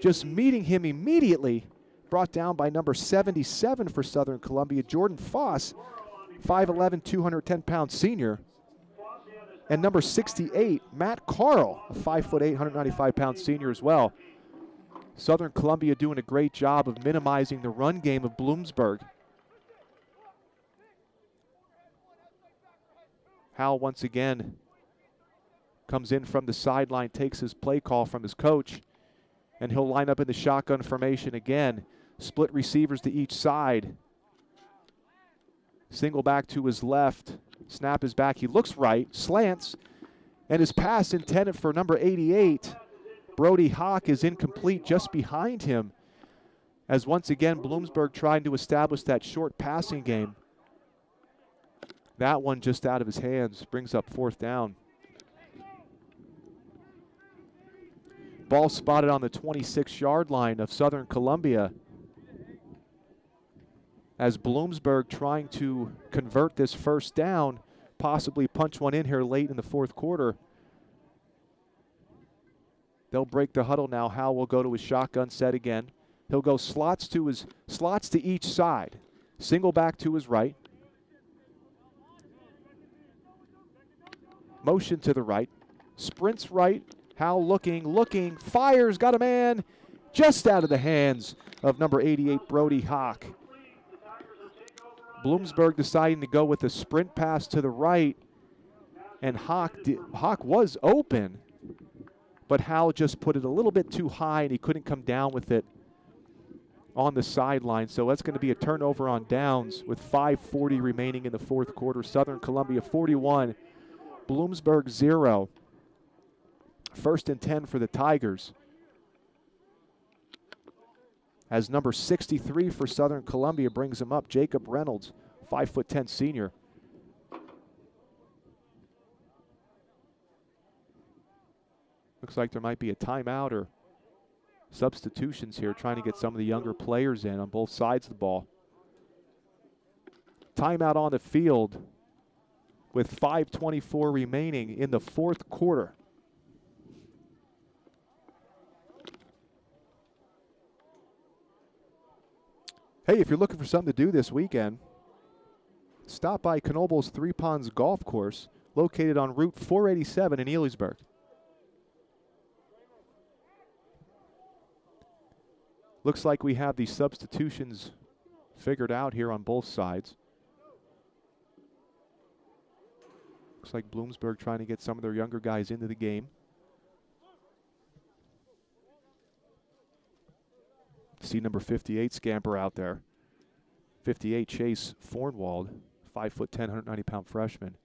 just meeting him immediately. Brought down by number 77 for Southern Columbia, Jordan Foss, 5'11", 210-pound senior. And number 68, Matt Carl, a 5'8", 195-pound senior as well. Southern Columbia doing a great job of minimizing the run game of Bloomsburg. Howell once again comes in from the sideline, takes his play call from his coach, and he'll line up in the shotgun formation again. Split receivers to each side. Single back to his left. Snap is back. He looks right, slants, and his pass intended for number 88. Brody Hawk is incomplete just behind him, as once again Bloomsburg trying to establish that short passing game. That one just out of his hands, brings up 4th down. Ball spotted on the 26-yard line of Southern Columbia, as Bloomsburg trying to convert this 1st down, possibly punch one in here late in the 4th quarter. They'll break the huddle now. Howell will go to his shotgun set again. He'll go slots to each side. Single back to his right. Motion to the right. Sprints right. Howell looking, fires, got a man just out of the hands of number 88, Brody Hawk. Bloomsburg deciding to go with a sprint pass to the right, and Hawk was open, but Howell just put it a little bit too high, and he couldn't come down with it on the sideline. So that's going to be a turnover on downs with 5:40 remaining in the 4th quarter. Southern Columbia 41, Bloomsburg 0. 1st and 10 for the Tigers, as number 63 for Southern Columbia brings him up, Jacob Reynolds, 5'10" senior. Looks like there might be a timeout or substitutions here, trying to get some of the younger players in on both sides of the ball. Timeout on the field with 5:24 remaining in the 4th quarter. Hey, if you're looking for something to do this weekend, stop by Knobel's Three Ponds Golf Course, located on Route 487 in Elysburg. Looks like we have the substitutions figured out here on both sides. Looks like Bloomsburg trying to get some of their younger guys into the game. See number 58 scamper out there. 58, Chase Fornwald, 5'10", 190-pound freshman.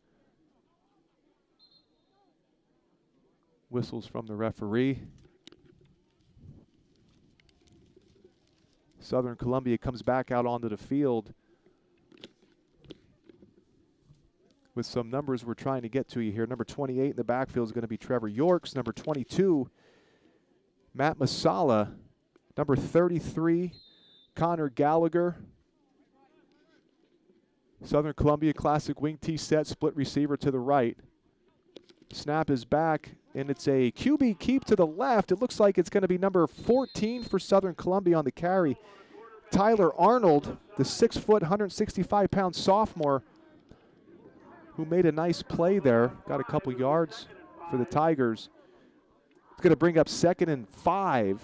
Whistles from the referee. Southern Columbia comes back out onto the field with some numbers we're trying to get to you here. Number 28 in the backfield is going to be Trevor Yorks. Number 22, Matt Masala. Number 33, Connor Gallagher. Southern Columbia Classic wing tee set, split receiver to the right. Snap is back, and it's a QB keep to the left. It looks like it's going to be number 14 for Southern Columbia on the carry. Tyler Arnold, the 6', 165-pound sophomore, who made a nice play there. Got a couple yards for the Tigers. It's going to bring up 2nd and 5.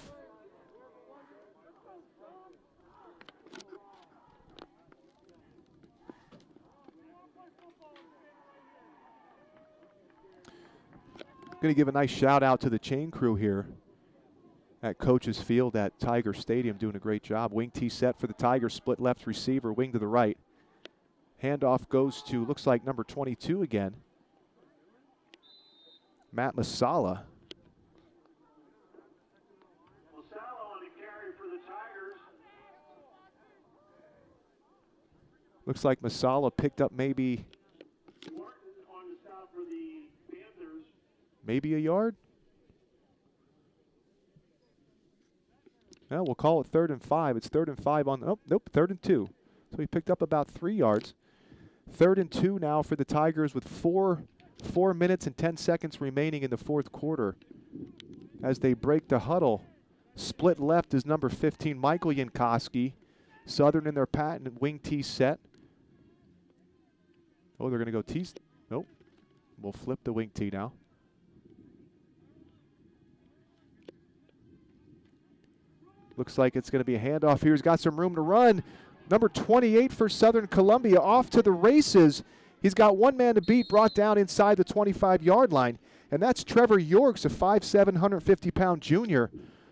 Going to give a nice shout out to the chain crew here at Coach's Field at Tiger Stadium, doing a great job. Wing tee set for the Tigers, split left receiver, wing to the right. Handoff goes to, looks like number 22 again, Matt Masala. Looks like Masala picked up maybe a yard. Well, we'll call it 3rd and 5. It's 3rd and 5 on, oh, nope, 3rd and 2. So he picked up about 3 yards. 3rd and 2 now for the Tigers with 4 minutes and 10 seconds remaining in the 4th quarter as they break the huddle. Split left is number 15, Michael Jankowski. Southern in their patent wing tee set. Oh, they're going to go tee. Nope. We'll flip the wing tee now. Looks like it's going to be a handoff here. He's got some room to run. Number 28 for Southern Columbia off to the races. He's got one man to beat, brought down inside the 25-yard line, and that's Trevor Yorks, a 5'7", 150-pound junior,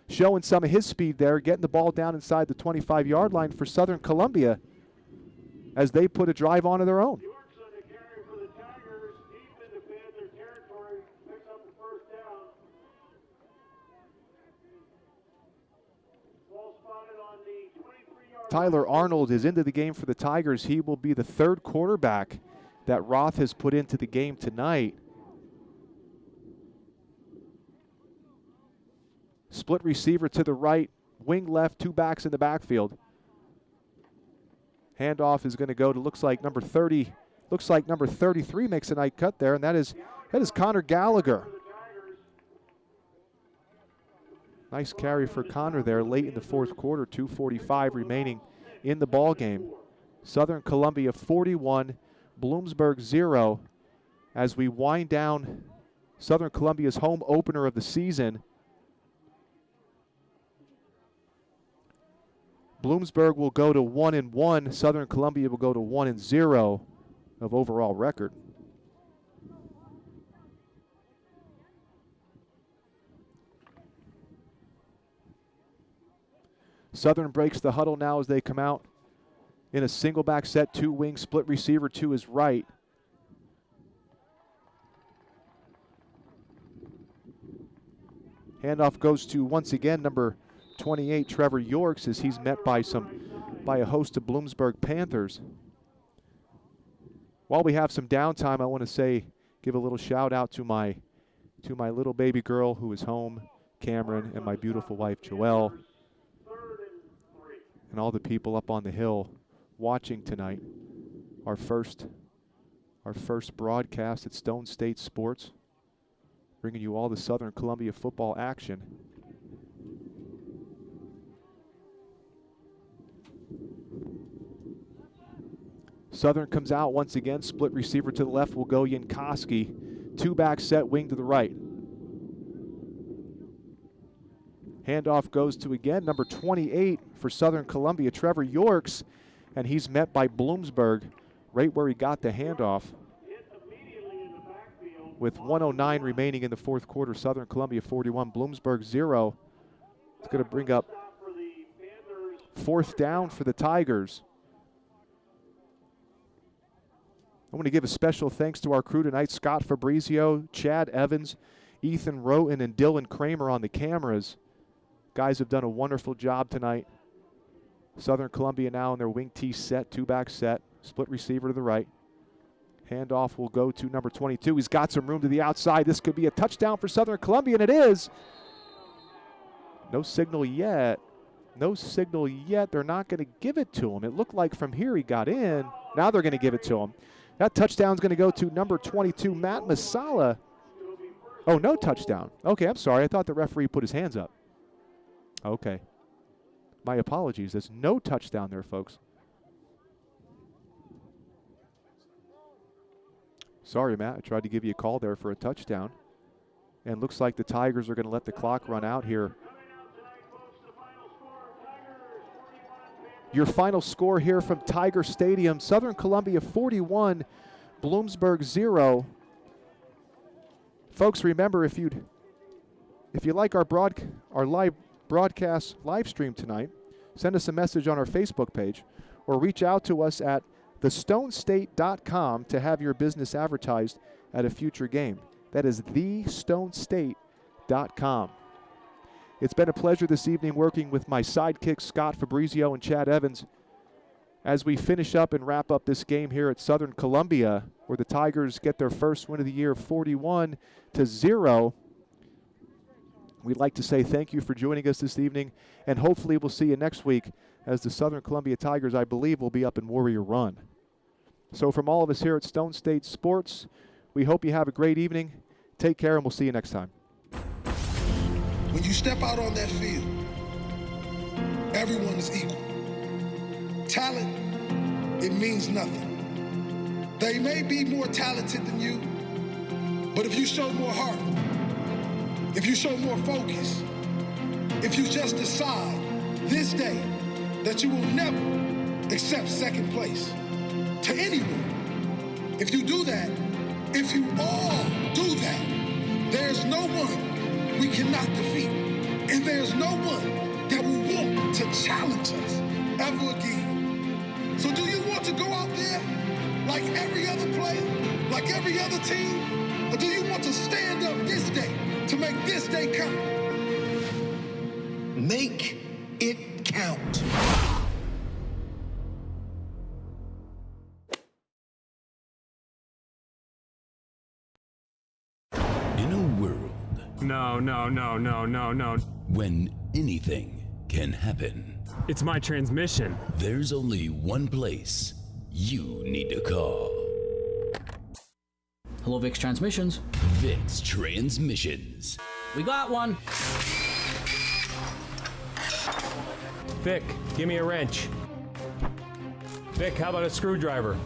showing some of his speed there, getting the ball down inside the 25-yard line for Southern Columbia as they put a drive on of their own. Tyler Arnold is into the game for the Tigers. He will be the third quarterback that Roth has put into the game tonight. Split receiver to the right, wing left, two backs in the backfield. Handoff is going to go to looks like number 33 makes a nice cut there, and that is Connor Gallagher. Nice carry for Connor there late in the fourth quarter, 2:45 remaining in the ball game. Southern Columbia 41, Bloomsburg 0 as we wind down Southern Columbia's home opener of the season. Bloomsburg will go to 1-1. Southern Columbia will go to 1-0 of overall record. Southern breaks the huddle now as they come out in a single back set, two wing split receiver to his right. Handoff goes to, once again, number 28, Trevor Yorks, as he's met by a host of Bloomsburg Panthers. While we have some downtime, I want to give a little shout out to my little baby girl who is home, Cameron, and my beautiful wife, Joelle, and all the people up on the hill watching tonight. Our first broadcast at Stone State Sports, bringing you all the Southern Columbia football action. Southern comes out once again, split receiver to the left will go Yankoski, two back set, wing to the right. Handoff goes to, again, number 28 for Southern Columbia, Trevor Yorks, and he's met by Bloomsburg right where he got the handoff. With 1:09 remaining in the fourth quarter, Southern Columbia 41, Bloomsburg 0. It's going to bring up fourth down for the Tigers. I want to give a special thanks to our crew tonight, Scott Fabrizio, Chad Evans, Ethan Roten, and Dylan Kramer on the cameras. Guys have done a wonderful job tonight. Southern Columbia now in their wing T set, two back set, split receiver to the right. Handoff will go to number 22. He's got some room to the outside. This could be a touchdown for Southern Columbia, and it is. No signal yet. No signal yet. They're not going to give it to him. It looked like from here he got in. Now they're going to give it to him. That touchdown's going to go to number 22, Matt Masala. Oh, no touchdown. Okay, I'm sorry. I thought the referee put his hands up. Okay. My apologies. There's no touchdown there, folks. Sorry, Matt. I tried to give you a call there for a touchdown. And looks like the Tigers are going to let the clock run out here. Your final score here from Tiger Stadium, Southern Columbia 41, Bloomsburg 0. Folks, remember, if you like our live broadcast live stream tonight, send us a message on our Facebook page or reach out to us at thestonestate.com to have your business advertised at a future game. That is thestonestate.com. It's been a pleasure this evening working with my sidekicks, Scott Fabrizio and Chad Evans, as we finish up and wrap up this game here at Southern Columbia, where the Tigers get their first win of the year, 41-0. We'd like to say thank you for joining us this evening, and hopefully we'll see you next week as the Southern Columbia Tigers, I believe, will be up in Warrior Run. So from all of us here at Stone State Sports, we hope you have a great evening. Take care, and we'll see you next time. When you step out on that field, everyone is equal. Talent, it means nothing. They may be more talented than you, but if you show more heart, if you show more focus, if you just decide this day that you will never accept second place to anyone, If you do that, if you all do that, there's no one we cannot defeat. And there's no one that will want to challenge us ever again. So do you want to go out there like every other player, like every other team? Or do you want to stand up this day to make this day count? Make it count. In a world. No. When anything can happen. It's my transmission. There's only one place you need to call. Hello, VIX Transmissions. VIX Transmissions. We got one. Vic, give me a wrench. Vic, how about a screwdriver?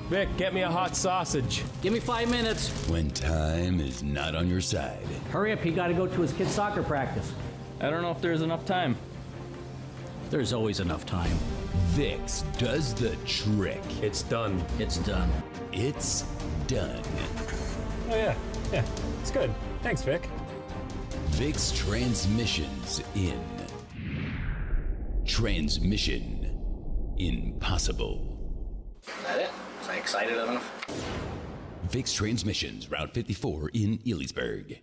Vic, get me a hot sausage. Give me 5 minutes. When time is not on your side. Hurry up, he got to go to his kid's soccer practice. I don't know if there's enough time. There's always enough time. VIX does the trick. It's done. It's done. It's done. Oh, yeah, it's good. Thanks, Vic. VIX Transmissions in. Transmission Impossible. Is that it? Was I excited enough? VIX Transmissions, Route 54 in Ellisburg.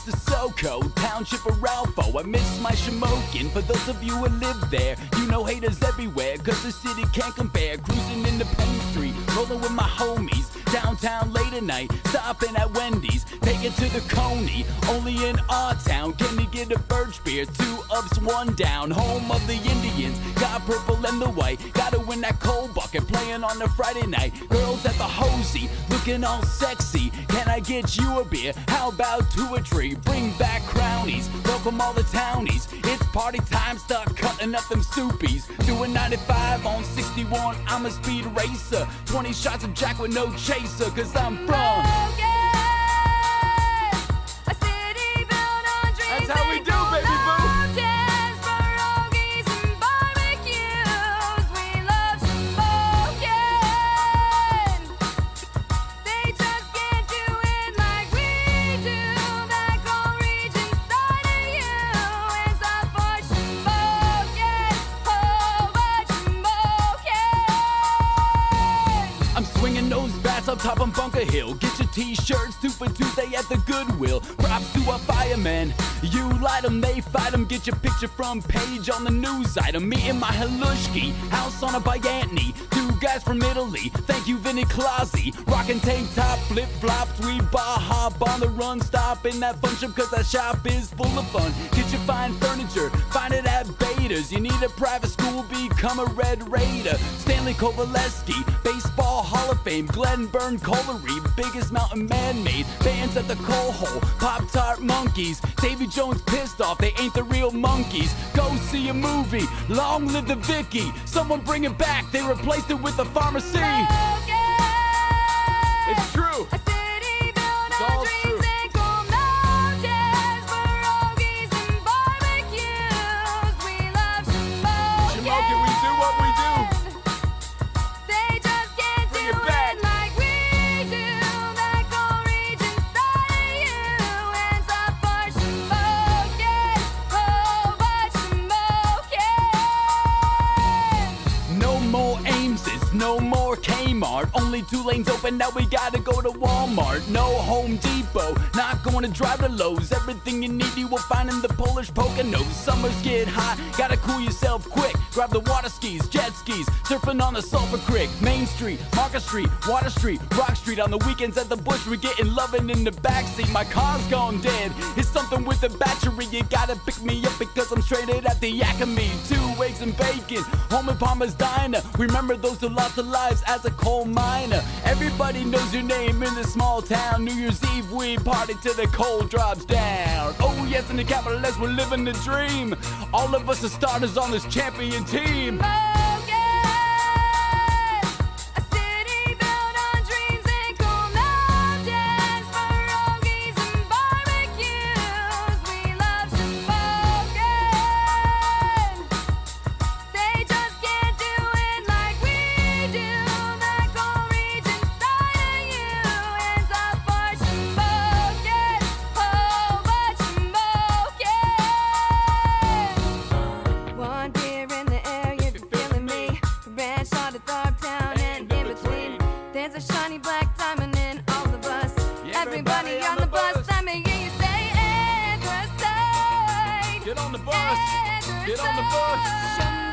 The SoCo, Township of Ralpho. I miss my Shamokin. For those of you who live there, you know haters everywhere, cause the city can't compare. Cruising into Penn Street, rolling with my homies. Downtown late at night, stopping at Wendy's. Take it to the Coney, only in our town. Can you get a birch beer? 2 ups, 1 down. Home of the Indians, got purple and the white. Gotta win that cold bucket, playing on a Friday night. Girls at the Hosey, looking all sexy. Can I get you a beer? How about 2 or 3? Bring back crownies, welcome all the townies. It's party time, start cutting up them soupies. Doing 95 on 61, I'm a speed racer. 20 shots of Jack with no chaser, cause I'm from That's how we do, baby boo. Up top on Bunker Hill, get your t-shirts 2 for Tuesday at the Goodwill. Props to our firemen, you light them, they fight them. Get your picture front page on the news item. Me and my Halushki, house on a Biantny. 2 guys from Italy, thank you Vinny Clausi. Rockin' tank top, flip-flops, we bar hop on the run. Stop in that fun shop cause that shop is full of fun. Get your fine furniture, find it at Bader's. You need a private school, become a Red Raider. Stanley Kovaleski, Baseball Hall of Fame. Glenburn Colliery, biggest mountain man-made. Bands at the coal hole, Pop-Tart Monkeys. Davy Jones pissed off, they ain't the real monkeys. Go see a movie, long live the Vicky. Someone bring it back, they replaced it with the pharmacy. It's true. It's all true. Shamokin, we do what we do. Bring it back. No more Kmart, only 2 lanes open, now we gotta go to Walmart. No Home Depot, not going to drive to Lowe's. Everything you need you will find in the Polish Poconos. Summers get hot, gotta cool yourself quick. Grab the water skis, jet skis, surfing on the Sulphur Creek. Main Street, Market Street, Water Street, Rock Street. On the weekends at the Bush, we getting lovin' in the backseat. My car's gone dead, it's something with the battery. You gotta pick me up because I'm straight at the Yakami. 2 eggs and bacon, home in Palmer's Diner. Remember those who lost their lives as a coal miner. Everybody knows your name in this small town. New Year's Eve we party till the coal drops down. Oh yes, in the capital S we're living the dream. All of us are starters on this champion team. on the bus. Get on the bus.